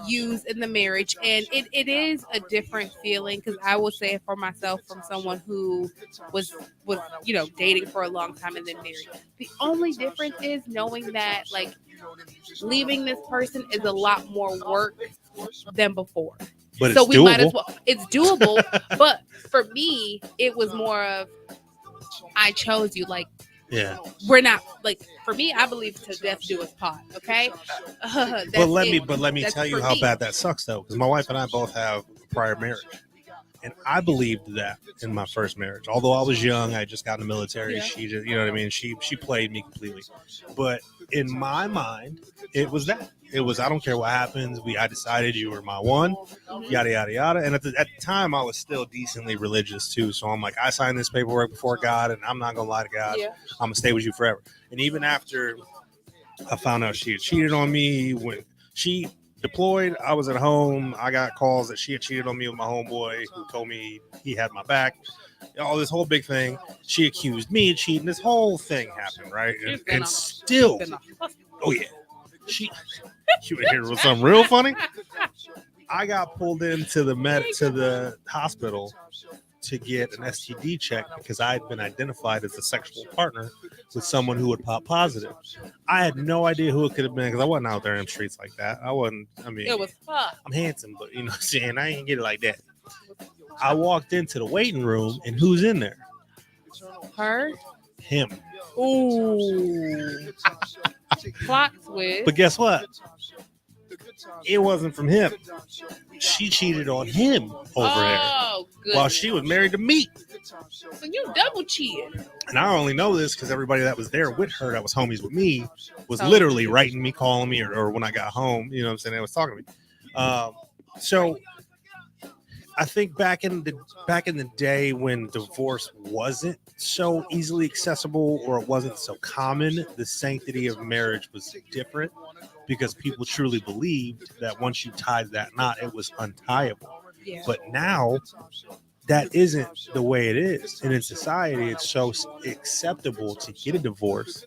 Speaker 2: use in the marriage, and it is a different feeling, because I will say it for myself from someone who was dating for a long time and then married. The only difference is knowing that, like, leaving this person is a lot more work than before.
Speaker 3: But
Speaker 2: so
Speaker 3: it's
Speaker 2: we
Speaker 3: doable.
Speaker 2: might as well. It's doable, but for me, it was more of I chose you. Like,
Speaker 3: Yeah.
Speaker 2: we're not like for me. I believe to death do us part. Okay.
Speaker 3: But let me tell you how bad that sucks though, because my wife and I both have prior marriage, and I believed that in my first marriage. Although I was young, I just got in the military.
Speaker 2: Yeah.
Speaker 3: She just, you know what I mean. She played me completely, but in my mind, it was that. It was, I don't care what happens. I decided you were my one, yada, yada, yada. And at the time, I was still decently religious too. So I'm like, I signed this paperwork before God, and I'm not going to lie to God.
Speaker 2: Yeah.
Speaker 3: I'm going to stay with you forever. And even after I found out she had cheated on me, when she deployed, I was at home. I got calls that she had cheated on me with my homeboy who told me he had my back. All this whole big thing. She accused me of cheating. This whole thing happened, right? And still, oh yeah. You would hear something real funny. I got pulled into the hospital to get an STD check because I had been identified as a sexual partner with someone who would pop positive. I had no idea who it could have been because I wasn't out there in the streets like that. I wasn't. I mean,
Speaker 2: it was fun.
Speaker 3: I'm handsome, but you know what I'm saying, I ain't get it like that. I walked into the waiting room, and who's in there?
Speaker 2: Her.
Speaker 3: Him.
Speaker 2: Ooh. Plot twist.
Speaker 3: But guess what? It wasn't from him. She cheated on him over there while she was married to me.
Speaker 2: So you double cheated.
Speaker 3: And I only know this because everybody that was there with her, that was homies with me, was literally writing me, calling me, or when I got home, you know what I'm saying, they was talking to me. So I think back in the day when divorce wasn't so easily accessible or it wasn't so common, the sanctity of marriage was different because people truly believed that once you tied that knot, it was untieable.
Speaker 2: Yeah.
Speaker 3: But now that isn't the way it is. And in society, it's so acceptable to get a divorce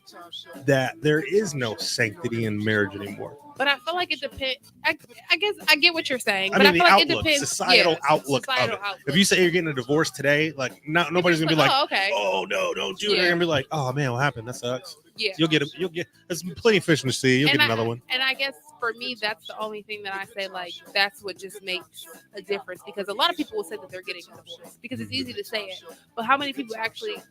Speaker 3: that there is no sanctity in marriage anymore.
Speaker 2: But I feel like it depends. I guess I get what you're saying.
Speaker 3: I
Speaker 2: But
Speaker 3: mean,
Speaker 2: I feel
Speaker 3: the
Speaker 2: like
Speaker 3: outlook,
Speaker 2: it depends.
Speaker 3: societal outlook of it. If you say you're getting a divorce today, like nobody's gonna be like,
Speaker 2: okay.
Speaker 3: oh no, don't do it. They're gonna be like, oh man, what happened? That sucks.
Speaker 2: Yeah.
Speaker 3: You'll get there's plenty of fish in the sea. You'll get another one.
Speaker 2: And I guess for me, that's the only thing that I say, like, that's what just makes a difference. Because a lot of people will say that they're getting a divorce because it's easy to say it. But how many people actually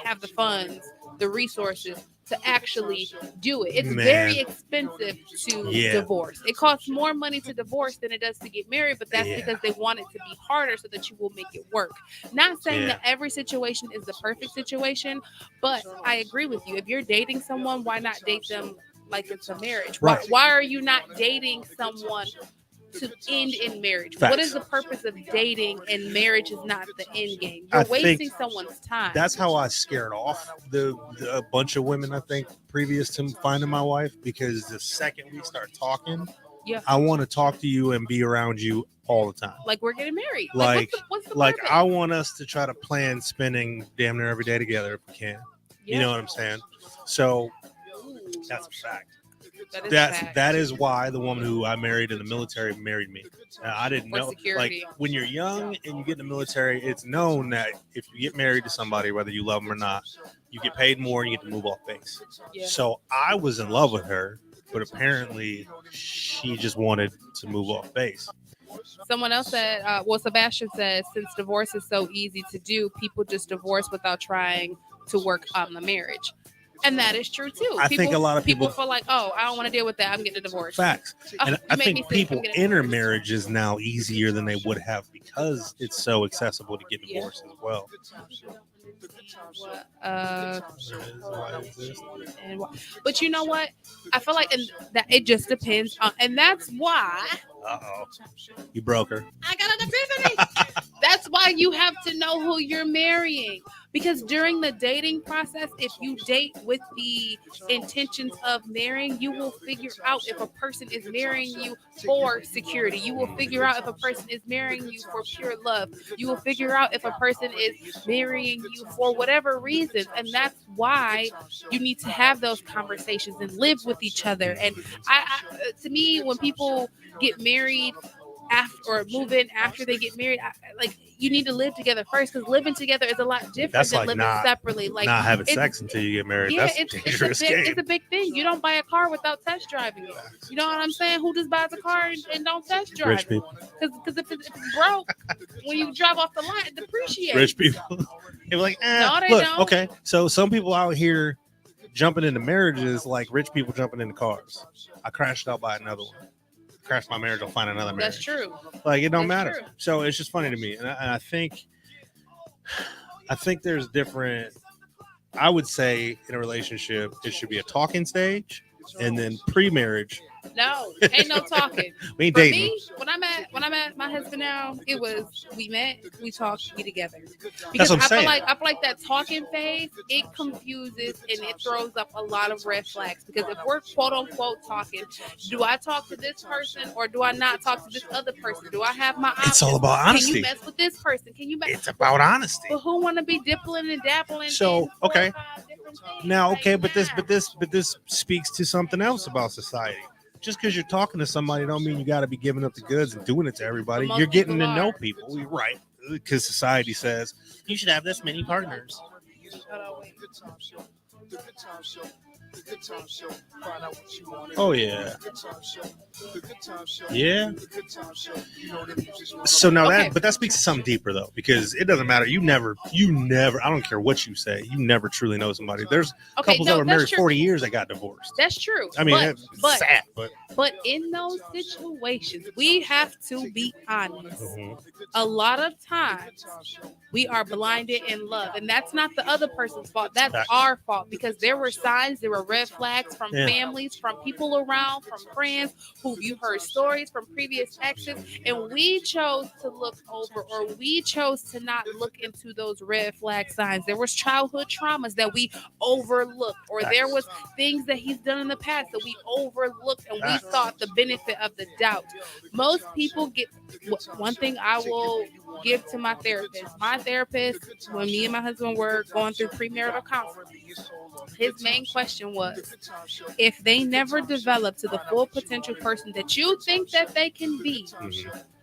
Speaker 2: have the funds, the resources to actually do it? It's very expensive to divorce. It costs more money to divorce than it does to get married, but that's because they want it to be harder so that you will make it work. Not saying that every situation is the perfect situation, but I agree with you. If you're dating someone, why not date them like it's a marriage?
Speaker 3: Right.
Speaker 2: Why are you not dating someone to end in marriage?
Speaker 3: Facts.
Speaker 2: What is the purpose of dating and marriage is not the end game?
Speaker 3: I
Speaker 2: You're
Speaker 3: think
Speaker 2: wasting someone's time.
Speaker 3: That's how I scared off a bunch of women, I think, previous to finding my wife, because the second we start talking,
Speaker 2: Yeah.
Speaker 3: I want to talk to you and be around you all the time.
Speaker 2: Like we're getting married.
Speaker 3: Like,
Speaker 2: what's the
Speaker 3: like
Speaker 2: purpose?
Speaker 3: I want us to try to plan spending damn near every day together if we can.
Speaker 2: Yeah.
Speaker 3: You know what I'm saying? So that's a fact.
Speaker 2: That is a fact.
Speaker 3: That is why the woman who I married in the military married me. I didn't
Speaker 2: For
Speaker 3: know.
Speaker 2: security.
Speaker 3: Like when you're young and you get in the military, it's known that if you get married to somebody, whether you love them or not, you get paid more and you get to move off base.
Speaker 2: Yeah.
Speaker 3: So I was in love with her, but apparently she just wanted to move off base.
Speaker 2: Someone else said, Sebastian says, since divorce is so easy to do, people just divorce without trying to work on the marriage. And that is true too.
Speaker 3: I think a lot of people
Speaker 2: feel like, oh, I don't want to deal with that. I'm getting a divorce.
Speaker 3: Facts.
Speaker 2: Oh,
Speaker 3: And
Speaker 2: you
Speaker 3: I
Speaker 2: make me
Speaker 3: think
Speaker 2: sick. I'm
Speaker 3: people
Speaker 2: getting a
Speaker 3: enter
Speaker 2: divorce.
Speaker 3: marriages now easier than they would have because it's so accessible to get divorced as well.
Speaker 2: But you know what? I feel like that it just depends on, and that's why
Speaker 3: you broke her.
Speaker 2: I got an epiphany. That's why you have to know who you're marrying. Because during the dating process, if you date with the intentions of marrying, you will figure out if a person is marrying you for security. You will figure out if a person is marrying you for pure love. You will figure out if a person is marrying you for whatever reasons. And that's why you need to have those conversations and live with each other. And to me, when people get married after or move in after they get married, you need to live together first, because living together is a lot different
Speaker 3: That's
Speaker 2: than
Speaker 3: like
Speaker 2: living separately. Like
Speaker 3: not having sex until you get married.
Speaker 2: Yeah,
Speaker 3: That's a dangerous game.
Speaker 2: it's a big thing. You don't buy a car without test driving it. You know what I'm saying? Who just buys a car and don't test drive
Speaker 3: Rich
Speaker 2: it?
Speaker 3: people.
Speaker 2: Because if it's broke, when you drive off the lot, it depreciates.
Speaker 3: Rich people. They're like,
Speaker 2: No, they
Speaker 3: look,
Speaker 2: don't.
Speaker 3: okay. So some people out here jumping into marriages like rich people jumping into cars. I crashed out by another one. Crash my marriage, I'll find another marriage.
Speaker 2: That's true.
Speaker 3: Like it don't
Speaker 2: That's
Speaker 3: matter.
Speaker 2: true.
Speaker 3: So it's just funny to me, and I think there's different. I would say in a relationship, it should be a talking stage, and then pre-marriage.
Speaker 2: No, ain't no talking.
Speaker 3: We ain't
Speaker 2: For
Speaker 3: dating.
Speaker 2: me, when I'm at my husband now, it was we met, we talked, we together.
Speaker 3: That's
Speaker 2: Because
Speaker 3: what I'm
Speaker 2: I
Speaker 3: saying.
Speaker 2: feel like that talking phase, it confuses and it throws up a lot of red flags. Because if we're quote unquote talking, do I talk to this person or do I not talk to this other person? Do I have my options?
Speaker 3: It's all about
Speaker 2: Can
Speaker 3: honesty.
Speaker 2: you mess with this person? Can you mess?
Speaker 3: It's about honesty.
Speaker 2: But who want to be dippling and dappling?
Speaker 3: So,
Speaker 2: in 4 or
Speaker 3: okay.
Speaker 2: 5 different things?
Speaker 3: Now, okay,
Speaker 2: Like,
Speaker 3: but this speaks to something else about society. Just because you're talking to somebody don't mean you got to be giving up the goods and doing it to everybody.
Speaker 2: But most
Speaker 3: You're getting to
Speaker 2: people
Speaker 3: know
Speaker 2: are.
Speaker 3: people, You're right? Because society says you should have this many partners.
Speaker 2: Hold on, wait.
Speaker 1: The Good Time Show. The Good Time Show. Find out what you want.
Speaker 3: Oh yeah,
Speaker 1: The Good Time Show. The Good Time Show.
Speaker 3: yeah.
Speaker 1: The Good Time Show. You know the music's one
Speaker 3: So now
Speaker 2: Okay.
Speaker 3: that speaks to something deeper though, because it doesn't matter. You never. I don't care what you say. You never truly know somebody. There's
Speaker 2: Okay,
Speaker 3: couples
Speaker 2: no,
Speaker 3: that were
Speaker 2: that's
Speaker 3: married
Speaker 2: true.
Speaker 3: 40 years that got divorced.
Speaker 2: That's true.
Speaker 3: I mean,
Speaker 2: but
Speaker 3: that's sad, but
Speaker 2: in those situations, we have to be honest.
Speaker 3: Mhm.
Speaker 2: A lot of times, we are blinded in love, and that's not the other person's fault. That's
Speaker 3: Fact.
Speaker 2: our fault, because there were signs, there were red flags from
Speaker 3: Yeah.
Speaker 2: families, from people around, from friends who you heard stories from previous exes, and we chose to look over, or we chose to not look into those red flag signs. There was childhood traumas that we overlooked, or there was things that he's done in the past that we overlooked, and we thought the benefit of the doubt. Most people get one thing I will give to my therapist. My therapist, when me and my husband were going through premarital counseling, his main question was, if they never develop to the full potential person that you think that they can be,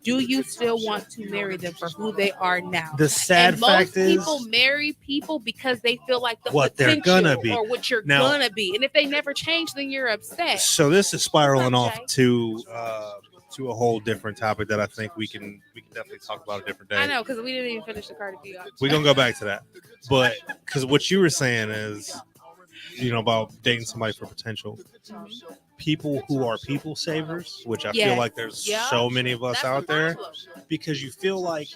Speaker 2: do you still want to marry them for who they are now?
Speaker 3: The sad
Speaker 2: And
Speaker 3: fact
Speaker 2: most
Speaker 3: is,
Speaker 2: people marry people because they feel like the
Speaker 3: what they're
Speaker 2: potential
Speaker 3: gonna be.
Speaker 2: or what you're
Speaker 3: Now-
Speaker 2: gonna be. And if they never change, then you're upset.
Speaker 3: so this is spiraling
Speaker 2: What's up,
Speaker 3: off to a whole different topic that I think we can definitely talk about a different day.
Speaker 2: I know, because we didn't even finish the Cardi B.
Speaker 3: We're gonna go back to that, but because what you were saying is, about dating somebody for potential. People who are people savers, which I feel
Speaker 2: Yes.
Speaker 3: like there's
Speaker 2: Yeah.
Speaker 3: so many of us
Speaker 2: That's
Speaker 3: out
Speaker 2: the
Speaker 3: there,
Speaker 2: problem.
Speaker 3: because you feel like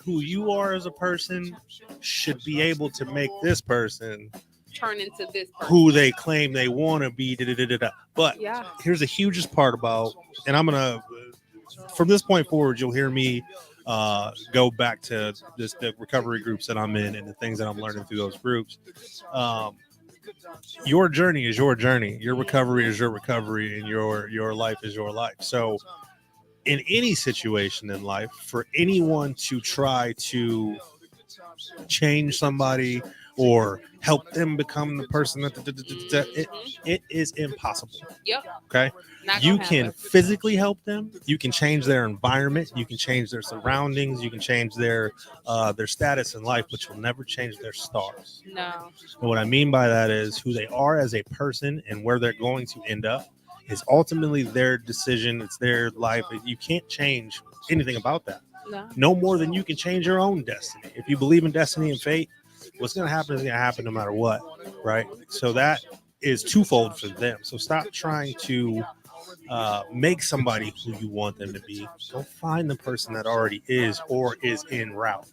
Speaker 3: who you are as a person should be able to make this person
Speaker 2: Turn into this person.
Speaker 3: who they claim they want to be. Da-da-da-da-da. But
Speaker 2: Yeah.
Speaker 3: here's the hugest part about, and I'm gonna from this point forward, you'll hear me go back to the recovery groups that I'm in and the things that I'm learning through those groups. Your journey is your journey. Your recovery is your recovery, and your life is your life. So in any situation in life, for anyone to try to change somebody or help them become the person that it is impossible.
Speaker 2: Yep.
Speaker 3: Okay.
Speaker 2: Not
Speaker 3: You
Speaker 2: gonna
Speaker 3: can
Speaker 2: happen.
Speaker 3: physically help them. You can change their environment. You can change their surroundings. You can change their status in life, but you'll never change their stars.
Speaker 2: No.
Speaker 3: And what I mean by that is who they are as a person and where they're going to end up is ultimately their decision. It's their life. You can't change anything about that. No more than you can change your own destiny. If you believe in destiny and fate, what's going to happen is going to happen no matter what, right? So that is twofold for them. So stop trying to make somebody who you want them to be. Go find the person that already is or is en route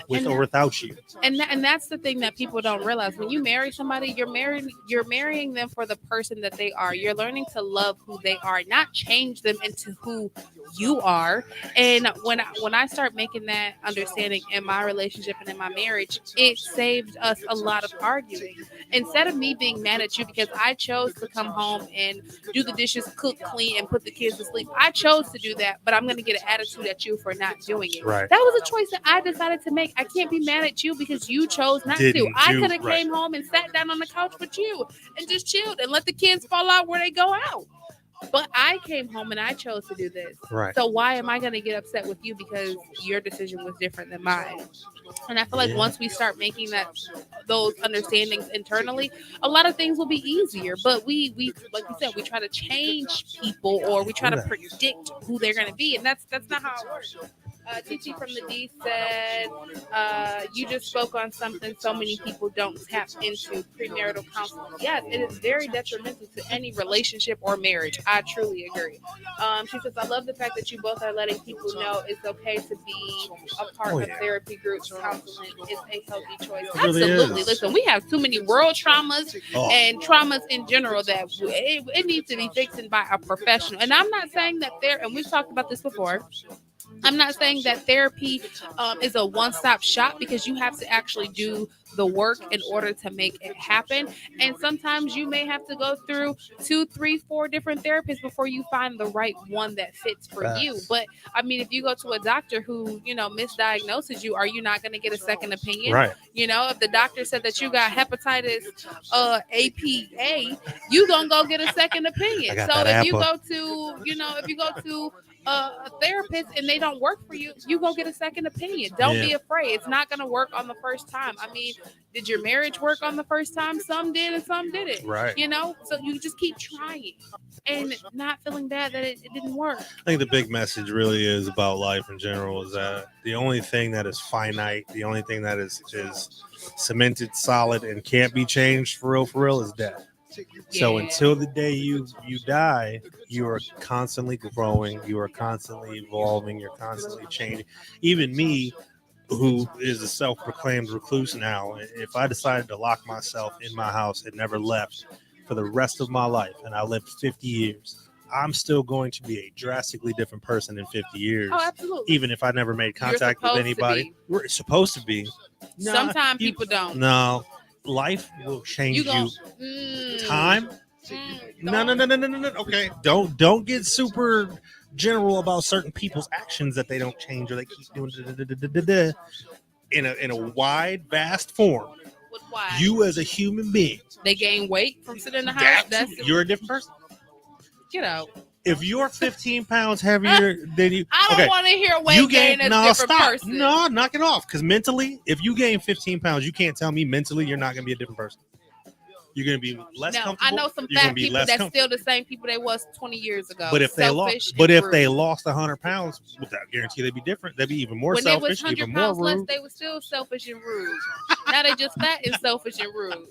Speaker 3: with or without you.
Speaker 2: And that's the thing that people don't realize. When you marry somebody, you're marrying them for the person that they are. You're learning to love who they are, not change them into who you are. And when I start making that understanding in my relationship and in my marriage, it saved us a lot of arguing. Instead of me being mad at you because I chose to come home and do the dishes, cook, clean, and put the kids to sleep. I chose to do that, but I'm going to get an attitude at you for not doing it.
Speaker 3: Right.
Speaker 2: That was a choice that I decided to make. I can't be mad at you because you chose not to. I could have came home and sat down on the couch with you and just chilled and let the kids fall out where they go out. But I came home and I chose to do this.
Speaker 3: Right.
Speaker 2: So why am I going to get upset with you because your decision was different than mine? And I feel like once we start making those understandings internally, a lot of things will be easier. But we like you said, we try to change people or we try to predict who they're going to be, and that's not how it works. Titi from the D said, you just spoke on something so many people don't tap into, premarital counseling. Yes, it is very detrimental to any relationship or marriage. I truly agree. She says, I love the fact that you both are letting people know it's okay to be a part of therapy groups. Counseling is a healthy choice.
Speaker 3: Really
Speaker 2: Absolutely.
Speaker 3: is.
Speaker 2: Listen, we have too many world traumas and traumas in general that it needs to be fixed by a professional. And I'm not saying that and we've talked about this before, I'm not saying that therapy is a one-stop shop, because you have to actually do the work in order to make it happen. And sometimes you may have to go through 2, 3, 4 different therapists before you find the right one that fits for you. But I mean, if you go to a doctor who, misdiagnoses you, are you not going to get a second opinion?
Speaker 3: Right.
Speaker 2: If the doctor said that you got hepatitis APA, you going to go get a second opinion. So if you go to a therapist and they don't work for you, you go get a second opinion. Don't be afraid. It's not going to work on the first time. I mean, did your marriage work on the first time? Some did and some didn't.
Speaker 3: Right.
Speaker 2: So you just keep trying and not feeling bad that it didn't work.
Speaker 3: I think the big message really is about life in general is that the only thing that is finite, the only thing that is cemented, solid, and can't be changed for real is death. So until the day you die, you are constantly growing, you are constantly evolving, you're constantly changing. Even me, who is a self-proclaimed recluse now, if I decided to lock myself in my house and never left for the rest of my life, and I lived 50 years, I'm still going to be a drastically different person in 50 years.
Speaker 2: Oh, absolutely.
Speaker 3: Even if I never made contact with anybody. We're supposed to be.
Speaker 2: Sometimes people don't.
Speaker 3: No. Life will change you. Time? No. Okay. Don't get super general about certain people's actions that they don't change or they keep doing in a wide, vast form.
Speaker 2: Why?
Speaker 3: You as a human being.
Speaker 2: They gain weight from sitting in the house.
Speaker 3: You're a different person.
Speaker 2: Get out.
Speaker 3: If you're 15 pounds heavier than you,
Speaker 2: I don't want to hear weight gain as a different person.
Speaker 3: No, knock it off. Because mentally, if you gain 15 pounds, you can't tell me mentally you're not going to be a different person. You're going to be less comfortable.
Speaker 2: I know some fat people that's still the same people they was 20 years ago.
Speaker 3: But if they lost 100 pounds, without guarantee they'd be different. They'd be even more selfish, even more rude.
Speaker 2: Less, they were still selfish and rude. Now they just fat and selfish and rude.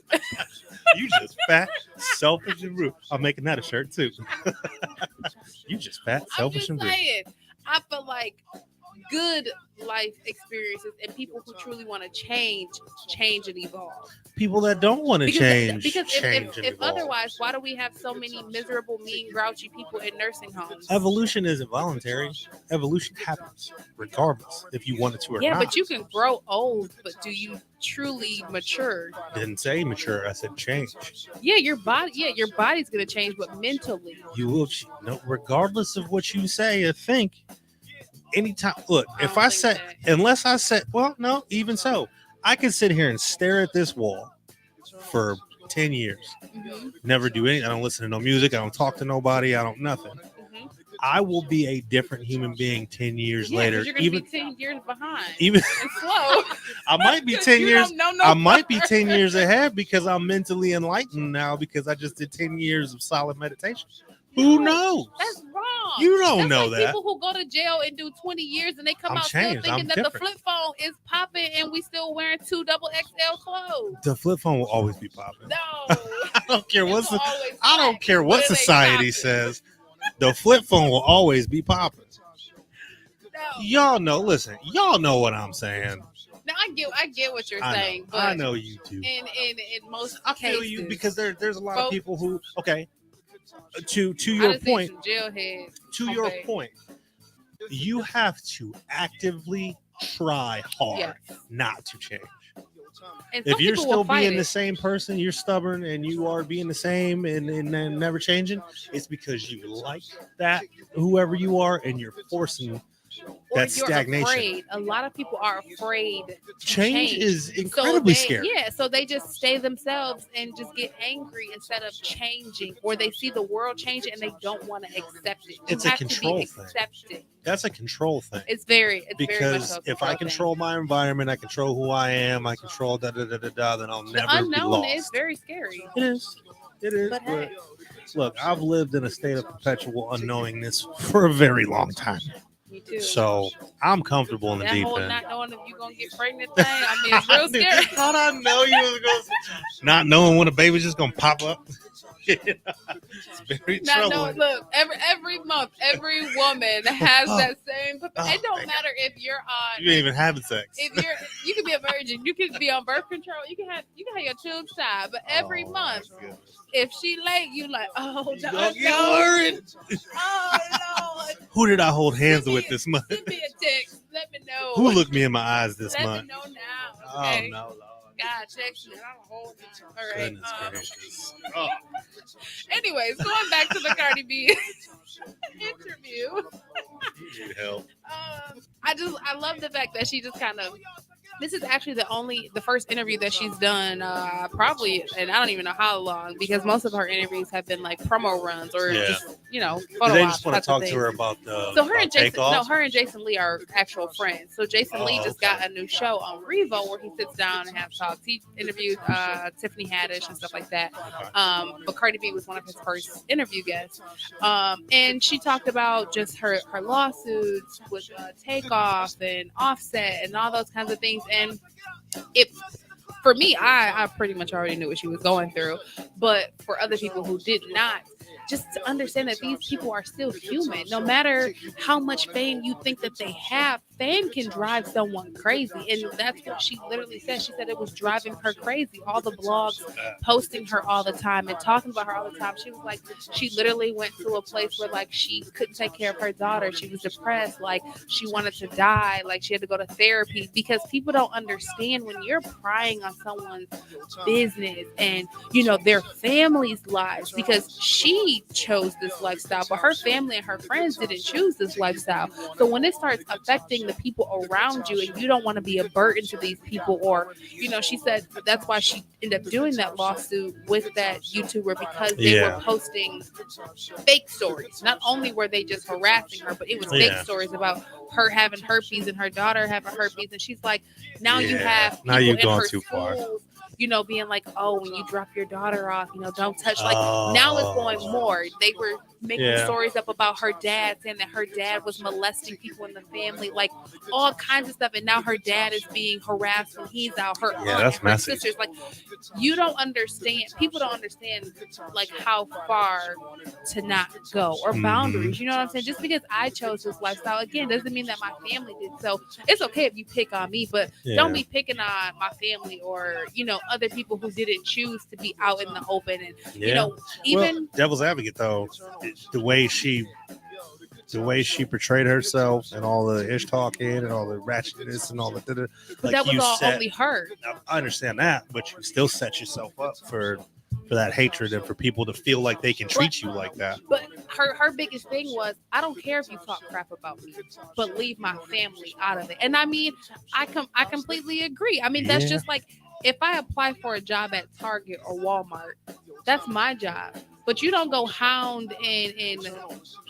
Speaker 3: You just fat, selfish, and rude. I'm making that a shirt too. You just fat, selfish, and rude.
Speaker 2: I feel like good life experiences and people who truly want to change and evolve.
Speaker 3: People that don't want to change,
Speaker 2: Because
Speaker 3: change and
Speaker 2: if
Speaker 3: evolve.
Speaker 2: otherwise, why do we have so many miserable, mean, grouchy people in nursing homes?
Speaker 3: Evolution isn't voluntary. Evolution happens regardless if you want it to or
Speaker 2: Yeah,
Speaker 3: not.
Speaker 2: but you can grow old, but do you truly mature?
Speaker 3: Didn't say mature. I said change.
Speaker 2: Yeah, your body's gonna change, but mentally.
Speaker 3: You will. No, regardless of what you say or think. Anytime. Look, if I said, unless I said, well, no, even so, I can sit here and stare at this wall for 10 years.
Speaker 2: Mm-hmm.
Speaker 3: Never do anything. I don't listen to no music. I don't talk to nobody. I don't nothing.
Speaker 2: Mm-hmm.
Speaker 3: I will be a different human being 10 years
Speaker 2: Yeah,
Speaker 3: later.
Speaker 2: you're gonna be 10 years behind.
Speaker 3: Even
Speaker 2: and slow.
Speaker 3: I might be 10
Speaker 2: You
Speaker 3: years.
Speaker 2: don't know no
Speaker 3: I might be
Speaker 2: more.
Speaker 3: 10 years ahead because I'm mentally enlightened now because I just did 10 years of solid meditation. Who knows?
Speaker 2: That's wrong.
Speaker 3: You don't
Speaker 2: That's
Speaker 3: know
Speaker 2: like
Speaker 3: that.
Speaker 2: people who go to jail and do 20 years and they come
Speaker 3: I'm
Speaker 2: out
Speaker 3: changed.
Speaker 2: still thinking
Speaker 3: I'm
Speaker 2: that
Speaker 3: different.
Speaker 2: the flip phone is popping and we still wearing 2 XXL clothes.
Speaker 3: The flip phone will always be popping.
Speaker 2: No.
Speaker 3: I don't care
Speaker 2: It's
Speaker 3: what
Speaker 2: always
Speaker 3: I don't
Speaker 2: black,
Speaker 3: care what
Speaker 2: but it ain't
Speaker 3: society
Speaker 2: popping.
Speaker 3: says. The flip phone will always be popping.
Speaker 2: No.
Speaker 3: Y'all know. Listen, y'all know what I'm saying.
Speaker 2: No, I get what you're
Speaker 3: I
Speaker 2: saying,
Speaker 3: know.
Speaker 2: but
Speaker 3: I know you do.
Speaker 2: in most
Speaker 3: I
Speaker 2: cases,
Speaker 3: feel you because there's a lot of
Speaker 2: Folks-
Speaker 3: people who to
Speaker 2: I
Speaker 3: your
Speaker 2: done seen
Speaker 3: point.
Speaker 2: some jailheads.
Speaker 3: To your point, you have to actively try hard
Speaker 2: Yes.
Speaker 3: not to change.
Speaker 2: And
Speaker 3: If
Speaker 2: some
Speaker 3: you're
Speaker 2: people
Speaker 3: still
Speaker 2: will fight
Speaker 3: being
Speaker 2: it.
Speaker 3: the same person, you're stubborn and you are being the same and never changing, it's because you like that whoever you are and you're forcing
Speaker 2: or
Speaker 3: that
Speaker 2: you're
Speaker 3: stagnation.
Speaker 2: afraid. A lot of people are afraid to
Speaker 3: Change is incredibly scary.
Speaker 2: Yeah, so they just stay themselves and just get angry instead of changing, or they see the world changing and they don't want to accept it.
Speaker 3: It's
Speaker 2: you
Speaker 3: a
Speaker 2: have
Speaker 3: control
Speaker 2: to be
Speaker 3: thing.
Speaker 2: accepting.
Speaker 3: That's a control thing.
Speaker 2: It's very much
Speaker 3: Because
Speaker 2: so a
Speaker 3: if I
Speaker 2: control
Speaker 3: control my environment, I control who I am, I control then I'll
Speaker 2: thing.
Speaker 3: never
Speaker 2: The
Speaker 3: be
Speaker 2: unknown
Speaker 3: lost.
Speaker 2: is very scary.
Speaker 3: It is. It is.
Speaker 2: But
Speaker 3: But
Speaker 2: hey,
Speaker 3: look, I've lived in a state of perpetual unknowingness for a very long time.
Speaker 2: me too.
Speaker 3: So I'm comfortable in the
Speaker 2: that
Speaker 3: deep
Speaker 2: whole
Speaker 3: end.
Speaker 2: not knowing if you're gonna get pregnant thing, I mean, it's real scary.
Speaker 3: How'd I know you was going to not knowing when a baby's just gonna pop up? It's very
Speaker 2: Not
Speaker 3: troubling.
Speaker 2: know, look, every month, every woman has that same. It don't matter if you're on.
Speaker 3: You ain't even having sex.
Speaker 2: If you can be a virgin, you can be on birth control, you can have your tubes tied, but every month, if she late, you like, oh
Speaker 3: You
Speaker 2: no,
Speaker 3: gonna get
Speaker 2: no,
Speaker 3: worried.
Speaker 2: oh Lord,
Speaker 3: Who did I hold hands
Speaker 2: Send me
Speaker 3: with this month?
Speaker 2: send me a text, let me know.
Speaker 3: Who looked me in my eyes this
Speaker 2: Let
Speaker 3: month?
Speaker 2: me know now.
Speaker 3: Oh
Speaker 2: Okay?
Speaker 3: no, Lord.
Speaker 2: God, text me. I'm holding. All right.
Speaker 3: Goodness gracious. Oh.
Speaker 2: Anyways, going back to the Cardi B interview.
Speaker 3: You need help.
Speaker 2: I love the fact that she just kind of. This is actually the first interview that she's done, probably, and I don't even know how long, because most of her interviews have been like promo runs or
Speaker 3: Yeah.
Speaker 2: just photo
Speaker 3: They
Speaker 2: ops
Speaker 3: just want
Speaker 2: type
Speaker 3: to
Speaker 2: of
Speaker 3: talk to
Speaker 2: things.
Speaker 3: her about the
Speaker 2: So her and Jason,
Speaker 3: takeoff.
Speaker 2: her and Jason Lee are actual friends. So Jason Lee just got a new show on Revo where he sits down and has talks. He interviewed Tiffany Haddish and stuff like that. But Cardi B was one of his first interview guests. And she talked about just her lawsuits with Takeoff and Offset and all those kinds of things. And for me, I pretty much already knew what she was going through. But for other people who did not, just to understand that these people are still human. No matter how much fame you think that they have, fame can drive someone crazy. And that's what she literally said. She said it was driving her crazy. All the blogs posting her all the time and talking about her all the time. She was like, she literally went to a place where like she couldn't take care of her daughter. She was depressed. Like she wanted to die. Like she had to go to therapy, because people don't understand when you're prying on someone's business and, their family's lives, because she chose this lifestyle, but her family and her friends didn't choose this lifestyle. So when it starts affecting the people around you and you don't want to be a burden to these people, or, she said that's why she ended up doing that lawsuit with that YouTuber, because they were posting fake stories. Not only were they just harassing her, but it was fake stories about her having herpes and her daughter having herpes. And she's like, now you have
Speaker 3: now you've
Speaker 2: people in
Speaker 3: gone
Speaker 2: her
Speaker 3: too far.
Speaker 2: schools, being like, oh, when you drop your daughter off, don't touch. Like now it's going more. They were making
Speaker 3: Yeah.
Speaker 2: stories up about her dad, saying that her dad was molesting people in the family, like all kinds of stuff. And now her dad is being harassed when he's out. Her aunt
Speaker 3: that's
Speaker 2: and her
Speaker 3: messy.
Speaker 2: sisters, like, you don't understand. People don't understand like how far to not go or boundaries. You know what I'm saying? Just because I chose this lifestyle again doesn't mean that my family did. So it's okay if you pick on me, but don't be picking on my family or other people who didn't choose to be out in the open. And even
Speaker 3: devil's advocate though, the way she portrayed herself and all the ish talking and all the ratchetness and all the
Speaker 2: but that was all only her.
Speaker 3: I understand that, but you still set yourself up for that hatred and for people to feel like they can treat you like that.
Speaker 2: But her biggest thing was, I don't care if you talk crap about me, but leave my family out of it. And I mean, I completely agree. I mean, that's just like if I apply for a job at Target or Walmart, that's my job. But you don't go hound and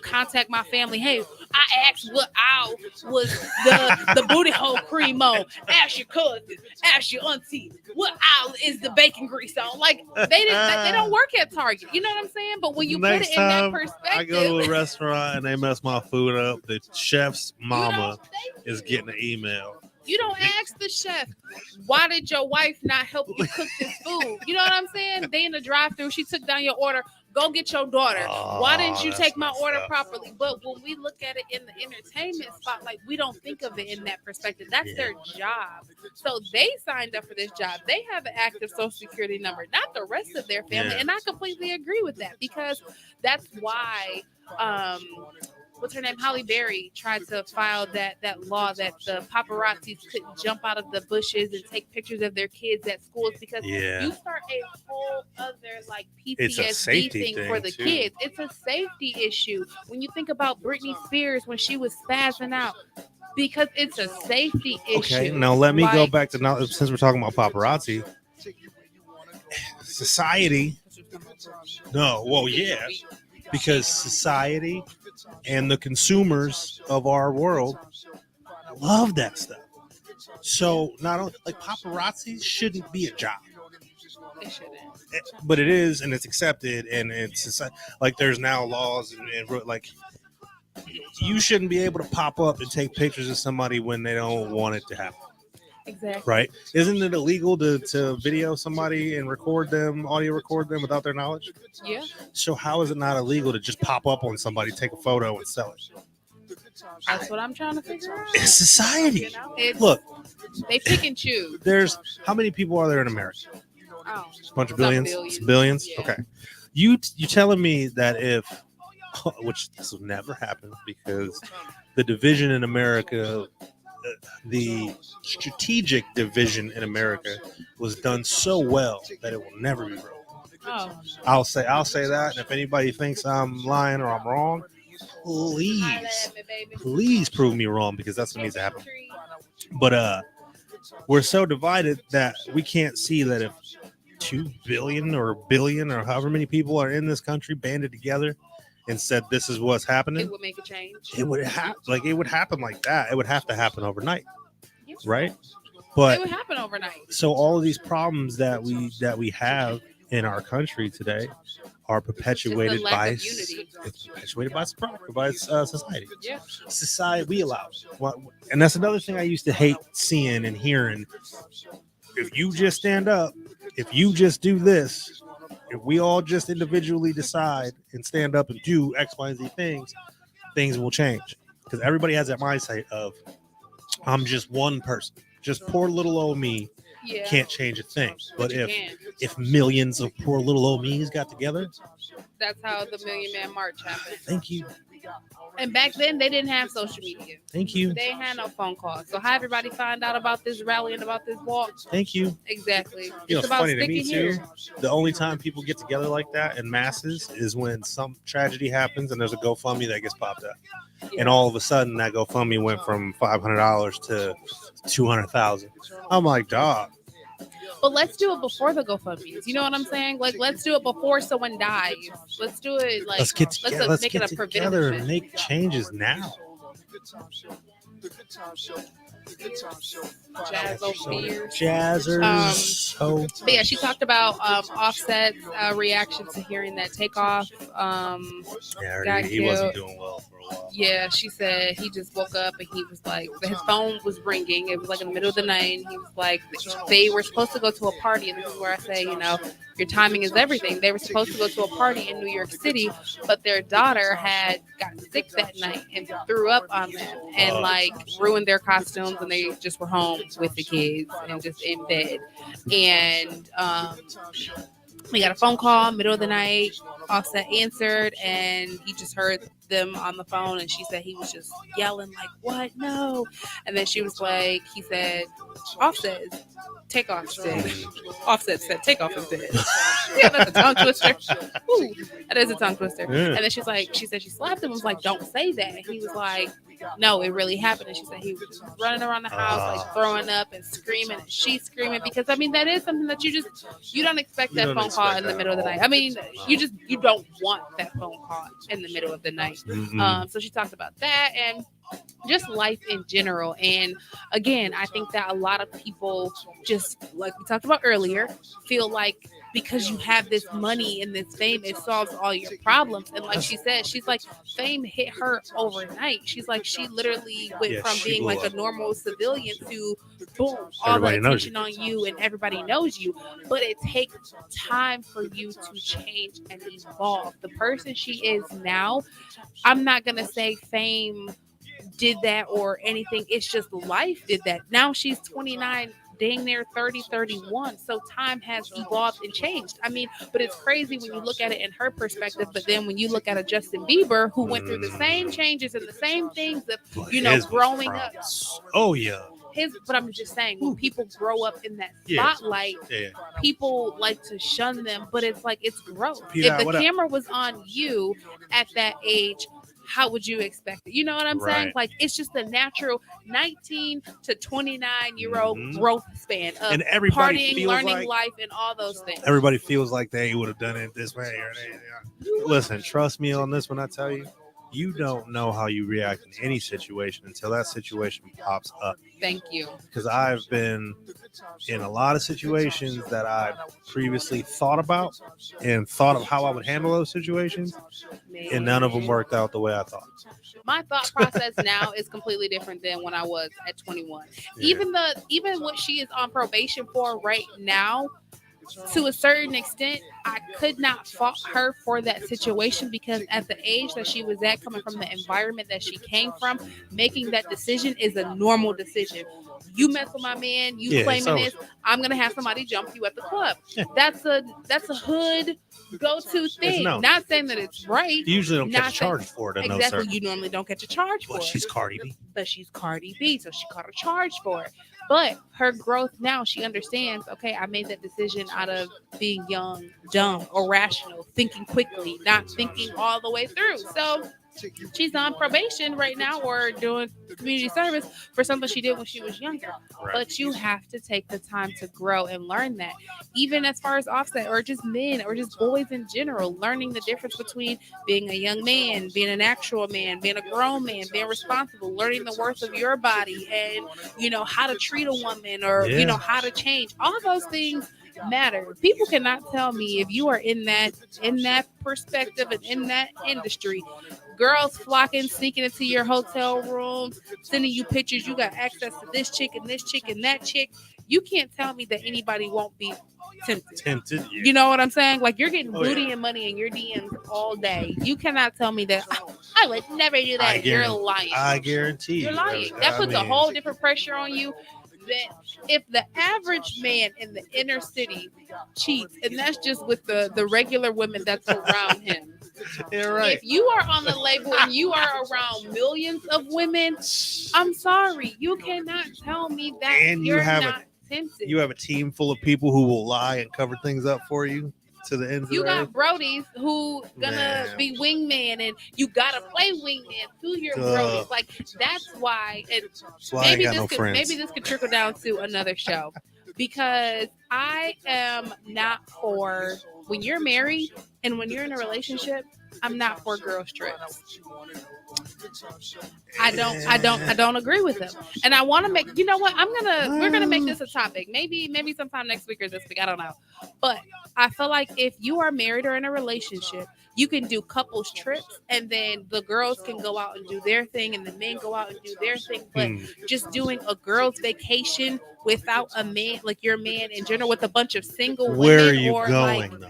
Speaker 2: contact my family. Hey, I asked what aisle was the booty hole cream on. Ask your cousin. Ask your auntie. What aisle is the bacon grease on? Like they don't work at Target. You know what I'm saying? But when you
Speaker 3: Next
Speaker 2: put it in that
Speaker 3: time
Speaker 2: perspective,
Speaker 3: I go to a restaurant and they mess my food up, the chef's mama is getting an email.
Speaker 2: You don't ask the chef, why did your wife not help you cook this food? You know what I'm saying? They in the drive-thru, she took down your order. Go get your daughter. Why didn't you take my order properly? But when we look at it in the entertainment spotlight, we don't think of it in that perspective. That's their job. So they signed up for this job. They have an active Social Security number, not the rest of their family. And I completely agree with that because that's why what's her name? Halle Berry tried to file that law that the paparazzis couldn't jump out of the bushes and take pictures of their kids at schools because you start a whole other like PTSD thing for the kids. It's a safety issue. When you think about Britney Spears when she was spazzing out, because it's a safety issue.
Speaker 3: Okay, now let me go back to now since we're talking about paparazzi. Society. No, well, yeah. Because society and the consumers of our world love that stuff. So not only like paparazzi shouldn't be a job.
Speaker 2: It shouldn't.
Speaker 3: But it is, and it's accepted, and it's like there's now laws and like you shouldn't be able to pop up and take pictures of somebody when they don't want it to happen.
Speaker 2: Exactly.
Speaker 3: Right? Isn't it illegal to video somebody and audio record them without their knowledge?
Speaker 2: Yeah.
Speaker 3: So how is it not illegal to just pop up on somebody, take a photo, and sell it?
Speaker 2: That's what I'm trying to figure out.
Speaker 3: It's society.
Speaker 2: It's,
Speaker 3: look,
Speaker 2: they pick and choose.
Speaker 3: There's how many people are there in America?
Speaker 2: Oh,
Speaker 3: a bunch of billions. Billions.
Speaker 2: Yeah.
Speaker 3: Okay. You telling me that if, which this will never happen because the division in America. The strategic division in America was done so well that it will never be broken.
Speaker 2: Oh.
Speaker 3: I'll say that, and if anybody thinks I'm lying or I'm wrong, please prove me wrong because that's what needs to happen. But we're so divided that we can't see that if 2 billion or a billion or however many people are in this country banded together and said this is what's happening,
Speaker 2: it would make a change.
Speaker 3: It would happen like that. It would have to happen overnight, right? But
Speaker 2: it would happen overnight.
Speaker 3: So all of these problems that we have in our country today are perpetuated by society.
Speaker 2: Yeah.
Speaker 3: Society we allow it. And that's another thing I used to hate seeing and hearing. If you just stand up, if you just do this. If we all just individually decide and stand up and do X, Y, and Z things will change. Because everybody has that mindset of, I'm just one person. Just poor little old me can't change a thing. But if millions of poor little old me's got together.
Speaker 2: That's how the Million Man March happened.
Speaker 3: Thank you.
Speaker 2: And back then, they didn't have social media.
Speaker 3: Thank you.
Speaker 2: They had no phone calls. So how everybody find out about this rally and about this walk?
Speaker 3: Thank you.
Speaker 2: Exactly.
Speaker 3: You know,
Speaker 2: it's about
Speaker 3: funny to me
Speaker 2: here.
Speaker 3: too. The only time people get together like that in masses is when some tragedy happens and there's a GoFundMe that gets popped up. Yeah. And all of a sudden, that GoFundMe went from $500 to $200,000. I'm like, dog.
Speaker 2: But let's do it before the GoFundMes. You know what I'm saying? Like, let's do it before someone dies. Let's do it like
Speaker 3: let's get together. Let's
Speaker 2: make
Speaker 3: get
Speaker 2: it a
Speaker 3: together and
Speaker 2: preventative
Speaker 3: make changes now.
Speaker 1: The Good Time Show.
Speaker 2: Jazzo Fears.
Speaker 3: Jazzers.
Speaker 2: But yeah, she talked about Offset's reaction to hearing that Takeoff got
Speaker 3: he wasn't
Speaker 2: killed.
Speaker 3: doing well for a while.
Speaker 2: Yeah, she said he just woke up and he was like, his phone was ringing. It was like in the middle of the night. And he was like, they were supposed to go to a party. And this is where I say, you know, your timing is everything. They were supposed to go to a party in New York City, but their daughter had gotten sick that night and threw up on them and like ruined their costumes. And they just were home with the kids and just in bed. And we got a phone call middle of the night. Offset answered, and he just heard them on the phone, and she said he was just yelling like, "What? No!" And then she was like, he said, "Offset is Takeoff dead." Offset said, "Takeoff is dead." Yeah, that's a tongue twister. Ooh, that is a tongue twister.
Speaker 3: Yeah.
Speaker 2: And then she's like, she said she slapped him. Was like, "Don't say that." And he was like, "No, it really happened." And she said he was just running around the house, like throwing up and screaming, and she's screaming because I mean that is something that you don't expect that phone call in the middle of the night. I mean, you don't want that phone call in the middle of the night.
Speaker 3: Mm-hmm.
Speaker 2: So she talked about that and just life in general. And again, I think that a lot of people just like we talked about earlier, feel like because you have this money and this fame, it solves all your problems. And like she said, she's like, fame hit her overnight. She's like, she literally went from being like a normal civilian to boom, all the attention on you and everybody knows you. But it takes time for you to change and evolve. The person she is now, I'm not going to say fame did that or anything. It's just life did that. Now she's 29, dang near 30, 31. So time has evolved and changed. I mean, but it's crazy when you look at it in her perspective. But then when you look at a Justin Bieber who went through the same changes and the same things of, you know, growing up.
Speaker 3: Oh, yeah.
Speaker 2: But I'm just saying, when people grow up in that spotlight, people like to shun them. But it's like, it's growth. If the camera was on you at that age, how would you expect it? You know what I'm saying? Like, it's just a natural 19 to 29-year-old growth span of
Speaker 3: and everybody
Speaker 2: partying, learning life, and all those things.
Speaker 3: Everybody feels like they would have done it this way. Listen, trust me on this when I tell you, you don't know how you react in any situation until that situation pops up.
Speaker 2: Thank you.
Speaker 3: Because I've been in a lot of situations that I previously thought about and thought of how I would handle those situations, and none of them worked out the way I thought.
Speaker 2: My thought process now is completely different than when I was at 21. Even what she is on probation for right now, to a certain extent, I could not fault her for that situation because at the age that she was at, coming from the environment that she came from, making that decision is a normal decision. You mess with my man, you claiming this, I'm gonna have somebody jump you at the club. That's a hood go-to thing. Not saying that it's right. You
Speaker 3: usually don't catch a charge for it.
Speaker 2: Exactly. You normally don't catch a charge for it.
Speaker 3: She's Cardi B.
Speaker 2: But she's Cardi B, so she caught a charge for it. But her growth now, she understands, okay, I made that decision out of being young, dumb, irrational, thinking quickly, not thinking all the way through. So she's on probation right now or doing community service for something she did when she was younger. But you have to take the time to grow and learn that. Even as far as Offset or just men or just boys in general, learning the difference between being a young man, being an actual man, being a grown man, being responsible, learning the worth of your body and, you know, how to treat a woman or, you know, how to change. All those things matter. People cannot tell me if you are in that perspective and in that industry, girls flocking, sneaking into your hotel rooms, sending you pictures. You got access to this chick and that chick. You can't tell me that anybody won't be tempted. You know what I'm saying? Like, you're getting booty and money in your DMs all day. You cannot tell me that I would never do that. You're lying.
Speaker 3: I guarantee
Speaker 2: you're lying. That puts a whole different pressure on you. That if the average man in the inner city cheats, and that's just with the regular women that's around him.
Speaker 3: You're right.
Speaker 2: If you are on the label and you are around millions of women, I'm sorry, you cannot tell me that
Speaker 3: and
Speaker 2: you're not tempted.
Speaker 3: You have a team full of people who will lie and cover things up for you to the end.
Speaker 2: You got brodies who gonna be wingman, and you gotta play wingman through your brodies. Like, that's why. And maybe this could trickle down to another show, because I am not for when you're married and when you're in a relationship. I'm not for girls trips. I don't agree with him. And I want to make, you know what? We're gonna make this a topic. Maybe sometime next week or this week. I don't know. But I feel like if you are married or in a relationship, you can do couples trips, and then the girls can go out and do their thing, and the men go out and do their thing. But just doing a girls' vacation without a man, like your man in general, with a bunch of single women,
Speaker 3: Where are you
Speaker 2: or
Speaker 3: going,
Speaker 2: like
Speaker 3: though?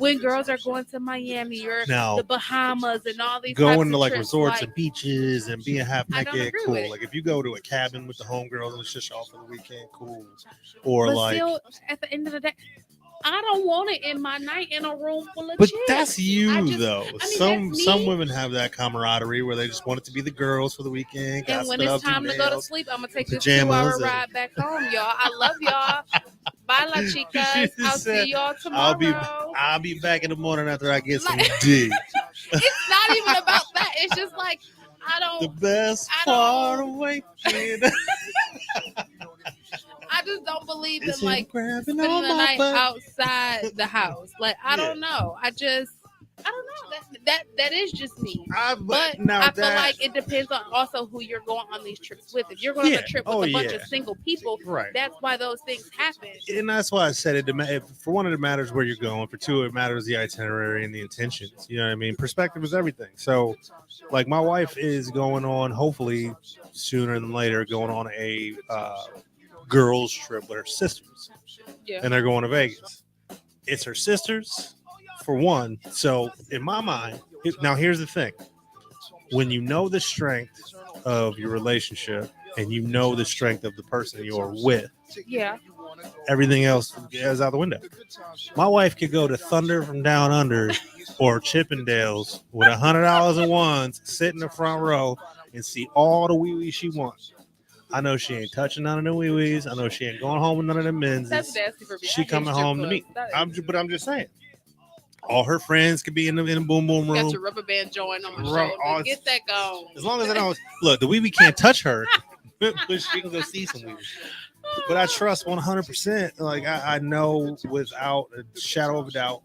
Speaker 2: when girls are going to Miami or the Bahamas and all these
Speaker 3: going
Speaker 2: types
Speaker 3: to
Speaker 2: of
Speaker 3: like
Speaker 2: trips,
Speaker 3: resorts
Speaker 2: like,
Speaker 3: and beaches and being half
Speaker 2: I don't
Speaker 3: naked,
Speaker 2: agree
Speaker 3: cool.
Speaker 2: with it.
Speaker 3: Like if you go to a cabin with the homegirls and it's just y'all for the weekend, cool. Or
Speaker 2: but
Speaker 3: like,
Speaker 2: still, at the end of the day, I don't want it in my night in a room full of
Speaker 3: but
Speaker 2: chicks.
Speaker 3: that's you though.
Speaker 2: I mean,
Speaker 3: Some women have that camaraderie where they just want it to be the girls for the weekend.
Speaker 2: And when it's time to go to sleep, I'm gonna take this
Speaker 3: pajamas
Speaker 2: 2-hour ride back home, y'all. I love y'all. Bye, la chicas. I'll see y'all tomorrow.
Speaker 3: I'll be back in the morning after I get some
Speaker 2: Like-
Speaker 3: dick.
Speaker 2: It's not even about that. It's just like
Speaker 3: The best part of waking.
Speaker 2: I just don't believe in
Speaker 3: It's
Speaker 2: like
Speaker 3: grabbing
Speaker 2: spending
Speaker 3: on
Speaker 2: the
Speaker 3: my
Speaker 2: night
Speaker 3: butt.
Speaker 2: outside the house. Like I don't know. I don't know. That is just me. But I feel like it depends on also who you're going on these trips with. If you're going on a trip with a bunch of single people, that's why those things happen.
Speaker 3: And that's why I said it. For one, it matters where you're going. For two, it matters the itinerary and the intentions. You know what I mean? Perspective is everything. So, like, my wife is going on, hopefully sooner than later, going on a girls' trip with her sisters.
Speaker 2: Yeah.
Speaker 3: And they're going to Vegas. It's her sisters, for one. So, in my mind, now here's the thing. When you know the strength of your relationship and you know the strength of the person you're with,
Speaker 2: yeah,
Speaker 3: everything else is out the window. My wife could go to Thunder from Down Under or Chippendales with $100 in ones, sit in the front row, and see all the wee-wees she wants. I know she ain't touching none of the wee-wees. I know she ain't going home with none of the men's.
Speaker 2: That's nasty for me.
Speaker 3: She coming home to me. But I'm just saying. All her friends could be in the boom boom room.
Speaker 2: Got your rubber band joint on my shoulder. Get that going.
Speaker 3: As long as I don't look, the wee can't touch her, but she can go see some wee. But I trust 100%. Like I know without a shadow of a doubt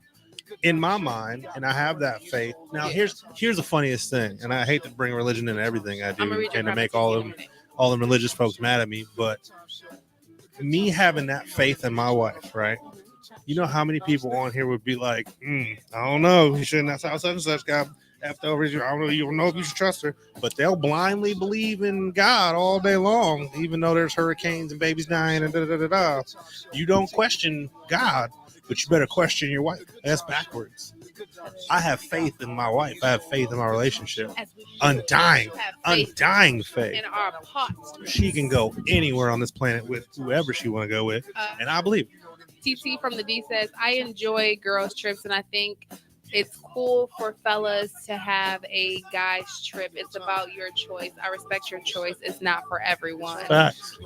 Speaker 3: in my mind, and I have that faith. Now here's the funniest thing, and I hate to bring religion into everything I do, and to make all them religious folks mad at me, but me having that faith in my wife, right? You know how many people on here would be like, I don't know, you shouldn't have such and such guy after over you. I don't know, you don't know if you should trust her, but they'll blindly believe in God all day long, even though there's hurricanes and babies dying and da da da da. You don't question God, but you better question your wife. That's backwards. I have faith in my wife. I have faith in my relationship. Undying faith.
Speaker 2: In our pots.
Speaker 3: She can go anywhere on this planet with whoever she want to go with, and I believe it.
Speaker 2: TT from the D says, I enjoy girls' trips, and I think it's cool for fellas to have a guy's trip. It's about your choice. I respect your choice. It's not for everyone.
Speaker 3: Facts.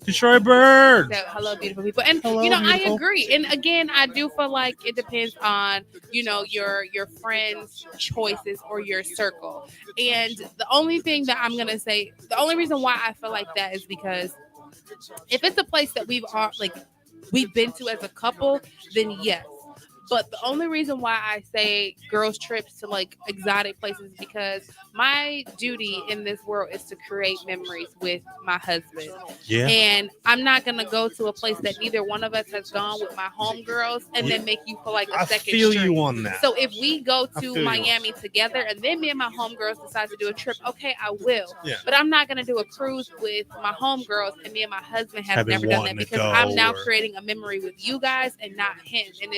Speaker 3: Detroit Bird.
Speaker 2: So, hello, beautiful people. And,
Speaker 3: hello,
Speaker 2: beautiful. I agree. And, again, I do feel like it depends on, your friends' choices or your circle. And the only thing that I'm going to say, the only reason why I feel like that is because if it's a place that we've been to as a couple, then yes. But the only reason why I say girls' trips to like exotic places is because my duty in this world is to create memories with my husband.
Speaker 3: Yeah.
Speaker 2: And I'm not going to go to a place that neither one of us has gone with my homegirls and then make you feel like a second
Speaker 3: feel
Speaker 2: string.
Speaker 3: you on that.
Speaker 2: So if we go to Miami together and then me and my homegirls decide to do a trip, okay, I will.
Speaker 3: Yeah.
Speaker 2: But I'm not going to do a cruise with my homegirls and me and my husband have never done that because I'm now creating a memory with you guys and not him. And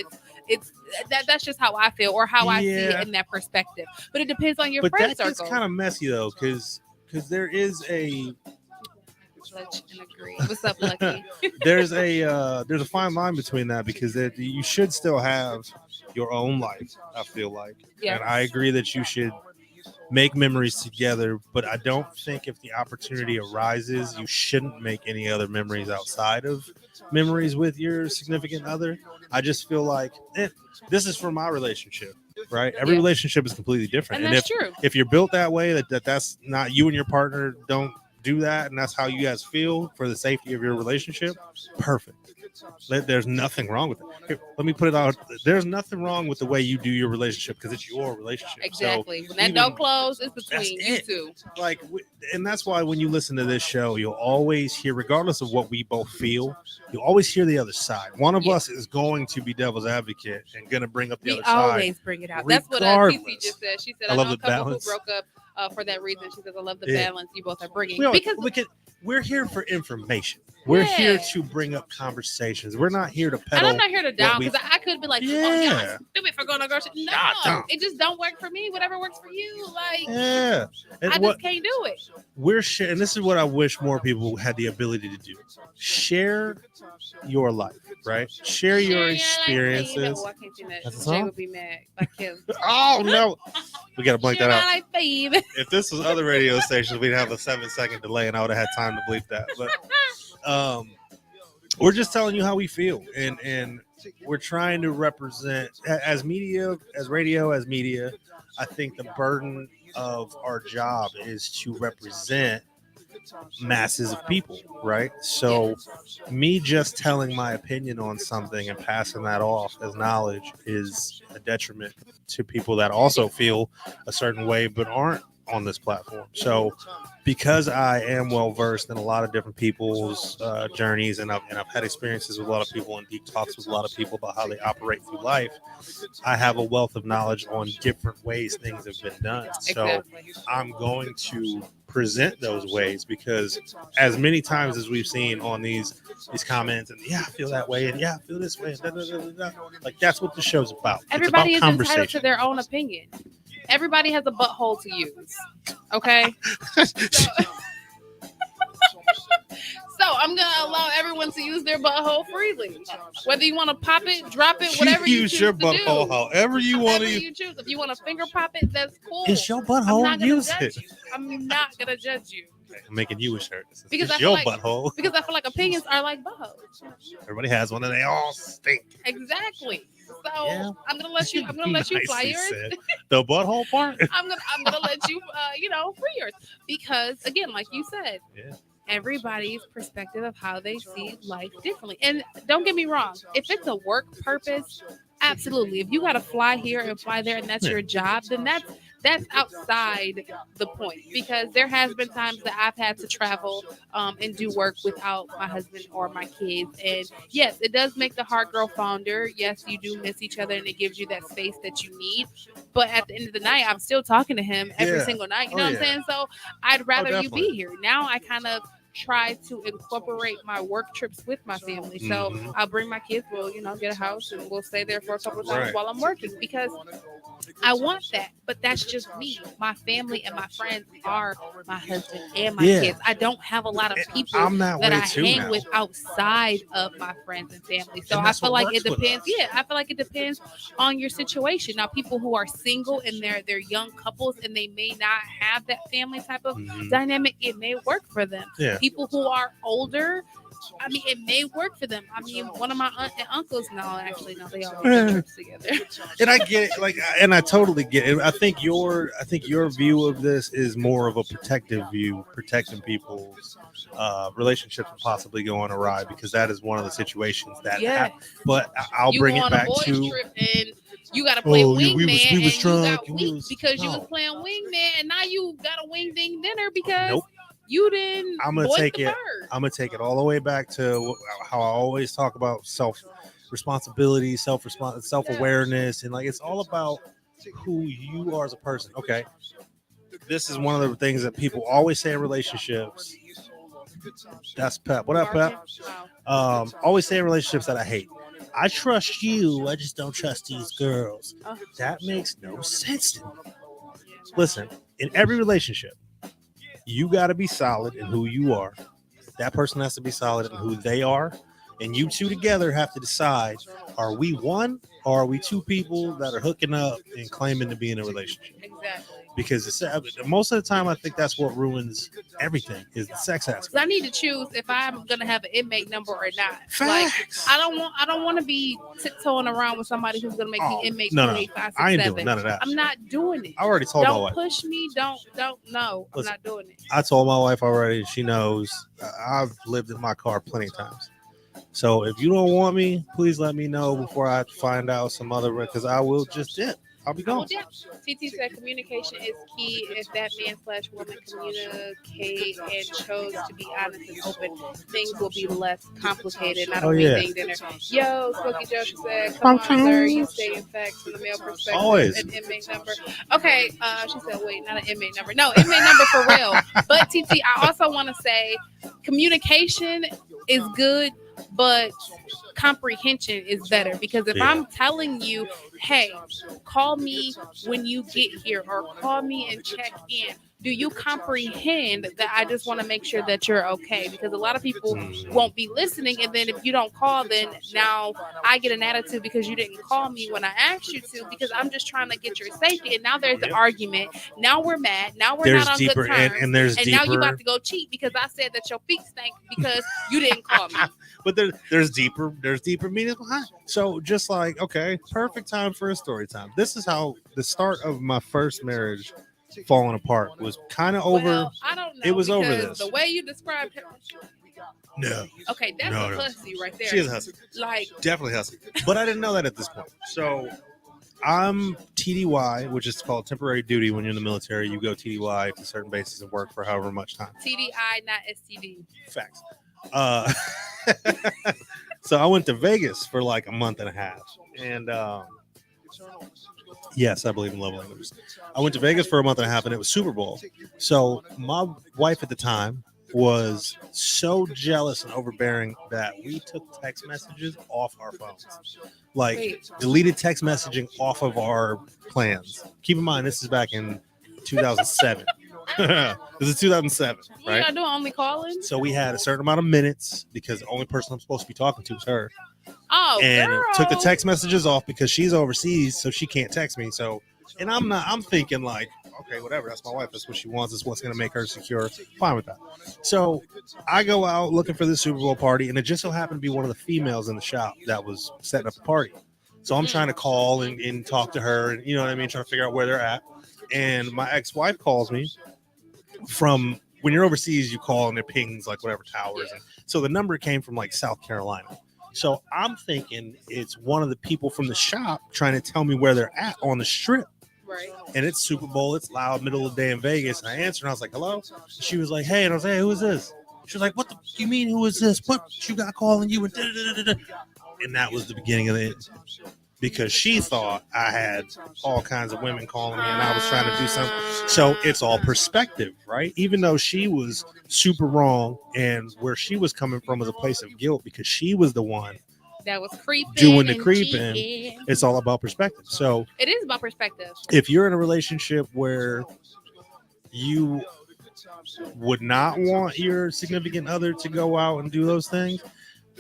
Speaker 2: that's just how I feel or how I see it in that perspective. But it depends on your friend circle.
Speaker 3: But that's kind of messy though, because there is a
Speaker 2: What's up, Lucky?
Speaker 3: there's a fine line between that because you should still have your own life. I feel like, and I agree that you should make memories together. But I don't think if the opportunity arises, you shouldn't make any other memories outside of memories with your significant other. I just feel like this is for my relationship, right? Every relationship is completely different.
Speaker 2: And that's true.
Speaker 3: If you're built that way, that's not you and your partner don't do that, and that's how you guys feel for the safety of your relationship, perfect. There's nothing wrong with it. Here, let me put it out. There's nothing wrong with the way you do your relationship because it's your relationship.
Speaker 2: Exactly.
Speaker 3: So
Speaker 2: when that door closed, it's between you two.
Speaker 3: Like, and that's why when you listen to this show, you'll always hear, regardless of what we both feel, you'll always hear the other side. One of us is going to be devil's advocate and going to bring up the other side.
Speaker 2: We always bring it out. That's what TC just said. She said, I know a couple
Speaker 3: balance.
Speaker 2: who broke up for that reason. She says, I love the balance you both are bringing.
Speaker 3: We're here for information. We're here to bring up conversations. We're not here to peddle.
Speaker 2: And I'm not here to down because I could be like, oh, y'all stupid for going to grocery. No, it just don't work for me. Whatever works for you. Like, I just can't do it.
Speaker 3: We're sharing, and this is what I wish more people had the ability to do. Share your life, right? Share your experiences.
Speaker 2: I can't sing that. Jay would be mad. Like him.
Speaker 3: Oh, no. We got to blank that out.
Speaker 2: Like
Speaker 3: if this was other radio stations, we'd have a 7-second delay and I would have had time to bleep that. But we're just telling you how we feel. And we're trying to represent, as media, as radio, as media, I think the burden of our job is to represent masses of people, right? So me just telling my opinion on something and passing that off as knowledge is a detriment to people that also feel a certain way but aren't on this platform. So because I am well versed in a lot of different people's journeys, and I've had experiences with a lot of people and deep talks with a lot of people about how they operate through life, I have a wealth of knowledge on different ways things have been done. So I'm going to present those ways because as many times as we've seen on these comments and I feel that way and I feel this way and like that's what the show's about.
Speaker 2: Everybody
Speaker 3: is
Speaker 2: entitled to their own opinion. Everybody has a butthole to use. Okay. So I'm gonna allow everyone to use their butthole freely. Whether you want to pop it, drop it, whatever you choose
Speaker 3: your
Speaker 2: to
Speaker 3: butthole
Speaker 2: do.
Speaker 3: However you want to.
Speaker 2: You choose. If you want to finger pop it, that's cool.
Speaker 3: It's your butthole. Use it.
Speaker 2: I'm not gonna judge you.
Speaker 3: I'm making you a shirt.
Speaker 2: Because
Speaker 3: it's your butthole.
Speaker 2: Because I feel like opinions are like buttholes.
Speaker 3: Everybody has one, and they all stink.
Speaker 2: Exactly. So I'm gonna let you. I'm gonna let you fly yours.
Speaker 3: The butthole part.
Speaker 2: I'm gonna let you. Free yours because again, like you said. Everybody's perspective of how they see life differently. And don't get me wrong, if it's a work purpose, absolutely. If you got to fly here and fly there and that's your job, then that's outside the point. Because there has been times that I've had to travel and do work without my husband or my kids. And yes, it does make the heart grow fonder. Yes, you do miss each other and it gives you that space that you need. But at the end of the night, I'm still talking to him every single night. You know what I'm saying? So I'd rather you be here. Now I kind of try to incorporate my work trips with my family. So I'll bring my kids, we'll, get a house and we'll stay there for a couple of times while I'm working because I want that. But that's just me. My family and my friends are my husband and my kids. I don't have a lot of people that I hang with outside of my friends and family. So I feel like it depends. I feel like it depends on your situation. Now, people who are single and they're young couples and they may not have that family type of dynamic, it may work for them. People who are older, I mean, it may work for them. I mean, one of my aunt and uncles, they all do trips together.
Speaker 3: And I get it, and I totally get it. I think your view of this is more of a protective view, protecting people's relationships from possibly going awry, because that is one of the situations that happen. But I'll bring it back to.
Speaker 2: You got to play wingman,
Speaker 3: we was
Speaker 2: and you got weak because you was playing wingman, and now you got a wing ding dinner because you didn't.
Speaker 3: I'm gonna take it all the way back to how I always talk about self-responsibility, self-awareness, and it's all about who you are as a person. Okay, this is one of the things that people always say in relationships. That's Pep. What up, Pep? Always say in relationships that I hate. I trust you. I just don't trust these girls. That makes no sense to me. Listen, in every relationship, you got to be solid in who you are. That person has to be solid in who they are. And you two together have to decide, are we one or are we two people that are hooking up and claiming to be in a relationship?
Speaker 2: Exactly.
Speaker 3: Because most of the time, I think that's what ruins everything is the sex aspect.
Speaker 2: I need to choose if I'm gonna have an inmate number or not.
Speaker 3: Facts.
Speaker 2: I don't want to be tiptoeing around with somebody who's gonna make me inmate 2, 8, 5, 6,
Speaker 3: I ain't
Speaker 2: 7.
Speaker 3: doing none of that.
Speaker 2: I'm not doing it.
Speaker 3: I already told my wife.
Speaker 2: Don't push me. Don't. No, I'm not doing it.
Speaker 3: I told my wife already. She knows. I've lived in my car plenty of times. So if you don't want me, please let me know before I find out some other, because I will just dip. I'll be
Speaker 2: Well,
Speaker 3: gone.
Speaker 2: yeah. TT said communication is key. If that man/woman communicate and chose to be honest and open, things will be less complicated. Not
Speaker 3: Oh,
Speaker 2: a
Speaker 3: yeah.
Speaker 2: ding dinner. Yo, Smokey Joe, she said, "Come on, sir, you stating facts from the male perspective."
Speaker 3: Always.
Speaker 2: An inmate number. Okay, she said, "Wait, not an inmate number. No, inmate number for real." But TT, I also want to say, communication is good, but comprehension is better, because if
Speaker 3: Yeah.
Speaker 2: I'm telling you, hey, call me when you get here, or call me and check in, do you comprehend that I just want to make sure that you're okay? Because a lot of people won't be listening, and then if you don't call, then now I get an attitude because you didn't call me when I asked you to, because I'm just trying to get your safety, and now there's an argument. Now we're mad. Now we're
Speaker 3: There's
Speaker 2: not on
Speaker 3: deeper,
Speaker 2: good terms.
Speaker 3: and there's
Speaker 2: And
Speaker 3: deeper.
Speaker 2: now you about to go cheat because I said that your feet stink because you didn't call me.
Speaker 3: But there's deeper meanings behind it. So just like, okay, perfect time for a story time. This is how the start of my first marriage falling apart was kind of over.
Speaker 2: Well, I don't know.
Speaker 3: It was over
Speaker 2: because
Speaker 3: this.
Speaker 2: The way you described her.
Speaker 3: No.
Speaker 2: Okay, that's
Speaker 3: No,
Speaker 2: a
Speaker 3: no.
Speaker 2: pussy right there.
Speaker 3: She is a hussy.
Speaker 2: Like,
Speaker 3: Definitely hussy. But I didn't know that at this point. So I'm TDY, which is called temporary duty. When you're in the military, you go TDY to certain bases and work for however much time.
Speaker 2: TDI, not STD.
Speaker 3: Facts. So I went to Vegas for like a month and a half. And yes, I believe in love languages. I went to Vegas for a month and a half, and it was Super Bowl. So my wife at the time was so jealous and overbearing that we took text messages off our phones. Like,
Speaker 2: Wait.
Speaker 3: deleted text messaging off of our plans. Keep in mind, this is back in 2007. This is 2007,
Speaker 2: What
Speaker 3: right?
Speaker 2: y'all doing? Only calling?
Speaker 3: So we had a certain amount of minutes because the only person I'm supposed to be talking to is her.
Speaker 2: Oh,
Speaker 3: And
Speaker 2: girl.
Speaker 3: took the text messages off because she's overseas, so she can't text me. So, and I'm thinking like, okay, whatever. That's my wife. That's what she wants. That's what's going to make her secure. Fine with that. So I go out looking for this Super Bowl party, and it just so happened to be one of the females in the shop that was setting up the party. So I'm trying to call and talk to her, and you know what I mean, trying to figure out where they're at. And my ex-wife calls me from, when you're overseas, you call and it pings like whatever towers. And so the number came from like South Carolina. So I'm thinking it's one of the people from the shop trying to tell me where they're at on the strip.
Speaker 2: Right.
Speaker 3: And it's Super Bowl. It's loud, middle of the day in Vegas. And I answered, and I was like, hello? And she was like, hey. And I was like, hey, who is this? She was like, what the you mean, who is this? What you got calling you? And that was the beginning of the end. Because she thought I had all kinds of women calling me and I was trying to do something. So it's all perspective, right? Even though she was super wrong, and where she was coming from was a place of guilt because she was the one
Speaker 2: That was creeping.
Speaker 3: doing the
Speaker 2: and
Speaker 3: creeping.
Speaker 2: cheating.
Speaker 3: It's all about perspective. So
Speaker 2: It is about perspective.
Speaker 3: if you're in a relationship where you would not want your significant other to go out and do those things,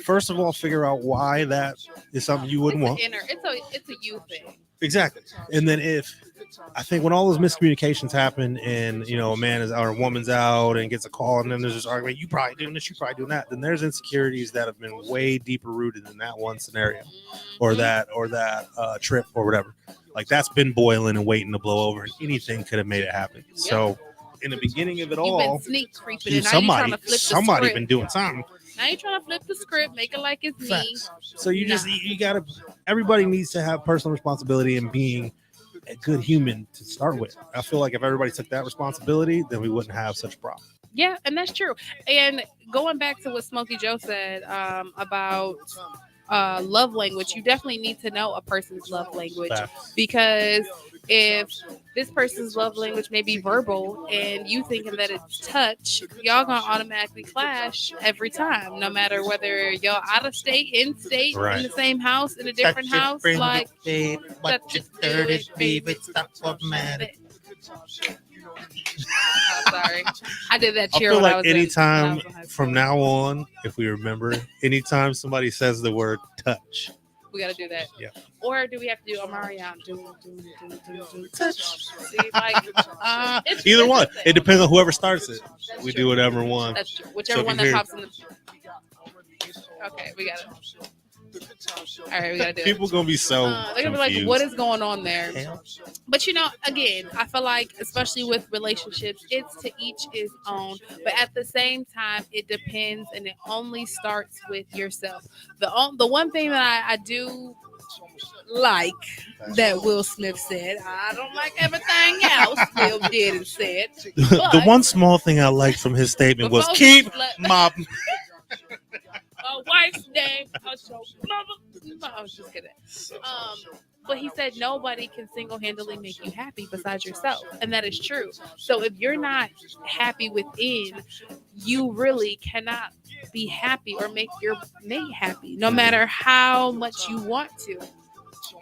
Speaker 3: first of all, figure out why that is something you wouldn't want.
Speaker 2: It's a you thing.
Speaker 3: Exactly. And then I think when all those miscommunications happen and, you know, a man is out or a woman's out and gets a call and then there's this argument, you probably doing this, you probably doing that, then there's insecurities that have been way deeper rooted in that one scenario or that trip or whatever. Like that's been boiling and waiting to blow over, and anything could have made it happen. Yep. So in the beginning of it all,
Speaker 2: you've been sneak creeping, and now you're trying to flip
Speaker 3: somebody
Speaker 2: the script.
Speaker 3: been doing something.
Speaker 2: Now you're trying to flip the script, make it like it's me.
Speaker 3: So you gotta, everybody needs to have personal responsibility in being a good human to start with. I feel like if everybody took that responsibility, then we wouldn't have such a problem.
Speaker 2: Yeah, and that's true. And going back to what Smokey Joe said about love language, you definitely need to know a person's love language.
Speaker 3: Facts.
Speaker 2: Because if this person's love language may be verbal and you thinking that it's touch, y'all gonna automatically clash every time, no matter whether y'all out of state, in state, in the same house, in a different house. Like, sorry, I did that cheer.
Speaker 3: I feel
Speaker 2: when
Speaker 3: like anytime from now on, if we remember, anytime somebody says the word touch,
Speaker 2: we gotta do that.
Speaker 3: Yeah.
Speaker 2: Or do we have to do Omarion? Do touch. See, like,
Speaker 3: either one. It depends on whoever starts it.
Speaker 2: That's
Speaker 3: we
Speaker 2: true.
Speaker 3: do whatever one.
Speaker 2: That's true. Whichever
Speaker 3: So
Speaker 2: one
Speaker 3: if you
Speaker 2: that pops in the. Okay, we got it. All right, we gotta do it.
Speaker 3: People gonna be so
Speaker 2: They're gonna be like,
Speaker 3: confused.
Speaker 2: what is going on there?
Speaker 3: Hell.
Speaker 2: But again, I feel like, especially with relationships, it's to each his own. But at the same time, it depends, and it only starts with yourself. The one thing that I do like that Will Smith said, I don't like everything else Will did and said.
Speaker 3: The one small thing I liked from his statement was
Speaker 2: Before we
Speaker 3: keep
Speaker 2: let-
Speaker 3: my
Speaker 2: my wife's name. I was just kidding. But he said nobody can single-handedly make you happy besides yourself, and that is true. So if you're not happy within, you really cannot be happy or make your mate happy, no matter how much you want to.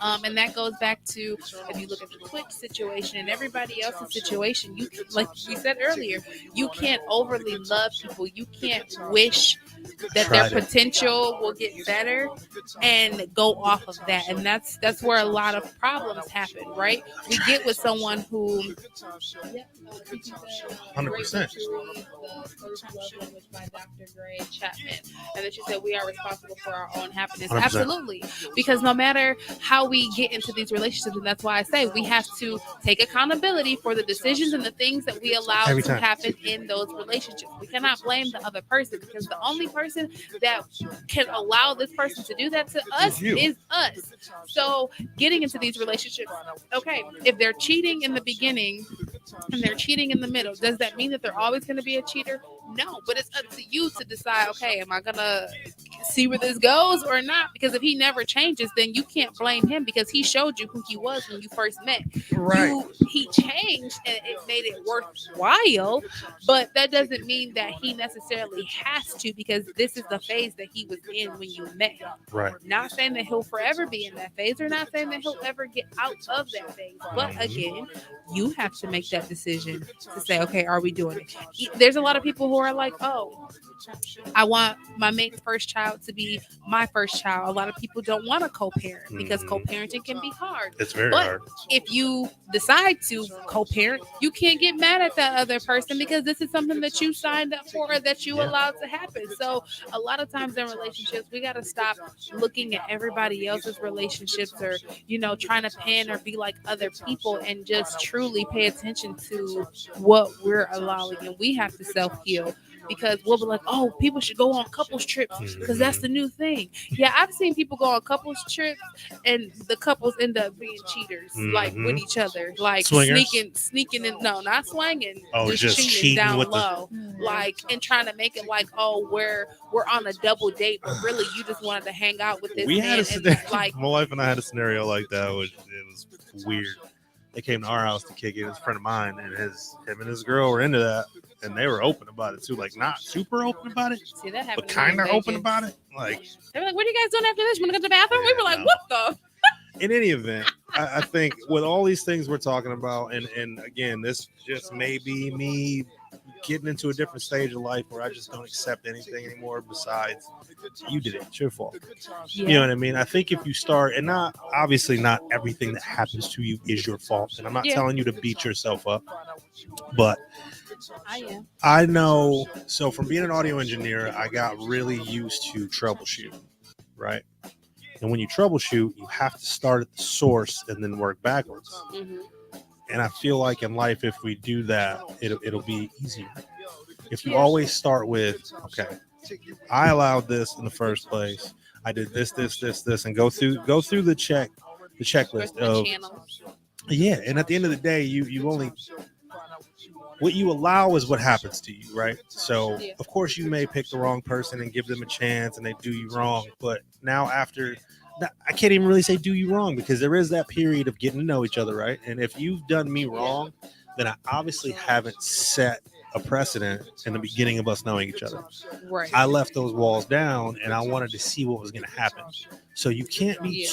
Speaker 2: And that goes back to, if you look at the Twitch situation and everybody else's situation, you, like we said earlier, you can't overly love people. You can't wish that their potential will get better and go off of that. And that's where a lot of problems happen, right? We get with someone who
Speaker 3: 100%.
Speaker 2: By Dr. Gray Chapman, and then she said we are responsible for our own happiness.
Speaker 3: 100%.
Speaker 2: Absolutely, because no matter how we get into these relationships, and that's why I say we have to take accountability for the decisions and the things that we allow
Speaker 3: Every
Speaker 2: to
Speaker 3: time.
Speaker 2: happen in those relationships. We cannot blame the other person, because the only person that can allow this person to do that to us
Speaker 3: you.
Speaker 2: is us. So getting into these relationships, okay, if they're cheating in the beginning and they're cheating in the middle, does that mean that they're always going to be a cheater? No, but it's up to you to decide, okay, am I going to see where this goes or not? Because if he never changes, then you can't blame him, because he showed you who he was when you first met.
Speaker 3: Right.
Speaker 2: He changed and it made it worthwhile, but that doesn't mean that he necessarily has to, because this is the phase that he was in when you met him.
Speaker 3: Right.
Speaker 2: Not saying that he'll forever be in that phase, or not saying that he'll ever get out of that phase. But again, you have to make that decision to say, okay, are we doing it? There's a lot of people who are like, oh, I want my mate's first child to be my first child. A lot of people don't want to co-parent because co-parenting can be hard.
Speaker 3: It's very
Speaker 2: But
Speaker 3: hard.
Speaker 2: if you decide to co-parent, you can't get mad at that other person, because this is something that you signed up for or that you allowed to happen. So a lot of times in relationships, we got to stop looking at everybody else's relationships, or, trying to pan or be like other people, and just truly pay attention to what we're allowing. And we have to self-heal, because we'll be like, oh, people should go on couples trips because that's the new thing. Yeah, I've seen people go on couples trips and the couples end up being cheaters, like with each other, like
Speaker 3: Swingers?
Speaker 2: sneaking in. No, not swinging.
Speaker 3: Oh, just cheating
Speaker 2: down
Speaker 3: with
Speaker 2: low, like, and trying to make it like, oh, we're on a double date, but really you just wanted to hang out with this
Speaker 3: We
Speaker 2: man.
Speaker 3: had a
Speaker 2: And
Speaker 3: scenario,
Speaker 2: like,
Speaker 3: my wife and I had a scenario like that, which it was weird. They came to our house to kick it. It was a friend of mine, and him and his girl were into that, and they were open about it too. Like, not super open about it,
Speaker 2: see that happen,
Speaker 3: but kind of open about it. Like,
Speaker 2: they were like, what are you guys doing after this? You want to go to the bathroom? We were like,
Speaker 3: no.
Speaker 2: what the?
Speaker 3: in any event, I think with all these things we're talking about, and again, this just may be me getting into a different stage of life where I just don't accept anything anymore besides you did it. It's your fault.
Speaker 2: Yeah.
Speaker 3: You know what I mean? I think if you start, and not obviously not everything that happens to you is your fault. And I'm not telling you to beat yourself up, but I know. So from being an audio engineer, I got really used to troubleshooting, right? And when you troubleshoot, you have to start at the source and then work backwards.
Speaker 2: Mm-hmm.
Speaker 3: And I feel like in life, if we do that, it'll be easier. If you always start with, okay, I allowed this in the first place. I did this, and go through the checklist of yeah. And at the end of the day, you only, what you allow is what happens to you, right? So of course you may pick the wrong person and give them a chance, and they do you wrong. But now after, I can't even really say do you wrong, because there is that period of getting to know each other, right? And if you've done me wrong, then I obviously haven't set a precedent in the beginning of us knowing each other.
Speaker 2: Right.
Speaker 3: I left those walls down, and I wanted to see what was going to happen. So you can't be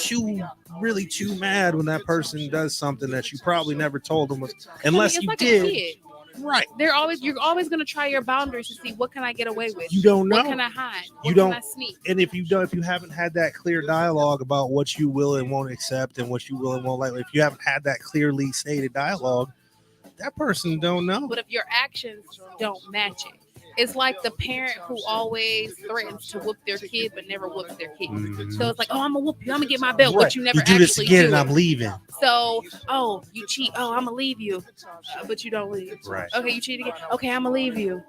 Speaker 3: really too mad when that person does something that you probably never told them was, unless you did. Right.
Speaker 2: You're always going to try your boundaries to see what can I get away with.
Speaker 3: You don't know.
Speaker 2: What can I hide? What
Speaker 3: can
Speaker 2: I sneak?
Speaker 3: And if you haven't had that clear dialogue about what you will and won't accept and what you will and won't like, if you haven't had that clearly stated dialogue, that person don't know.
Speaker 2: But if your actions don't match it, it's like the parent who always threatens to whoop their kid but never whoops their kid.
Speaker 3: Mhm.
Speaker 2: So it's like, oh, I'm gonna whoop you, I'm gonna get my belt,
Speaker 3: Right.
Speaker 2: but you never
Speaker 3: You do this
Speaker 2: actually
Speaker 3: again,
Speaker 2: do
Speaker 3: and
Speaker 2: it.
Speaker 3: I'm leaving.
Speaker 2: So, oh, you cheat. Oh, I'm gonna leave you, but you don't leave.
Speaker 3: Right.
Speaker 2: Okay, you cheat again. Okay, I'm gonna leave you.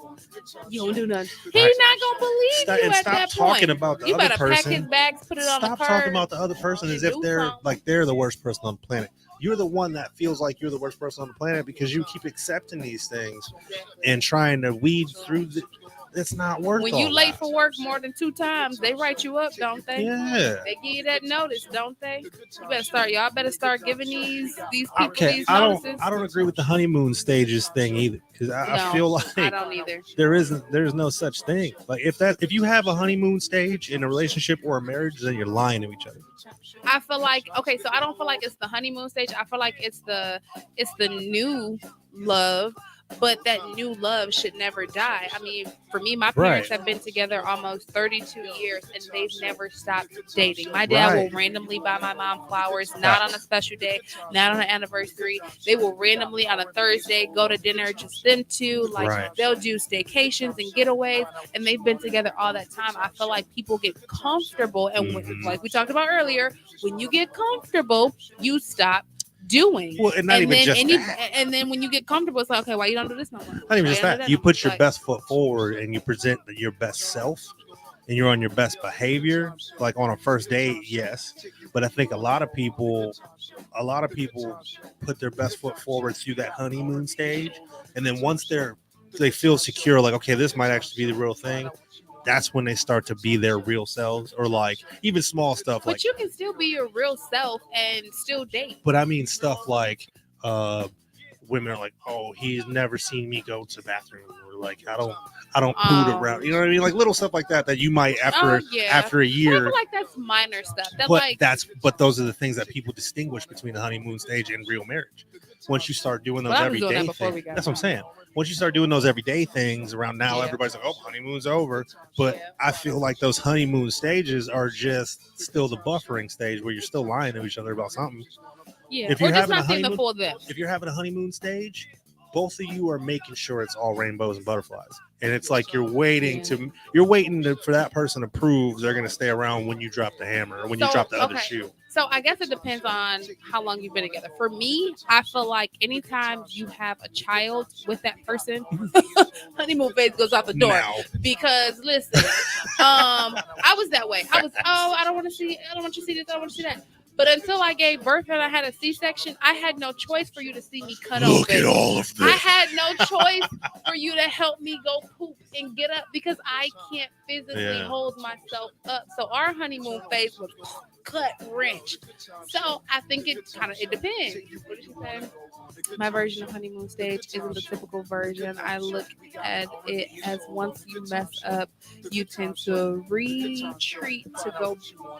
Speaker 2: You don't do nothing. He's
Speaker 3: Right.
Speaker 2: not gonna believe you at
Speaker 3: Stop
Speaker 2: that
Speaker 3: talking
Speaker 2: point.
Speaker 3: about the
Speaker 2: You
Speaker 3: other
Speaker 2: better
Speaker 3: person.
Speaker 2: pack his bags, put it on the
Speaker 3: Stop
Speaker 2: curb.
Speaker 3: talking about the other person as
Speaker 2: and
Speaker 3: if
Speaker 2: do
Speaker 3: they're
Speaker 2: something.
Speaker 3: like they're the worst person on the planet. You're the one that feels like you're the worst person on the planet because you keep accepting these things and trying to weed through the. It's not worth.
Speaker 2: When
Speaker 3: all
Speaker 2: you late
Speaker 3: that.
Speaker 2: for work more than 2 times, they write you up, don't they?
Speaker 3: Yeah.
Speaker 2: They give you that notice, don't they? You better start. Y'all better start giving these people
Speaker 3: Okay,
Speaker 2: these
Speaker 3: I
Speaker 2: notices.
Speaker 3: don't agree with the honeymoon stages thing either because I
Speaker 2: No,
Speaker 3: feel
Speaker 2: I
Speaker 3: like
Speaker 2: don't either.
Speaker 3: there's no such thing. Like if you have a honeymoon stage in a relationship or a marriage, then you're lying to each other.
Speaker 2: I feel like okay, so I don't feel like it's the honeymoon stage. I feel like it's the new love, but that new love should never die. I mean, for me, my parents
Speaker 3: Right.
Speaker 2: have been together almost 32 years and they've never stopped dating. My dad
Speaker 3: Right.
Speaker 2: will randomly buy my mom flowers, not on a special day, not on an anniversary. They will randomly on a Thursday go to dinner, just them two. Like
Speaker 3: Right.
Speaker 2: they'll do staycations and getaways, and they've been together all that time. I feel like people get comfortable, and when,
Speaker 3: Mhm.
Speaker 2: like we talked about earlier, when you get comfortable, you stop doing.
Speaker 3: Well, and not even
Speaker 2: then
Speaker 3: just that.
Speaker 2: and then when you get comfortable, it's like, okay, why you don't do this no more?
Speaker 3: Not even
Speaker 2: Why
Speaker 3: just
Speaker 2: you don't do
Speaker 3: that. You
Speaker 2: no
Speaker 3: put
Speaker 2: more?
Speaker 3: your
Speaker 2: Like,
Speaker 3: best foot forward and you present your best self and you're on your best behavior. Like on a first date, yes. But I think a lot of people put their best foot forward through that honeymoon stage. And then once they feel secure, like, okay, this might actually be the real thing. That's when they start to be their real selves, or like even small stuff
Speaker 2: but
Speaker 3: like.
Speaker 2: you can still be your real self and still date.
Speaker 3: But I mean stuff like women are like, oh, he's never seen me go to the bathroom, or like I don't poot around. You know what I mean? Like little stuff like that you might after a
Speaker 2: But I
Speaker 3: year.
Speaker 2: feel like that's minor stuff. That
Speaker 3: But those are the things that people distinguish between the honeymoon stage and real marriage. Once you start doing those
Speaker 2: Well, I was doing
Speaker 3: everyday
Speaker 2: that before we
Speaker 3: things,
Speaker 2: got
Speaker 3: that's what I'm saying. Once you start doing those everyday things around now,
Speaker 2: Yeah.
Speaker 3: everybody's like, oh, honeymoon's over. But
Speaker 2: Yeah.
Speaker 3: I feel like those honeymoon stages are just still the buffering stage where you're still lying to each other about something.
Speaker 2: yeah,
Speaker 3: if
Speaker 2: or
Speaker 3: you're
Speaker 2: just
Speaker 3: having a
Speaker 2: not seeing the
Speaker 3: honeymoon-
Speaker 2: full of them.
Speaker 3: If you're having a honeymoon stage, both of you are making sure it's all rainbows and butterflies, and it's like you're waiting for that person to prove they're going to stay around when you drop the hammer or when you
Speaker 2: So,
Speaker 3: drop the other
Speaker 2: okay.
Speaker 3: shoe.
Speaker 2: So I guess it depends on how long you've been together. For me, I feel like anytime you have a child with that person, honeymoon phase goes out the door.
Speaker 3: Now,
Speaker 2: Because listen, I was that way. I was, I don't want you to see this, I don't want to see that. But until I gave birth and I had a C-section, I had no choice for you to see me cut
Speaker 3: look
Speaker 2: open.
Speaker 3: at all of
Speaker 2: I
Speaker 3: this.
Speaker 2: had no choice for you to help me go poop and get up because I can't physically
Speaker 3: Yeah.
Speaker 2: hold myself up. So our honeymoon phase was cut wrench. So I think it depends. What did she say? My version of honeymoon stage isn't the typical version. I look at it as once you mess up, you tend to retreat to go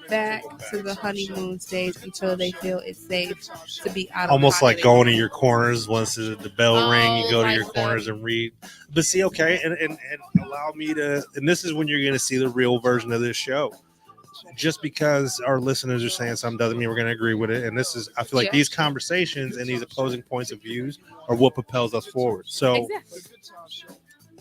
Speaker 2: back to the honeymoon stage until they feel it's safe to be out of
Speaker 3: Almost like
Speaker 2: pocket.
Speaker 3: going to your corners once the bell ring, you go to
Speaker 2: like
Speaker 3: your corners and read. But see, okay, and allow me to, and this is when you're going to see the real version of this show. Just because our listeners are saying something doesn't mean we're going to agree with it. And this is, I feel like these conversations and these opposing points of views are what propels us forward. So
Speaker 2: Exactly.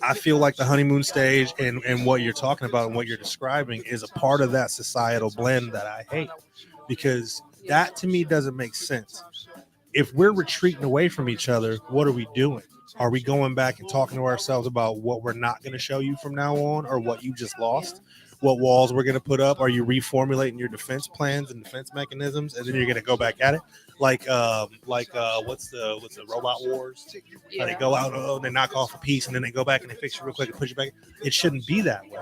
Speaker 3: I feel like the honeymoon stage and what you're talking about and what you're describing is a part of that societal blend that I hate, because that to me doesn't make sense. If we're retreating away from each other, what are we doing? Are we going back and talking to ourselves about what we're not going to show you from now on, or what you just lost? What walls we're going to put up? Are you reformulating your defense plans and defense mechanisms, and then you're going to go back at it? Like what's the Robot Wars? How they go out, they knock off a piece, and then they go back and they fix it real quick and push it back. It shouldn't be that way.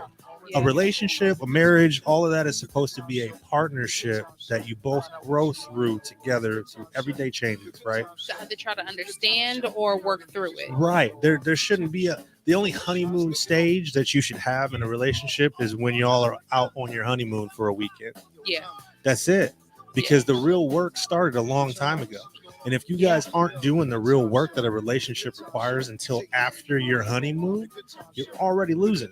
Speaker 3: A relationship, a marriage, all of that is supposed to be a partnership that you both grow through together through everyday changes, right?
Speaker 2: So to try to understand or work through it.
Speaker 3: Right. There shouldn't be the only honeymoon stage that you should have in a relationship is when y'all are out on your honeymoon for a weekend.
Speaker 2: Yeah.
Speaker 3: That's it. Because the real work started a long time ago. And if you guys aren't doing the real work that a relationship requires until after your honeymoon, you're already losing.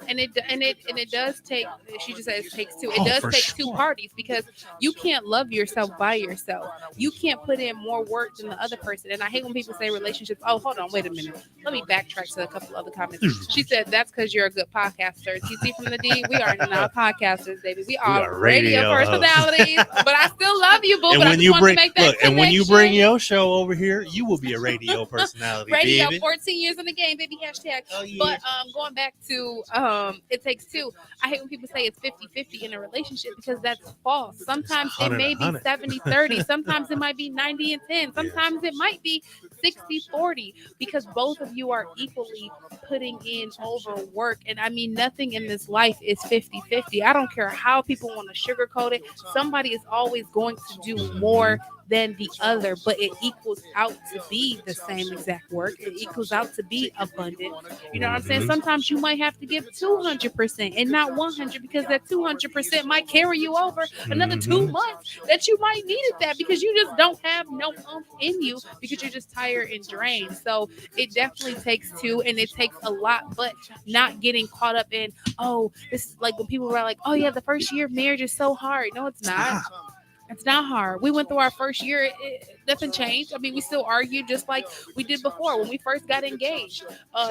Speaker 2: And it does take. She just says it takes two. It
Speaker 3: Oh,
Speaker 2: does
Speaker 3: for
Speaker 2: take
Speaker 3: sure.
Speaker 2: two parties, because you can't love yourself by yourself. You can't put in more work than the other person. And I hate when people say relationships. Oh, hold on, wait a minute. Let me backtrack to a couple other comments. She said that's because you're a good podcaster. TC from the D. We are not podcasters, baby. We are radio personalities. But I still love you, boo.
Speaker 3: And
Speaker 2: But I
Speaker 3: when
Speaker 2: just
Speaker 3: you
Speaker 2: wanted
Speaker 3: bring
Speaker 2: to make that
Speaker 3: look, and when you
Speaker 2: connection.
Speaker 3: bring your show over here, you will be a radio personality,
Speaker 2: Radio,
Speaker 3: baby.
Speaker 2: 14 years in the game, baby. Hashtag.
Speaker 3: Oh, yeah.
Speaker 2: But going back to it takes two. I hate when people say it's 50-50 in a relationship, because that's false. Sometimes it may be 70-30. Sometimes it might be 90 and 10. Sometimes it might be 60-40, because both of you are equally putting in over work. And I mean, nothing in this life is 50-50. I don't care how people want to sugarcoat it. Somebody is always going to do more than the other, but it equals out to be the same exact work. It equals out to be abundant. You know what I'm saying? Sometimes you might have to give 200% and not 100, because that 200% might carry you over another 2 months that you might needed that, because you just don't have no oomph in you, because you're just tired and drained. So it definitely takes two, and it takes a lot, but not getting caught up in, oh, this is like when people were like, oh yeah, the first year of marriage is so hard. No, it's not. It's not hard. We went through our first year. Nothing changed. I mean, we still argued just like we did before when we first got engaged.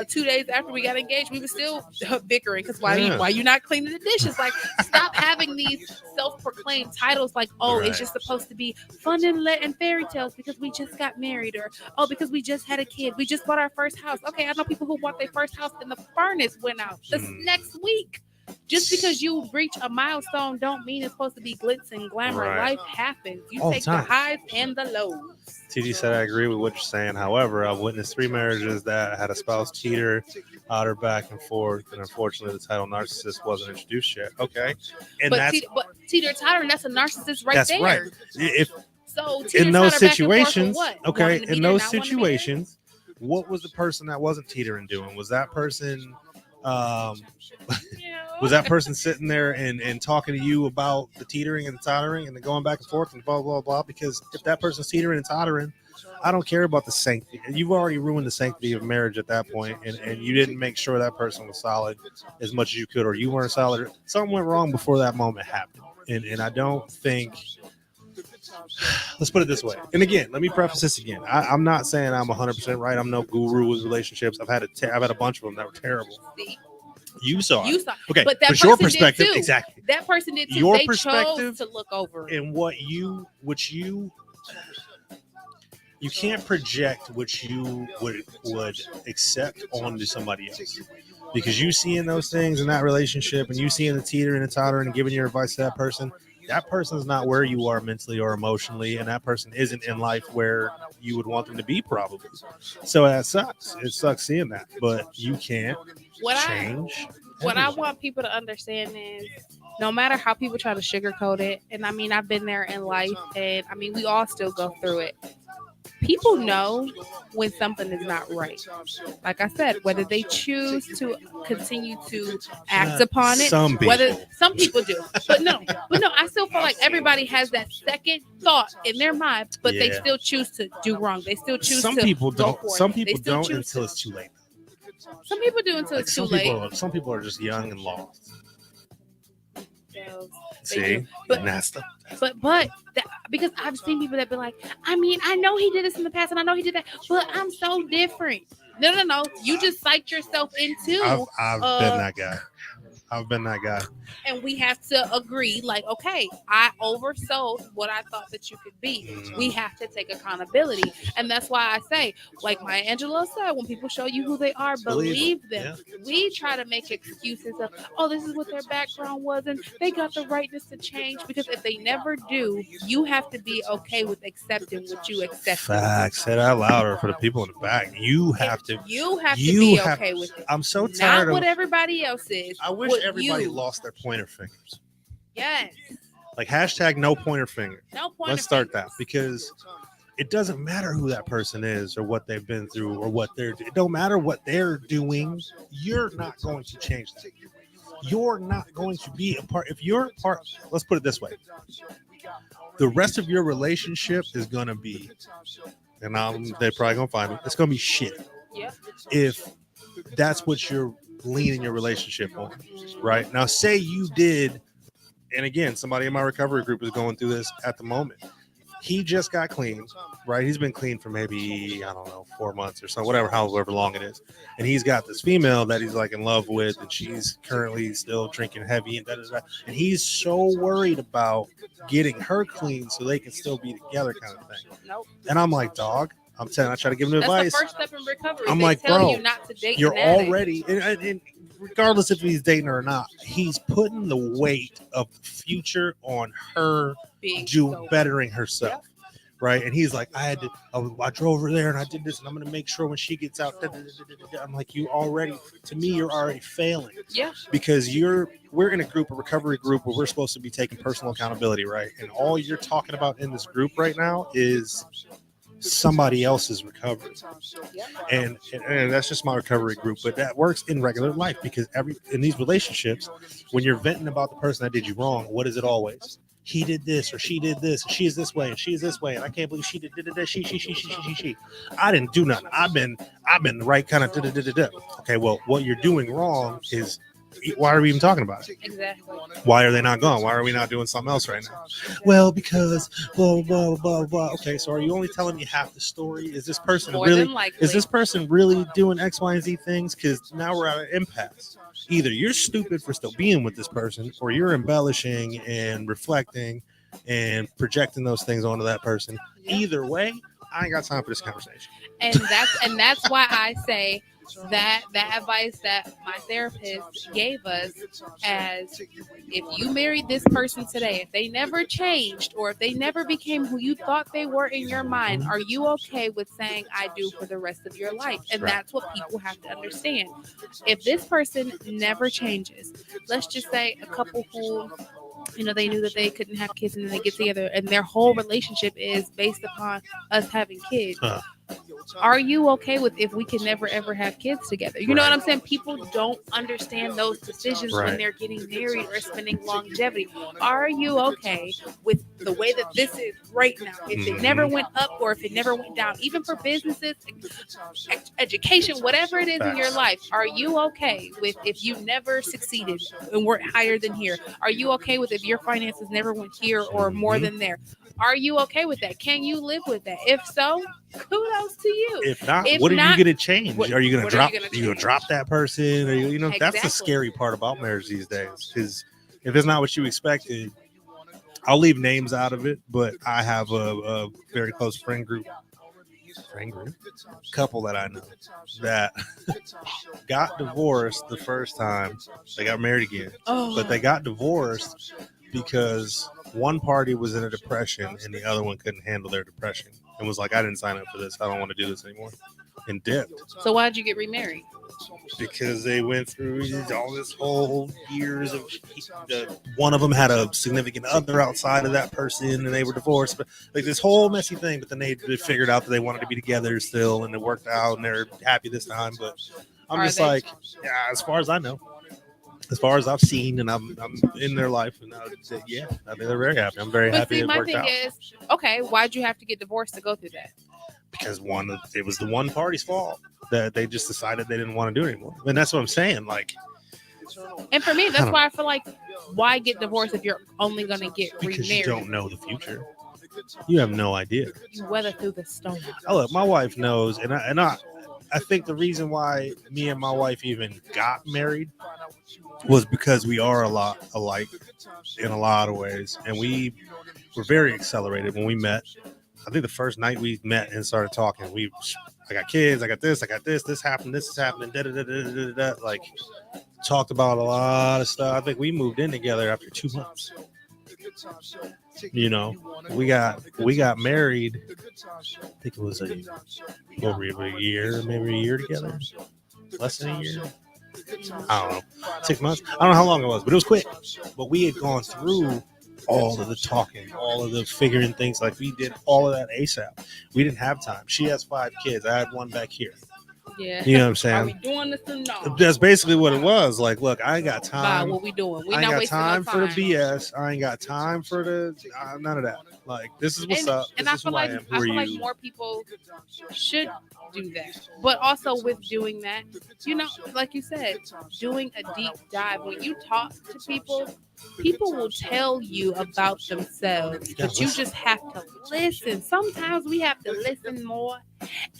Speaker 2: 2 days after we got engaged, we were still bickering, because why you not cleaning the dishes? Like, stop having these self-proclaimed titles like, oh, it's just supposed to be fun and fairy tales because we just got married, or oh, because we just had a kid. We just bought our first house. Okay, I know people who bought their first house and the furnace went out this next week. Just because you reach a milestone don't mean it's supposed to be glitz and glamour. Life happens. You take the highs and the lows.
Speaker 3: TD said, I agree with what you're saying. However, I've witnessed 3 marriages that had a spouse teeter, her back and forth, and unfortunately the title narcissist wasn't introduced yet. Okay. And
Speaker 2: but teeter-totter, that's a narcissist right there. That's right.
Speaker 3: If
Speaker 2: so
Speaker 3: in those situations,
Speaker 2: okay,
Speaker 3: in those situations, what was the person that wasn't teetering doing? Was that person was that person sitting there and talking to you about the teetering and the tottering and the going back and forth and blah blah blah? Because if that person's teetering and tottering, I don't care about the sanctity. You've already ruined the sanctity of marriage at that point, and you didn't make sure that person was solid as much as you could, or you weren't solid. Something went wrong before that moment happened, and I don't think. Let's put it this way. And again, let me preface this again. I'm not saying I'm 100% right. I'm no guru with relationships. I've had a bunch of them that were terrible. You saw it. Okay,
Speaker 2: but that
Speaker 3: your perspective, exactly.
Speaker 2: That person did too.
Speaker 3: Your
Speaker 2: they
Speaker 3: perspective
Speaker 2: chose to look over it.
Speaker 3: And you can't project what you would accept onto somebody else, because you seeing those things in that relationship, and you seeing the teeter and the totter and giving your advice to that person. That person's not where you are mentally or emotionally, and that person isn't in life where you would want them to be, probably. So that sucks. It sucks seeing that, but you can't change.
Speaker 2: What I want people to understand is, no matter how people try to sugarcoat it, and I mean, I've been there in life, and I mean, we all still go through it. People know when something is not right. Like I said, whether they choose to continue to act upon it, some people do. But no, I still feel like everybody has that second thought in their mind, but they still choose to do wrong. They still choose
Speaker 3: some
Speaker 2: to
Speaker 3: people
Speaker 2: go
Speaker 3: don't.
Speaker 2: for
Speaker 3: Some
Speaker 2: it.
Speaker 3: people don't until it's too late.
Speaker 2: Some people do until it's too late.
Speaker 3: Some people are just young and lost.
Speaker 2: See, but because I've seen people that be like, I mean, I know he did this in the past, and I know he did that, but I'm so different. No. You just psyched yourself into.
Speaker 3: I've been that guy. I've been that guy.
Speaker 2: And we have to agree, like, okay, I oversold what I thought that you could be. We have to take accountability. And that's why I say, like Maya Angelou said, when people show you who they are, believe them. Yeah. We try to make excuses of, oh, this is what their background was, and they got the rightness to change. Because if they never do, you have to be okay with accepting what you accept.
Speaker 3: Facts. Say that louder for the people in the back. You have to
Speaker 2: be okay with it.
Speaker 3: I'm so tired
Speaker 2: of what everybody else is.
Speaker 3: I wish everybody lost their pointer fingers.
Speaker 2: Yes.
Speaker 3: Like hashtag no pointer finger.
Speaker 2: No pointer.
Speaker 3: Let's start that, because it doesn't matter who that person is or what they've been through or what it don't matter what they're doing. You're not going to change that. You're not going to be a part. If you're part, let's put it this way. the rest of your relationship is gonna be, and they're probably gonna find me. It's gonna be shit.
Speaker 2: Yeah.
Speaker 3: If that's what you're leaning your relationship on, right? Now, say you did, and again, somebody in my recovery group is going through this at the moment. He just got clean, right? He's been clean for maybe, I don't know, 4 months or so, however long it is. And he's got this female that he's like in love with, and she's currently still drinking heavy and da-da-da. And he's so worried about getting her clean so they can still be together, kind of thing.
Speaker 2: Nope.
Speaker 3: And I'm like, dog, I try to give him advice.
Speaker 2: That's the first step in recovery.
Speaker 3: I'm
Speaker 2: they
Speaker 3: like,
Speaker 2: tell
Speaker 3: bro,
Speaker 2: you not to date
Speaker 3: you're
Speaker 2: an addict.
Speaker 3: already, and regardless if he's dating her or not, he's putting the weight of the future on her bettering herself, right? And he's like, I drove her there and I did this, and I'm gonna make sure when she gets out. I'm like, you're already failing.
Speaker 2: Yeah.
Speaker 3: Because we're in a recovery group where we're supposed to be taking personal accountability, right? And all you're talking about in this group right now is somebody else's recovery. And that's just my recovery group, but that works in regular life, because in these relationships, when you're venting about the person that did you wrong, what is it always? He did this, or she did this, and she's this way, and she's this way, and I can't believe she did this. She. I didn't do nothing. I've been the right kind of Okay, well, what you're doing wrong is, why are we even talking about it?
Speaker 2: Exactly.
Speaker 3: Why are they not gone? Why are we not doing something else right now? Well, because blah blah blah blah. Okay, so are you only telling me half the story? Is this person really doing X, Y, and Z things? Because now we're at an impasse. Either you're stupid for still being with this person, or you're embellishing and reflecting and projecting those things onto that person. Either way, I ain't got time for this conversation.
Speaker 2: And that's why I say that advice that my therapist gave us, as if you married this person today, if they never changed, or if they never became who you thought they were in your mind, are you okay with saying I do for the rest of your life? And that's what people have to understand. If this person never changes, let's just say a couple who, they knew that they couldn't have kids, and then they get together and their whole relationship is based upon us having kids. Are you okay with if we can never ever have kids together? You know what I'm saying? People don't understand those decisions when they're getting married or spending longevity. Are you okay with the way that this is right now? If it never went up, or if it never went down, even for businesses, education, whatever it is in your life, are you okay with if you never succeeded and weren't higher than here? Are you okay with if your finances never went here or more than there? Are you okay with that? Can you live with that? If so, kudos to you.
Speaker 3: If not, what are you going to change? Are you going to drop? You going to drop that person? Or
Speaker 2: Exactly.
Speaker 3: That's the scary part about marriage these days. Because if it's not what you expected, I'll leave names out of it. But I have a very close friend group, couple that I know that got divorced the first time. They got married again, but they got divorced because one party was in a depression and the other one couldn't handle their depression and was like, I didn't sign up for this. I don't want to do this anymore. And dipped.
Speaker 2: So why'd you get remarried?
Speaker 3: Because they went through all this whole years of one of them had a significant other outside of that person and they were divorced, but like this whole messy thing. But then they figured out that they wanted to be together still, and it worked out, and they're happy this time. But I'm just like, yeah, as far as I know, as far as I've seen, and I'm in their life, and I would say, yeah, I think they're very happy. I'm very happy it worked out.
Speaker 2: My thing is, okay, why'd you have to get divorced to go through that?
Speaker 3: Because it was the one party's fault that they just decided they didn't want to do it anymore. And that's what I'm saying. Like,
Speaker 2: and for me, that's why I feel like, why get divorced if you're only going to get remarried?
Speaker 3: Because you don't know the future. You have no idea.
Speaker 2: You weather through the storm.
Speaker 3: Oh, look, my wife knows, and I think the reason why me and my wife even got married was because we are a lot alike in a lot of ways, and we were very accelerated when we met. I think the first night we met and started talking, I got kids, I got this happened, this is happening, like talked about a lot of stuff. I think we moved in together after 2 months. We got married. I think it was over a year, maybe a year together, less than a year. I don't know, 6 months. I don't know how long it was, but it was quick. But we had gone through all of the talking, all of the figuring things. Like we did all of that ASAP. We didn't have time. She has 5 kids. I had one back here.
Speaker 2: Yeah.
Speaker 3: You know what I'm
Speaker 2: Are we
Speaker 3: saying?
Speaker 2: doing this or no?
Speaker 3: That's basically what it was. Like, look, I ain't got
Speaker 2: Bye,
Speaker 3: time.
Speaker 2: what we doing? We
Speaker 3: I ain't
Speaker 2: not
Speaker 3: got
Speaker 2: wasting
Speaker 3: time
Speaker 2: no
Speaker 3: for the
Speaker 2: time.
Speaker 3: BS. I ain't got time for the none of that. Like, this is what's up.
Speaker 2: And
Speaker 3: This
Speaker 2: I
Speaker 3: is
Speaker 2: feel
Speaker 3: who I
Speaker 2: like
Speaker 3: am. Who are you?
Speaker 2: more people should do that. But also with doing that, you know, like you said, doing a deep dive. When you talk to people, people will tell you about themselves, but you just have to listen. Sometimes we have to listen more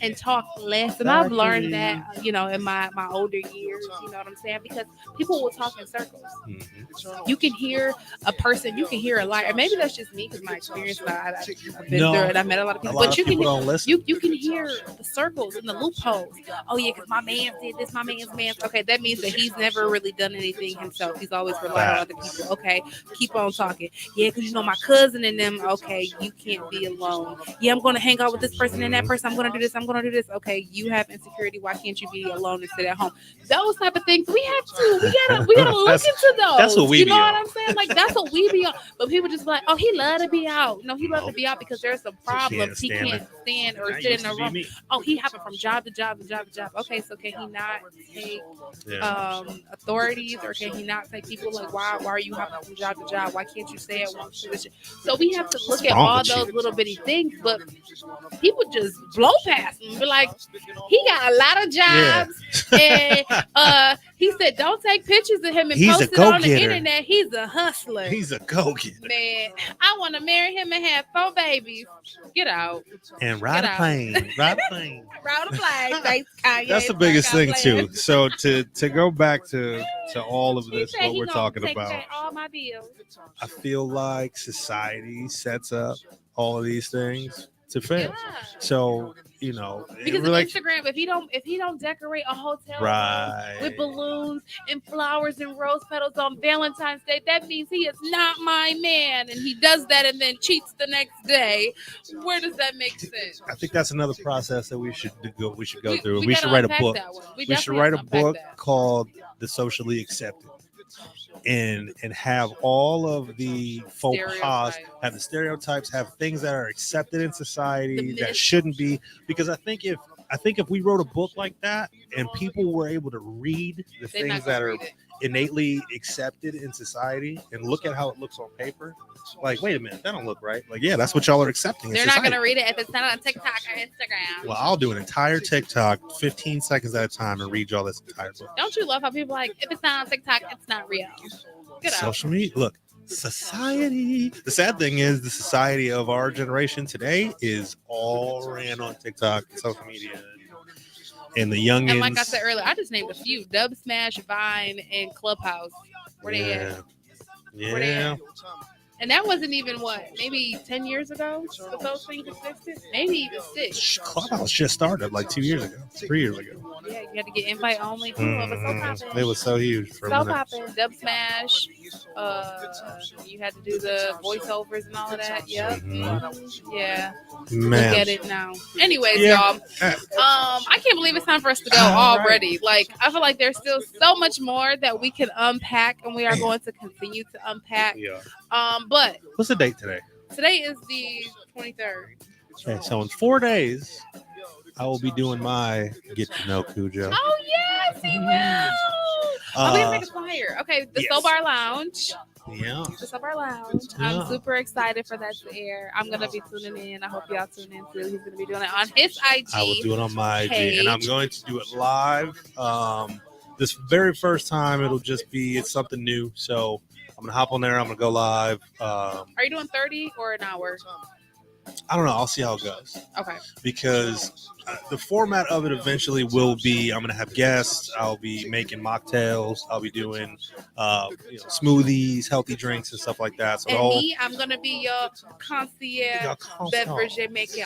Speaker 2: and talk less. And I've learned that, you know, in my older years, you know what I'm saying? Because people will talk in circles.
Speaker 3: Mhm.
Speaker 2: You can hear a person, you can hear a liar. Maybe that's just me because my experience, I've been
Speaker 3: No,
Speaker 2: through it. I met a lot of people.
Speaker 3: A lot
Speaker 2: But
Speaker 3: of
Speaker 2: you can
Speaker 3: people don't listen.
Speaker 2: you can hear the circles and the loopholes. Oh yeah, because my man did this, my man's man. Okay, that means that he's never really done anything himself. He's always relied on other people. Okay, keep on talking. Yeah, because you know my cousin and them. Okay, you can't be alone. Yeah, I'm going to hang out with this person and that person. I'm going to do this. I'm going to do this. Okay, you have insecurity. Why can't you be alone and sit at home? Those type of things we have to. We gotta look into those.
Speaker 3: That's what we
Speaker 2: You
Speaker 3: be
Speaker 2: know
Speaker 3: on.
Speaker 2: what I'm saying? Like that's what we be on. But people just be like, oh, he love to be out. No, he love to be out because there's some problems. He can't stand or sit in a room. Oh, he hopping from job to job to job to job. Okay, so can he not take authorities, or can he not take people? Like why are you hopping from job to job? Why can't you stay at one position? So we have to look at all those little bitty things, but people just blow past them and be like, he got a lot of jobs, and he said don't take pictures of him and post it on the internet. He's a hustler.
Speaker 3: He's a go-getter.
Speaker 2: Man, I want to marry him and have 4 babies. Get out.
Speaker 3: And ride a plane. Ride a plane.
Speaker 2: Ride a plane. Thanks, Kanye.
Speaker 3: That's the biggest thing too. So to go back to all of this, what we're talking about,
Speaker 2: all my bills.
Speaker 3: I feel like society sets up all of these things to fail.
Speaker 2: Yeah.
Speaker 3: So, you know,
Speaker 2: because of
Speaker 3: like,
Speaker 2: Instagram, if he don't decorate a hotel
Speaker 3: right,
Speaker 2: with balloons and flowers and rose petals on Valentine's Day, that means he is not my man, and he does that and then cheats the next day. Where does that make sense?
Speaker 3: I think that's another process that we should go through.
Speaker 2: We
Speaker 3: We should write a book.
Speaker 2: We
Speaker 3: should write a book called The Socially Accepted. And have all of the faux pas, have the stereotypes, have things that are accepted in society that shouldn't be. Because I think if we wrote a book like that and people were able to read the things that are innately accepted in society and look at how it looks on paper, like, wait a minute, that don't look right. Like, yeah, that's what y'all are accepting.
Speaker 2: They're not going to read it if it's not on TikTok or Instagram.
Speaker 3: Well, I'll do an entire TikTok 15 seconds at a time and read y'all this entire book.
Speaker 2: Don't you love how people are like, if it's not on TikTok, it's not real? Get out.
Speaker 3: Social media. Look, society. The sad thing is the society of our generation today is all ran on TikTok and social media. And the youngins.
Speaker 2: And like I said earlier, I just named a few: Dub Smash, Vine, and Clubhouse. Where they at?
Speaker 3: Yeah.
Speaker 2: Where they at? And that wasn't even maybe 10 years ago that those things existed? Maybe even 6.
Speaker 3: Clubhouse just started like 2 years ago, 3 years ago.
Speaker 2: Yeah, you had to get invite only. It was so popping.
Speaker 3: It was so huge. For
Speaker 2: so popping. Dub Smash. You had to do the voiceovers and all of that. Yep. Mm-hmm. Yeah.
Speaker 3: Man.
Speaker 2: Look at it now. Anyways, y'all. I can't believe it's time for us to go already. Right. Like, I feel like there's still so much more that we can unpack, and we are going to continue to unpack.
Speaker 3: Yeah.
Speaker 2: But
Speaker 3: what's the date today?
Speaker 2: Today is the 23rd.
Speaker 3: Okay, so in 4 days, I will be doing my Get to Know Cujo.
Speaker 2: Oh yes, he will. I'm gonna make a flyer. Okay, the Soul Bar Lounge.
Speaker 3: Yeah.
Speaker 2: The Soul Bar Lounge. Yeah. I'm super excited for that to air. I'm gonna be tuning in. I hope y'all tune in too. He's gonna be doing it on his IG.
Speaker 3: I will do it on my
Speaker 2: page.
Speaker 3: IG, and I'm going to do it live. This very first time, it'll just be something new. So I'm gonna hop on there. I'm gonna go live.
Speaker 2: Are you doing 30 or an hour?
Speaker 3: I don't know. I'll see how it goes.
Speaker 2: Okay.
Speaker 3: Because the format of it eventually will be, I'm gonna have guests. I'll be making mocktails. I'll be doing, smoothies, healthy drinks, and stuff like that. So
Speaker 2: I'm gonna be your concierge beverage maker.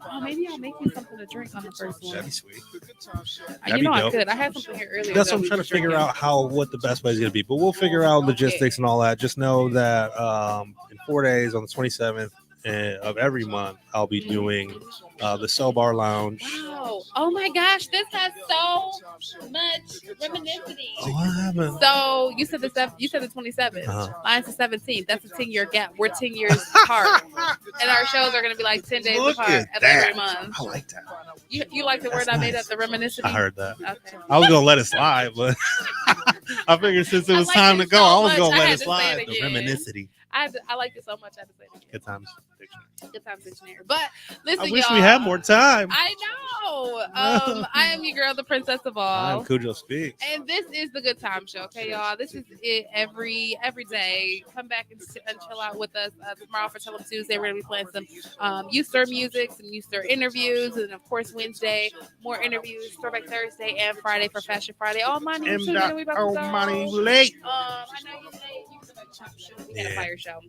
Speaker 2: Oh, maybe I'll make you something to drink on the first one.
Speaker 3: That'd be sweet.
Speaker 2: I could. I had something here earlier.
Speaker 3: That's what I'm trying to figure out what the best way is going to be. But we'll figure out logistics and all that. Just know that in 4 days on the 27th, of every month, I'll be doing the Cell Bar Lounge.
Speaker 2: Wow. Oh my gosh, this has so much reminiscence.
Speaker 3: Oh, I haven't.
Speaker 2: So you said the 27th.
Speaker 3: Uh-huh.
Speaker 2: Mine's the 17th. That's a 10-year gap. We're 10 years apart, and our shows are going to be like 10 days
Speaker 3: Look
Speaker 2: apart
Speaker 3: at
Speaker 2: of
Speaker 3: that.
Speaker 2: every month.
Speaker 3: I like that.
Speaker 2: You like the word
Speaker 3: That's
Speaker 2: I made
Speaker 3: nice.
Speaker 2: up, the reminiscence?
Speaker 3: I heard that.
Speaker 2: Okay.
Speaker 3: I was gonna let it slide, but I figured since it
Speaker 2: I
Speaker 3: was
Speaker 2: liked
Speaker 3: time
Speaker 2: it
Speaker 3: to go,
Speaker 2: so
Speaker 3: I was
Speaker 2: much,
Speaker 3: gonna
Speaker 2: I
Speaker 3: let
Speaker 2: had
Speaker 3: it
Speaker 2: to say
Speaker 3: slide.
Speaker 2: it
Speaker 3: The
Speaker 2: again.
Speaker 3: reminiscence.
Speaker 2: I liked it so much. I had to say it again.
Speaker 3: Good times. Dictionary.
Speaker 2: Good times dictionary. But listen,
Speaker 3: I wish
Speaker 2: y'all,
Speaker 3: we had more time.
Speaker 2: I know. I am your girl, the princess of all.
Speaker 3: I'm Cujo Speaks.
Speaker 2: And this is the Good Time Show, okay, y'all? This is it every day. Come back and chill out with us tomorrow for Tell 'em Tuesday. We're going to be playing some U-Stir music, some U-Stir interviews, and, of course, Wednesday, more interviews, Throwback Thursday, and Friday for Fashion Friday. Oh, money,
Speaker 3: And
Speaker 2: we about to go.
Speaker 3: oh, money late.
Speaker 2: I know you're late. You got a chop show. We got a fire show.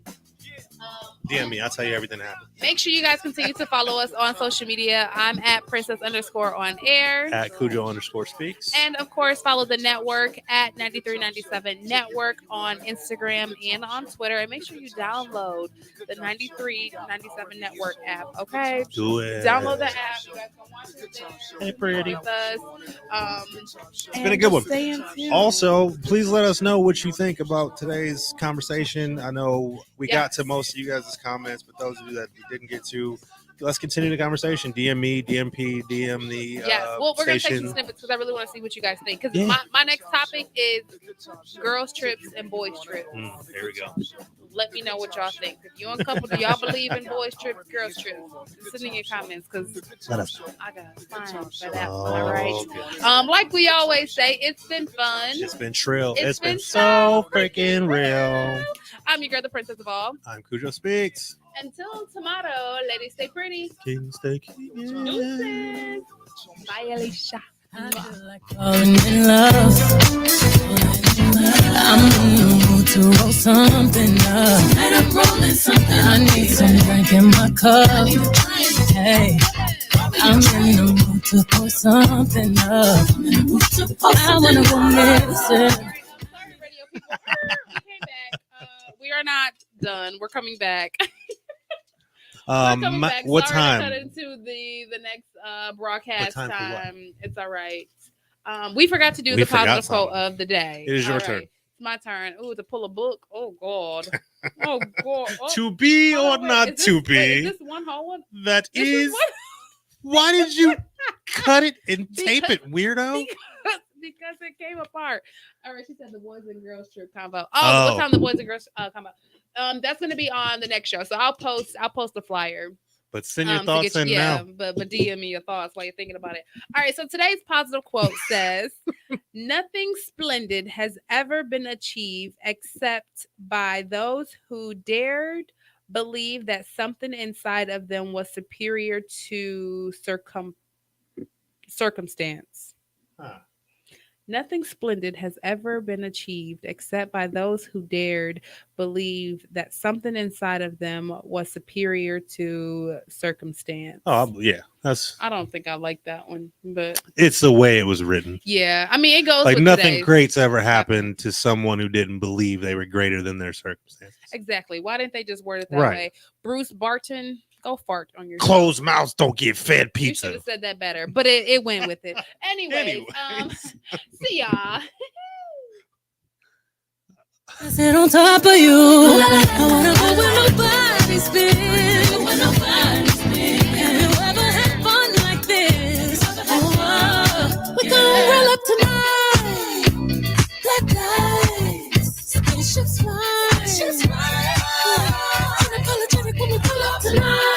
Speaker 3: DM me. I'll tell you everything that happened.
Speaker 2: Make sure you guys continue to follow us on social media. I'm at princess_on-air.
Speaker 3: At Cujo_Speaks.
Speaker 2: And of course, follow the network at 9397 Network on Instagram and on Twitter. And make sure you download the 9397 Network app. Okay,
Speaker 3: Do it.
Speaker 2: download the app. You guys can watch it there.
Speaker 3: Hey, pretty.
Speaker 2: With us.
Speaker 3: It's been a good one.
Speaker 2: Stay in tune.
Speaker 3: Also, please let us know what you think about today's conversation. I know we got to most of you guys' comments, but those of you that we didn't get to, let's continue the conversation. DM me, DMP, DM the
Speaker 2: Well, we're going to take
Speaker 3: station.
Speaker 2: some snippets because I really want to see what you guys think. Because
Speaker 3: Yeah.
Speaker 2: my next topic is girls' trips and boys' trips.
Speaker 3: There we go.
Speaker 2: Let me know what y'all think. If you and couple, do y'all believe in boys' trips, girls' trips? Send in your comments because
Speaker 3: Let us know.
Speaker 2: I got time for that one.
Speaker 3: Oh,
Speaker 2: All right.
Speaker 3: okay.
Speaker 2: Like we always say, it's been fun.
Speaker 3: It's been trill.
Speaker 2: It's
Speaker 3: been
Speaker 2: been
Speaker 3: so freaking real.
Speaker 2: I'm your girl, the princess of all.
Speaker 3: I'm Cujo Speaks.
Speaker 2: Until tomorrow, ladies, stay pretty.
Speaker 3: King stay king.
Speaker 2: Deuces. Bye, Alicia.
Speaker 6: I feel like falling in love. I'm in the mood to roll something up. And I'm rolling something. I need some drink in my cup. Hey, I'm in the mood to pour something up. I wanna go missing.
Speaker 2: Sorry, radio people. We came back. We are not done. We're coming back. We're coming back.
Speaker 3: What
Speaker 2: Sorry to
Speaker 3: time?
Speaker 2: cut into the next broadcast
Speaker 3: What time for what?
Speaker 2: time. It's all right. We forgot to do
Speaker 3: We
Speaker 2: the positive
Speaker 3: forgot
Speaker 2: quote of the day.
Speaker 3: It is your
Speaker 2: All
Speaker 3: turn.
Speaker 2: right. It's my turn. Ooh, to pull a book. Oh God. Oh God. Oh,
Speaker 3: To be
Speaker 2: hold
Speaker 3: or
Speaker 2: on, wait.
Speaker 3: not
Speaker 2: Is
Speaker 3: to
Speaker 2: this- wait, is
Speaker 3: be.
Speaker 2: this one whole one?
Speaker 3: That
Speaker 2: This
Speaker 3: is.
Speaker 2: one?
Speaker 3: Why did you cut it and tape
Speaker 2: Because-
Speaker 3: it, weirdo?
Speaker 2: Because it came apart. All right, she said the boys and girls trip combo. Oh, what time the boys and girls combo? That's gonna be on the next show. So I'll post the flyer.
Speaker 3: But send your
Speaker 2: To
Speaker 3: thoughts
Speaker 2: get you-
Speaker 3: in
Speaker 2: yeah,
Speaker 3: now.
Speaker 2: but DM me your thoughts while you're thinking about it. All right, so today's positive quote says, "Nothing splendid has ever been achieved except by those who dared believe that something inside of them was superior to circumstance."
Speaker 3: Huh.
Speaker 2: Nothing splendid has ever been achieved except by those who dared believe that something inside of them was superior to circumstance.
Speaker 3: Oh, yeah. That's
Speaker 2: I don't think I like that one, but
Speaker 3: it's the way it was written.
Speaker 2: yeah, I mean, it goes
Speaker 3: Like
Speaker 2: with
Speaker 3: nothing
Speaker 2: today's.
Speaker 3: great's ever happened to someone who didn't believe they were greater than their circumstances.
Speaker 2: Exactly. Why didn't they just word it that
Speaker 3: Right.
Speaker 2: way? Bruce Barton, go fart on your
Speaker 3: Closed mouths don't get fed
Speaker 2: You should
Speaker 3: pizza.
Speaker 2: have said that better, but it went with it. Anyways, see y'all.
Speaker 6: I sit on top of you. I wanna go where nobody's been. Have you ever had fun like this? Oh, we gon' roll up tonight. Black lights, spaceship smile. Unapologetic when we pull up tonight.